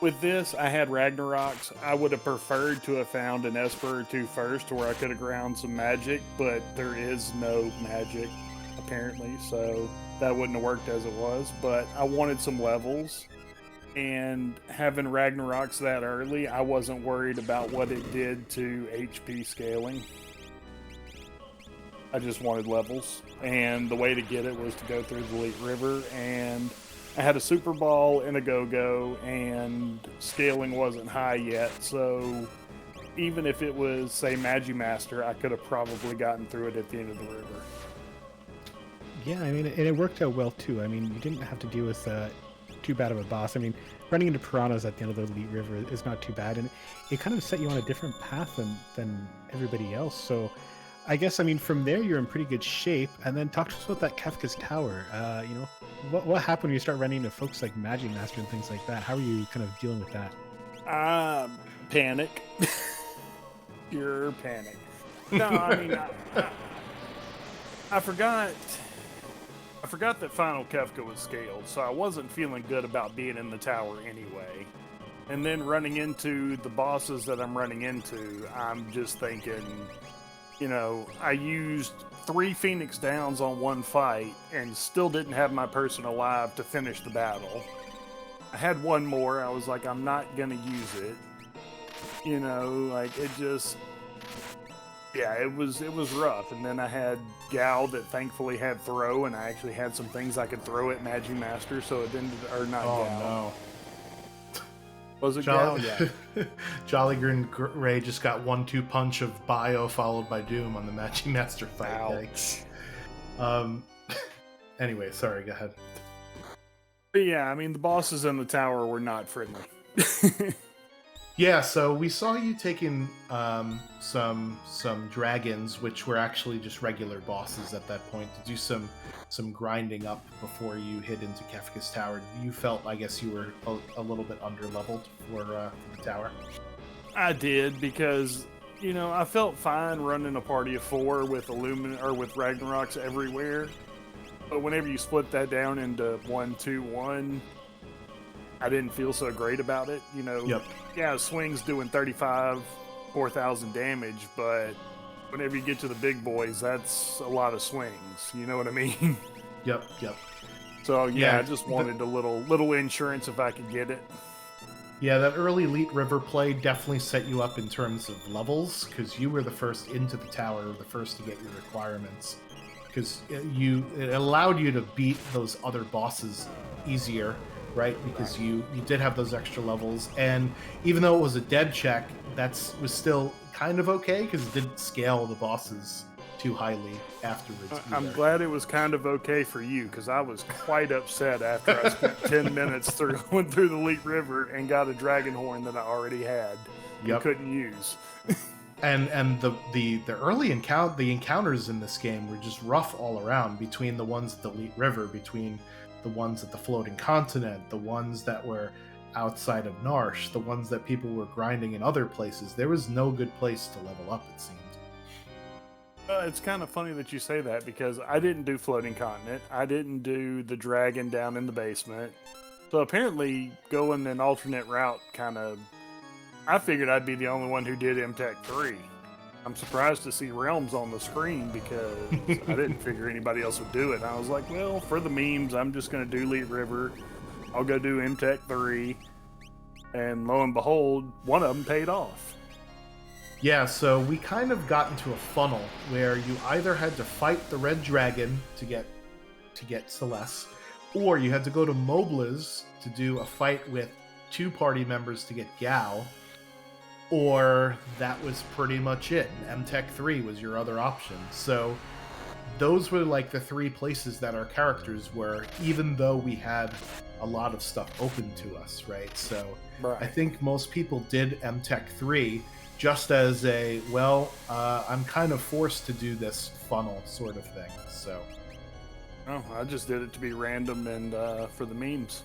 With this, I had Ragnaroks. I would have preferred to have found an Esper or two first to where I could have ground some magic, but there is no magic, apparently, so that wouldn't have worked as it was. But I wanted some levels, and having Ragnaroks that early, I wasn't worried about what it did to HP scaling. I just wanted levels, and the way to get it was to go through the Leet River, and I had a Super Ball and a Go-Go, and scaling wasn't high yet, so even if it was, say, Magimaster, I could have probably gotten through it at the end of the river. Yeah, I mean, and it worked out well too. I mean, you didn't have to deal with too bad of a boss. I mean, running into piranhas at the end of the Leet River is not too bad, and it kind of set you on a different path than everybody else. So, I guess, I mean, from there you're in pretty good shape. And then talk to us about that Kefka's Tower. What happened when you start running into folks like Magimaster and things like that? How are you kind of dealing with that? Panic. Pure panic. No, I mean, I forgot that Final Kefka was scaled, so I wasn't feeling good about being in the tower anyway. And then running into the bosses that I'm running into, I'm just thinking, I used 3 Phoenix Downs on one fight and still didn't have my person alive to finish the battle. I had one more. I was like, I'm not going to use it. It just... Yeah, it was rough. And then I had Gal that thankfully had throw, and I actually had some things I could throw at Magimaster, so it didn't... Or not Oh, Gal. no. Was it Gal? Yeah. Jolly Green Ray just got 1-2 punch of Bio followed by Doom on the Magimaster fight. Ouch. Anyway, sorry, go ahead. But yeah, I mean, the bosses in the tower were not friendly. Yeah, so we saw you taking some dragons, which were actually just regular bosses at that point, to do some grinding up before you hit into Kefka's Tower. You felt, I guess, you were a little bit under-leveled for the tower. I did, because, I felt fine running a party of 4 with with Ragnaroks everywhere. But whenever you split that down into 1-2-1, I didn't feel so great about it. Yep. Yeah, swing's doing 4,000 damage, but whenever you get to the big boys, that's a lot of swings. You know what I mean? Yep. So Yeah, I just wanted a little insurance if I could get it. Yeah, that early Leet River play definitely set you up in terms of levels, because you were the first into the tower, the first to get your requirements. Because it allowed you to beat those other bosses easier, right? Because you did have those extra levels, and even though it was a dead check, was still kind of okay, because it didn't scale the bosses too highly afterwards. I'm glad it was kind of okay for you, because I was quite upset after I spent 10 minutes went through the Leet River and got a dragon horn that I already had and couldn't use. And the early encounters in this game were just rough all around, between the ones at the Leet River, between the ones at the Floating Continent, the ones that were outside of Narsh, the ones that people were grinding in other places. There was no good place to level up, it seemed. It's kind of funny that you say that, because I didn't do Floating Continent. I didn't do the dragon down in the basement. So apparently going an alternate route I figured I'd be the only one who did MTech 3. I'm surprised to see Realms on the screen, because I didn't figure anybody else would do it. And I was like, well, for the memes, I'm just going to do Leet River. I'll go do MTech 3. And lo and behold, one of them paid off. Yeah, so we kind of got into a funnel where you either had to fight the Red Dragon to get Celeste, or you had to go to Mobliz to do a fight with 2 party members to get Gao, or that was pretty much it. MTech 3 was your other option. So those were like the three places that our characters were, even though we had a lot of stuff open to us, right? So Right. I think most people did MTech 3 just as a, well, I'm kind of forced to do this funnel sort of thing. So, Oh, I just did it to be random and for the memes.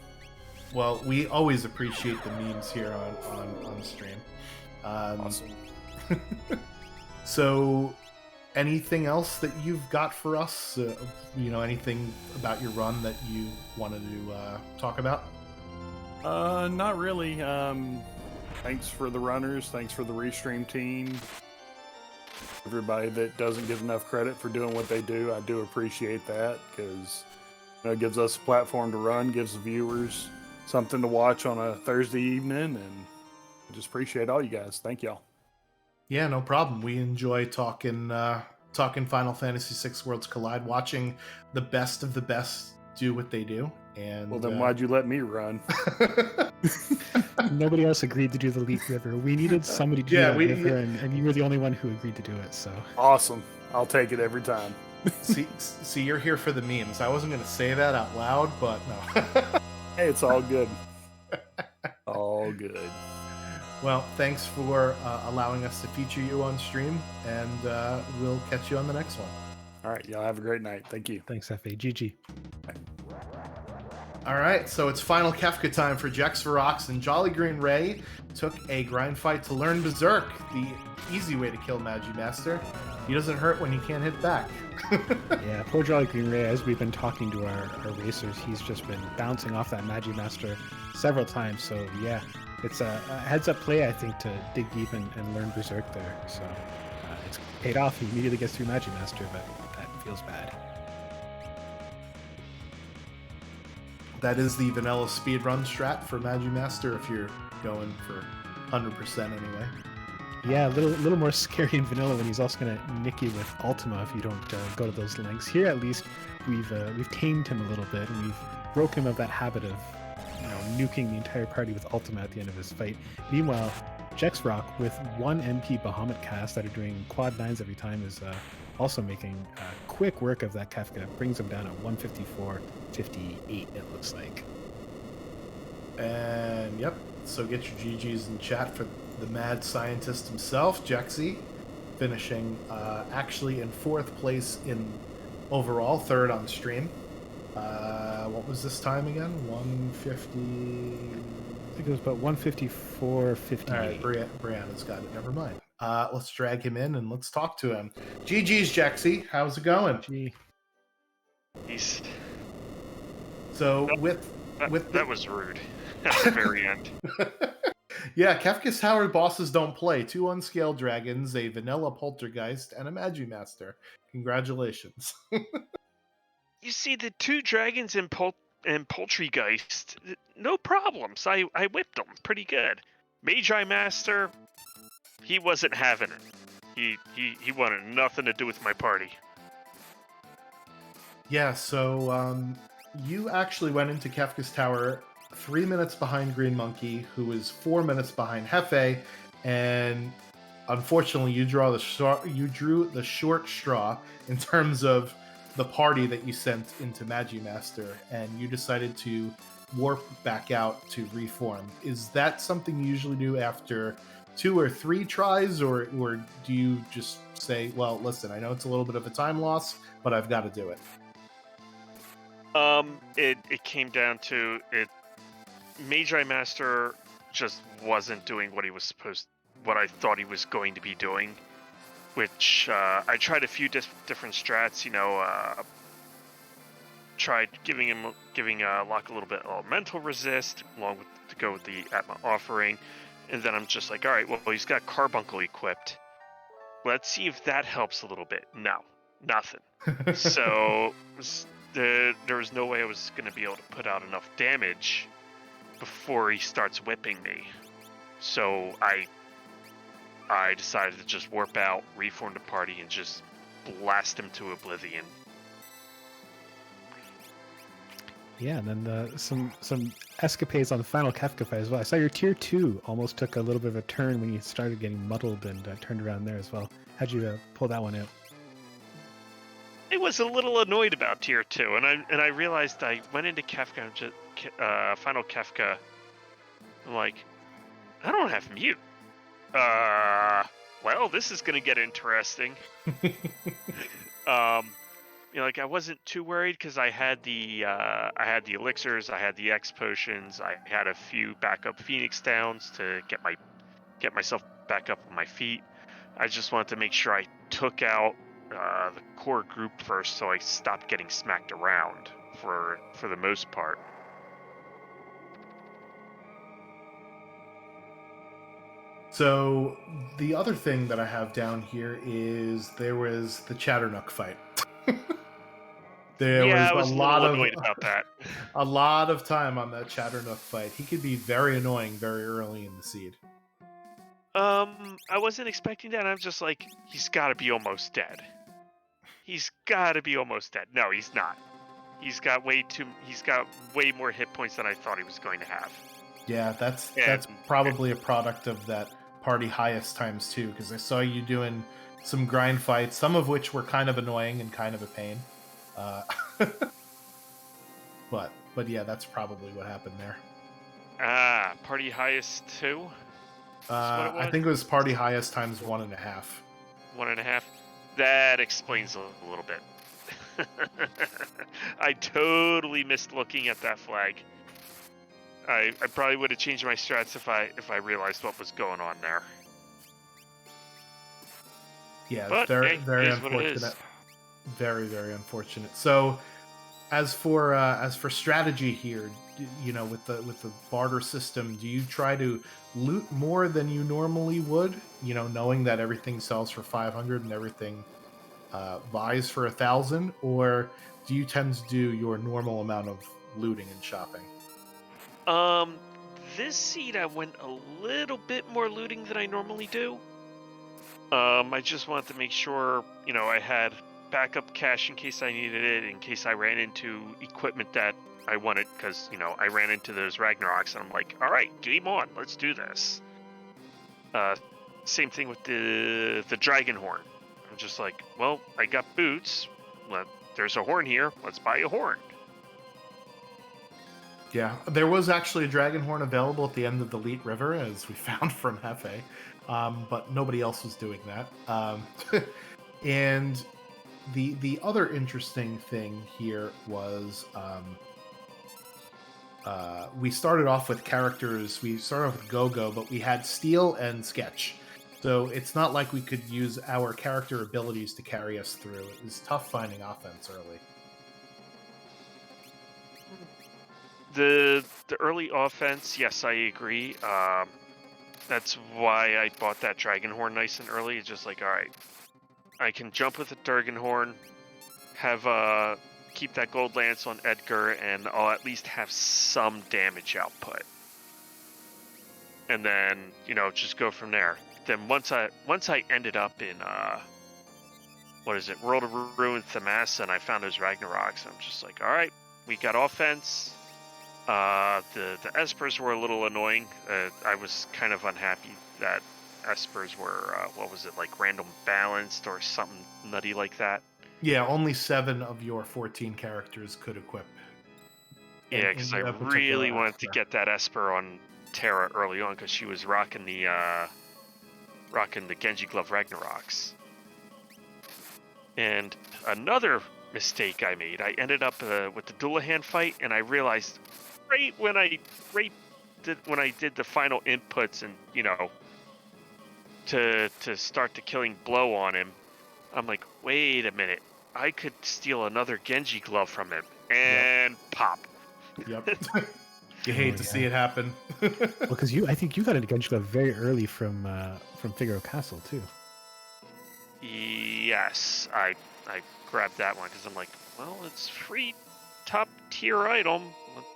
well, we always appreciate the memes here on stream. Awesome. So, anything else that you've got for us? Anything about your run that you wanted to talk about? Not really. Thanks for the runners. Thanks for the Restream team. Everybody that doesn't get enough credit for doing what they do, I do appreciate that because it gives us a platform to run, gives the viewers something to watch on a Thursday evening, and I just appreciate all you guys. Thank y'all. Yeah, no problem. We enjoy talking Final Fantasy VI Worlds Collide, watching the best of the best do what they do. And Well, then why'd you let me run? Nobody else agreed to do the Leaf River. We needed somebody to do that river, and you were the only one who agreed to do it. So Awesome. I'll take it every time. see, you're here for the memes. I wasn't going to say that out loud, but no. Hey, it's all good. All good. Well, thanks for allowing us to feature you on stream, and we'll catch you on the next one. All right, y'all have a great night. Thank you. thanks, FA. GG. All right, so it's final Kefka time for Jex Ferox, and Jolly Green Ray took a grind fight to learn Berserk, the easy way to kill Magimaster. He doesn't hurt when he can't hit back. Yeah, poor Jolly Green Ray, as we've been talking to our racers, he's just been bouncing off that Magimaster several times. So yeah, it's a heads-up play, I think, to dig deep and learn Berserk there. So it's paid off. He immediately gets through Magimaster, but that feels bad. That is the vanilla speedrun strat for Magimaster if you're going for 100% anyway. Yeah, a little more scary in vanilla when he's also going to nick you with Ultima if you don't go to those lengths. Here, at least, we've tamed him a little bit, and we've broke him of that habit of nuking the entire party with Ultima at the end of his fight. Meanwhile, Jexrock, with 1 MP Bahamut cast that are doing quad 9s every time, is also making quick work of that Kefka. Brings him down at 154.58, it looks like. And yep, so get your GGs in chat for the mad scientist himself, Jexy, finishing actually in 4th place in overall, 3rd on stream. What was this time again? 150. I think it was about 154.58. All right, Brianna's got it. Never mind. Let's drag him in and let's talk to him. GG's, Jexy. How's it going? Gee. He's So that was rude at the very end. Yeah, Kefka's Tower bosses don't play. 2 unscaled dragons, a vanilla poltergeist, and a Magimaster. Congratulations. You see, the 2 dragons and Poultrygeist, no problems. I whipped them pretty good. Magi Master, he wasn't having it. He wanted nothing to do with my party. Yeah, so you actually went into Kefka's Tower 3 minutes behind Green Monkey, who is 4 minutes behind Hefe, and unfortunately you drew the short straw in terms of the party that you sent into Magimaster, and you decided to warp back out to reform. Is that something you usually do after 2 or 3 tries, or do you just say, well, listen, I know it's a little bit of a time loss, but I've got to do it? It came down to it. Magi Master just wasn't doing what I thought he was going to be doing, which I tried a few different strats. Tried giving Locke a little bit of elemental resist, along with to go with the Atma offering, and then I'm just like, all right, well, he's got Carbuncle equipped. Let's see if that helps a little bit. No, nothing. So there was no way I was going to be able to put out enough damage before he starts whipping me. So I decided to just warp out, reform the party, and just blast him to oblivion. Yeah, and then some escapades on the final Kefka fight as well. I saw your tier 2 almost took a little bit of a turn when you started getting muddled and turned around there as well. How'd you pull that one out? was a little annoyed about tier 2, and I realized I went into Kefka, Final Kefka. I'm like, I don't have mute. Well, this is gonna get interesting. Like I wasn't too worried because I had the elixirs, I had the X potions, I had a few backup Phoenix downs to get myself back up on my feet. I just wanted to make sure I took out the core group first, so I stopped getting smacked around for the most part. So the other thing that I have down here is there was the Chatternook fight. There was I a was a lot little of annoyed about that. a lot of time on that Chatternook fight. He could be very annoying very early in the seed. I wasn't expecting that. I'm just like, he's got to be almost dead. He's got to be almost dead. No, he's not. He's got way more hit points than I thought he was going to have. Yeah, that's probably a product of that party highest times 2, because I saw you doing some grind fights, some of which were kind of annoying and kind of a pain. But yeah, that's probably what happened there. Party highest 2? I think it was party highest times 1.5. 1.5? That explains a little bit. I totally missed looking at that flag. I probably would have changed my strats if I realized what was going on there. Yeah, but, very hey, very it is what it unfortunate. is. Very very unfortunate. So, as for strategy here, with the barter system, do you try to loot more than you normally would? Knowing that everything sells for 500 and everything buys for 1,000, or do you tend to do your normal amount of looting and shopping? This seed I went a little bit more looting than I normally do. I just wanted to make sure, I had backup cash in case I needed it, in case I ran into equipment that I wanted, because, I ran into those Ragnaroks, and I'm like, all right, game on, let's do this. Same thing with the Dragon Horn. I'm just like, well, I got boots. There's a horn here. Let's buy a horn. Yeah, there was actually a dragon horn available at the end of the Leet River, as we found from Hefe, but nobody else was doing that. And the other interesting thing here was we started off with characters. We started off with Go-Go, but we had Steel and Sketch. So it's not like we could use our character abilities to carry us through. It was tough finding offense early. The early offense, yes, I agree. That's why I bought that Dragon Horn nice and early. It's just like, all right, I can jump with the Dragon Horn, have keep that Gold Lance on Edgar, and I'll at least have some damage output. And then, just go from there. Then once I ended up in World of Ruin Thamasa, and I found those Ragnaroks, I'm just like, all right, we got offense. The Espers were a little annoying. I was kind of unhappy that Espers were, like random balanced or something nutty like that. Yeah, only 7 of your 14 characters could equip. Yeah, because I really wanted to get that Esper on Terra early on, because she was rocking the Genji Glove Ragnaroks. And another mistake I made, I ended up with the Dullahan fight, and I realized when I did the final inputs and to start the killing blow on him, I'm like, wait a minute, I could steal another Genji glove from him and pop. Yep. You hate to see it happen. Well, because I think you got into Genji glove very early from Figaro Castle too. Yes, I grabbed that one because I'm like, well, it's free top tier item.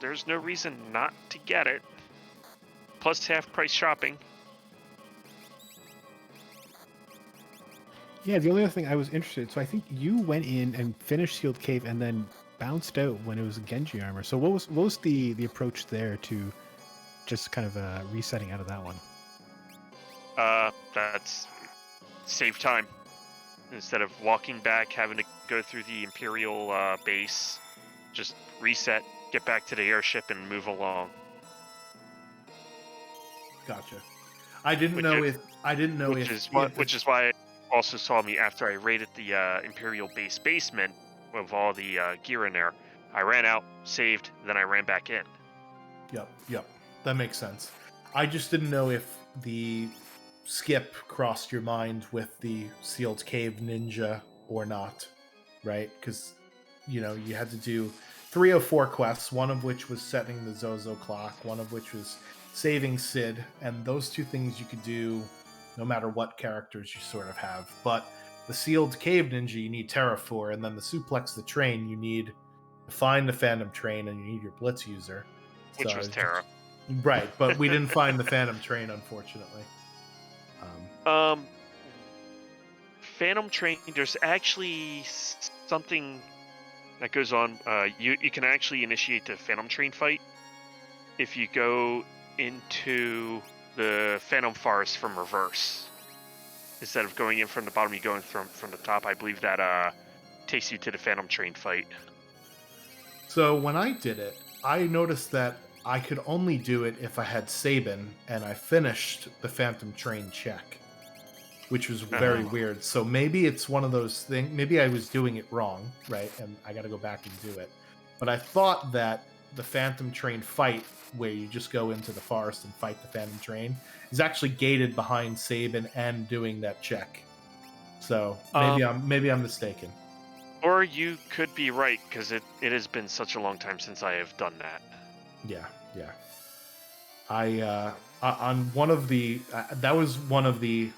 There's no reason not to get it. Plus half price shopping. Yeah, the only other thing I was interested, so I think you went in and finished Sealed Cave and then bounced out when it was Genji armor. So what was the approach there to just kind of resetting out of that one? That's save time. instead of walking back, having to go through the Imperial base, just reset, get back to the airship, and move along. Gotcha. I didn't Which know is- if which is why it also saw me after I raided the Imperial base basement with all the gear in there. I ran out, saved, then I ran back in. Yep. That makes sense. I just didn't know if the skip crossed your mind with the sealed cave ninja or not, right? Because you had to do 304 quests, one of which was setting the Zozo clock, one of which was saving Sid, and those two things you could do no matter what characters you sort of have. But the sealed cave ninja you need Terra for, and then the suplex the train you need to find the Phantom Train, and you need your Blitz user. Which was Terra. Right, but we didn't find the Phantom Train, unfortunately. Phantom Train, there's actually something that goes on. You can actually initiate the Phantom Train fight if you go into the Phantom Forest from reverse. Instead of going in from the bottom, you go in from the top. I believe that takes you to the Phantom Train fight. So when I did it, I noticed that I could only do it if I had Sabin, and I finished the Phantom Train check, which was very weird. So maybe it's one of those things. Maybe I was doing it wrong, right? And I got to go back and do it. But I thought that the Phantom Train fight, where you just go into the forest and fight the Phantom Train, is actually gated behind Sabin and doing that check. So maybe I'm mistaken. Or you could be right, because it has been such a long time since I have done that. Yeah. I on one of the that was one of the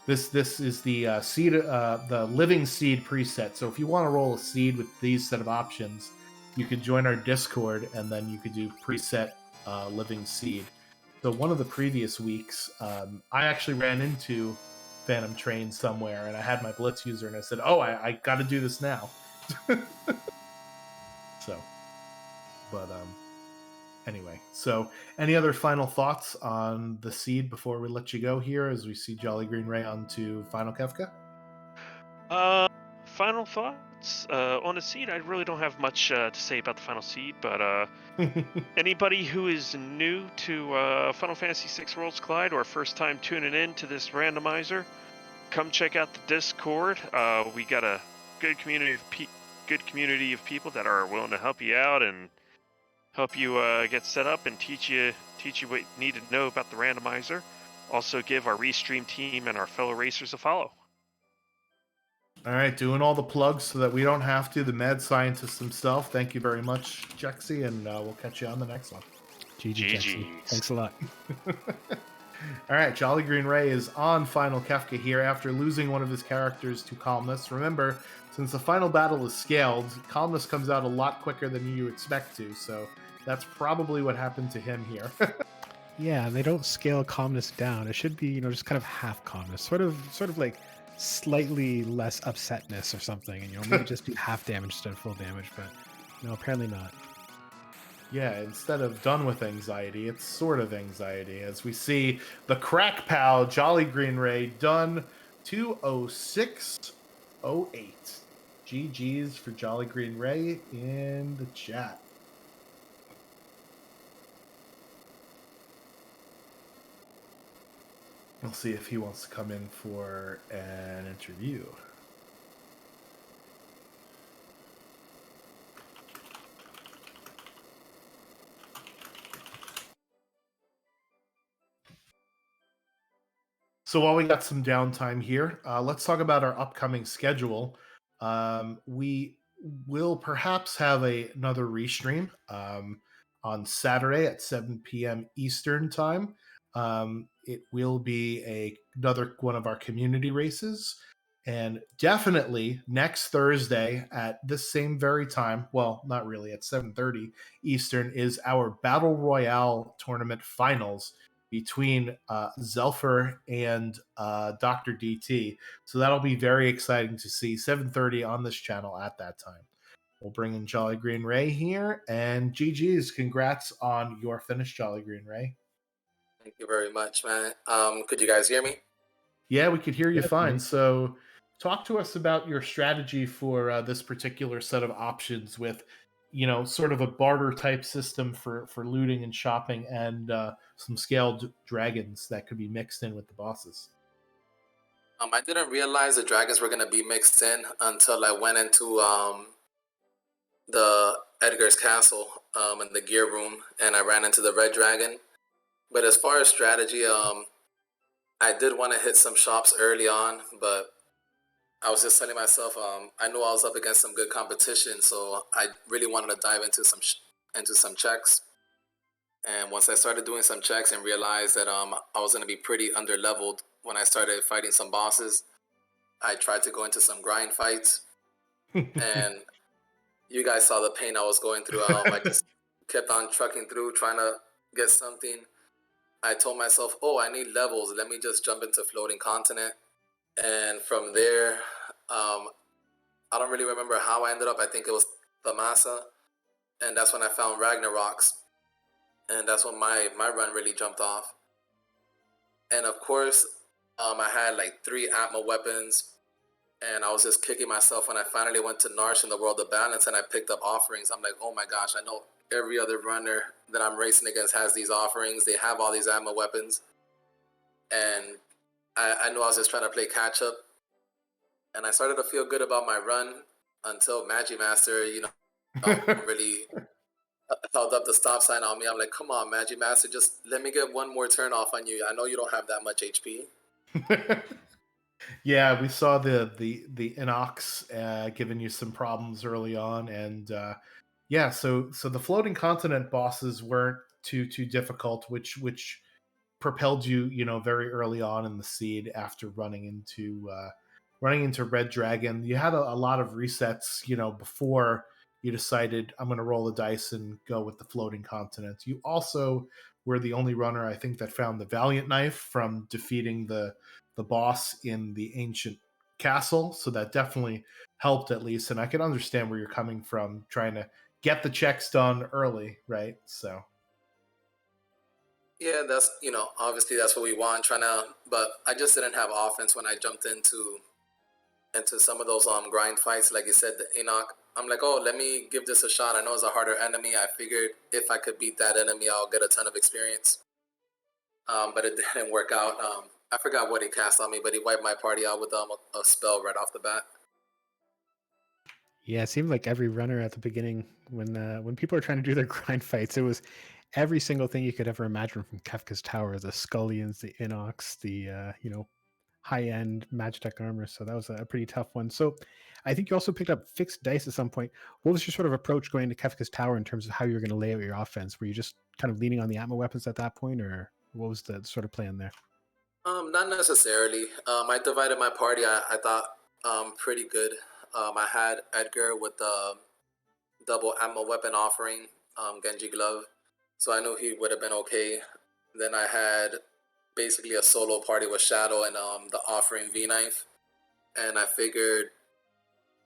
this is the seed the living seed preset. So if you want to roll a seed with these set of options, you could join our Discord, and then you could do preset living seed. So one of the previous weeks, I actually ran into Phantom Train somewhere, and I had my Blitz user, and I said, "Oh, I got to do this now." Anyway, so any other final thoughts on the seed before we let you go here, as we see Jolly Green Ray on to Final Kefka? Final thoughts on the seed. I really don't have much to say about the final seed, but anybody who is new to Final Fantasy VI Worlds Collide, or first time tuning in to this randomizer, come check out the Discord. We got a good community of people that are willing to help you out and help you get set up and teach you what you need to know about the randomizer. Also, give our Restream team and our fellow racers a follow. All right, doing all the plugs so that we don't have to. The mad scientist himself. Thank you very much, Jexy, and we'll catch you on the next one. GG, Jexy. Thanks a lot. All right, Jolly Green Ray is on Final Kefka here after losing one of his characters to Calmness. Remember, since the final battle is scaled, Calmness comes out a lot quicker than you expect to, so that's probably what happened to him here. Yeah, and they don't scale Calmness down. It should be, just kind of half Calmness, sort of like slightly less upsetness or something, and maybe just do half damage instead of full damage. But no, apparently not. Yeah, instead of done with anxiety, it's sort of anxiety, as we see the Crack Pal Jolly Green Ray done 206.08. GG's for Jolly Green Ray in the chat. We'll see if he wants to come in for an interview. So while we got some downtime here, let's talk about our upcoming schedule. We will perhaps have another restream on Saturday at 7 p.m. Eastern time. It will be another one of our community races. And definitely next Thursday at this same very time, well, not really, at 7:30 Eastern, is our Battle Royale tournament finals between Zelfer and Dr. DT. So that'll be very exciting to see. 7:30 on this channel at that time. We'll bring in Jolly Green Ray here. And GG's, congrats on your finish, Jolly Green Ray. Thank you very much, man. Could you guys hear me? Yeah, we could hear you fine. So talk to us about your strategy for this particular set of options with, sort of a barter type system for looting and shopping, and some scaled dragons that could be mixed in with the bosses. I didn't realize the dragons were gonna be mixed in until I went into the Edgar's castle in the gear room, and I ran into the red dragon. But as far as strategy, I did want to hit some shops early on, but I was just telling myself, I knew I was up against some good competition, so I really wanted to dive into some checks. And once I started doing some checks and realized that I was going to be pretty under leveled when I started fighting some bosses, I tried to go into some grind fights, and you guys saw the pain I was going through. I just kept on trucking through, trying to get something. I told myself, oh, I need levels. Let me just jump into Floating Continent. And from there, I don't really remember how I ended up. I think it was Thamasa. And that's when I found Ragnarok's. And that's when my run really jumped off. And of course, I had like 3 Atma weapons. And I was just kicking myself when I finally went to Narsh in the World of Balance and I picked up offerings. I'm like, oh my gosh, I know every other runner that I'm racing against has these offerings. They have all these ammo weapons. And I knew I was just trying to play catch up. And I started to feel good about my run until Magimaster, really held up the stop sign on me. I'm like, come on, Magimaster, just let me get one more turn off on you. I know you don't have that much HP. Yeah, we saw the Inox giving you some problems early on, and yeah, so the Floating Continent bosses weren't too difficult, which propelled you, very early on in the seed after running into Red Dragon. You had a lot of resets, before you decided I'm going to roll the dice and go with the Floating Continent. You also were the only runner, I think, that found the Valiant Knife from defeating the boss in the ancient castle, so that definitely helped at least. And I can understand where you're coming from, trying to get the checks done early, right? So yeah, that's obviously that's what we want, but I just didn't have offense when I jumped into some of those grind fights. Like you said, the Enoch, I'm like, oh, let me give this a shot. I know it's a harder enemy. I figured if I could beat that enemy, I'll get a ton of experience. But it didn't work out. I forgot what he cast on me, but he wiped my party out with a spell right off the bat. Yeah, it seemed like every runner at the beginning, when people are trying to do their grind fights, it was every single thing you could ever imagine from Kefka's Tower: the Scullions, the Inox, the high-end Magitech armor. So that was a pretty tough one. So I think you also picked up fixed dice at some point. What was your sort of approach going to Kefka's Tower in terms of how you were going to lay out your offense? Were you just kind of leaning on the Atma weapons at that point, or what was the sort of plan there? Not necessarily. I divided my party. I thought pretty good. I had Edgar with the double ammo weapon offering, Genji glove, so I knew he would have been okay. Then I had basically a solo party with Shadow and the offering V knife, and I figured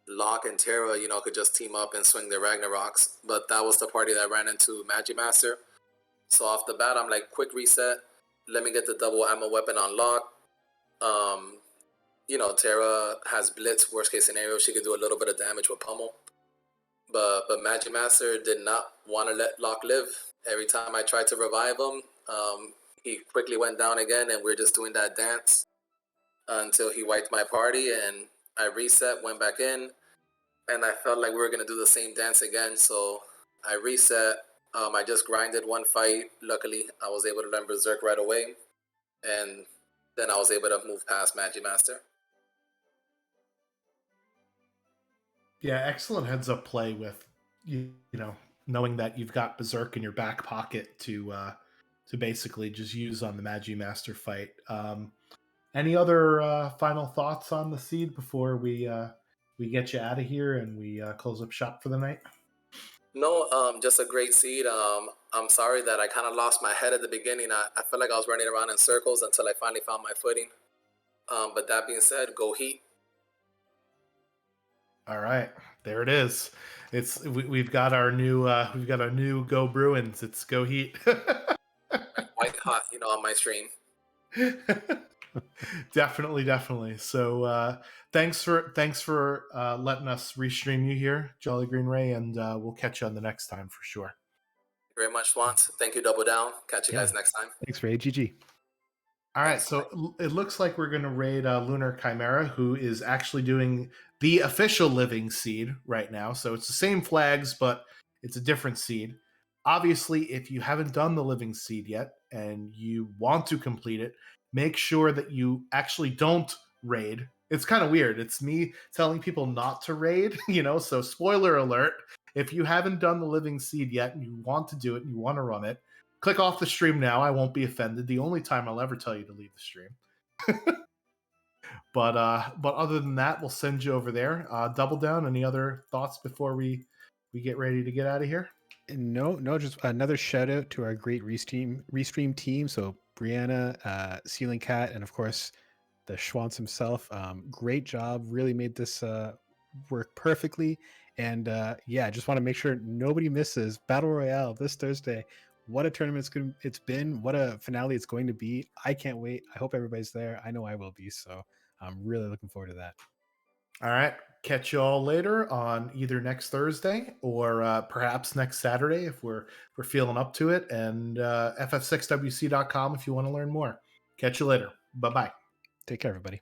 Locke and Terra, could just team up and swing their Ragnaroks. But that was the party that ran into Magimaster. So off the bat, I'm like, quick reset. Let me get the double ammo weapon on Locke. Terra has Blitz. Worst case scenario, she could do a little bit of damage with Pummel. But Magimaster did not want to let Locke live. Every time I tried to revive him, he quickly went down again, and we're just doing that dance until he wiped my party, and I reset, went back in, and I felt like we were going to do the same dance again, so I reset. I just grinded one fight. Luckily, I was able to learn Berserk right away, and then I was able to move past Magimaster. yeah, excellent heads up play with knowing that you've got Berserk in your back pocket to basically just use on the Magimaster fight. Any other final thoughts on the seed before we get you out of here and we close up shop for the night? No, just a great seed. I'm sorry that I kind of lost my head at the beginning. I felt like I was running around in circles until I finally found my footing. But that being said, go Heat. All right, there it is. We've got our new Go Bruins. It's Go Heat. White hot, on my stream. Definitely. So thanks for letting us restream you here, Jolly Green Ray, and we'll catch you on the next time for sure. Very much, Swans. Thank you, Double Down. Catch you Yeah. guys next time. Thanks, Ray. GG. All right, Thanks. so it looks like we're going to raid Lunar Chimera, who is actually doing the official living seed right now. So it's the same flags, but it's a different seed. Obviously, if you haven't done the living seed yet and you want to complete it, make sure that you actually don't raid. It's kind of weird. It's me telling people not to raid, so spoiler alert. If you haven't done the living seed yet and you want to do it and you want to run it, click off the stream now. I won't be offended. The only time I'll ever tell you to leave the stream. But other than that, we'll send you over there. Double Down. Any other thoughts before we get ready to get out of here? No, just another shout out to our great restream team. So Brianna, Ceiling Cat, and of course the Schwantz himself. Great job. Really made this work perfectly. And yeah, just want to make sure nobody misses Battle Royale this Thursday. What a tournament it's been. What a finale it's going to be. I can't wait. I hope everybody's there. I know I will be. So I'm really looking forward to that. All right. Catch you all later on either next Thursday or perhaps next Saturday if we're feeling up to it. And ff6wc.com if you want to learn more. Catch you later. Bye-bye. Take care, everybody.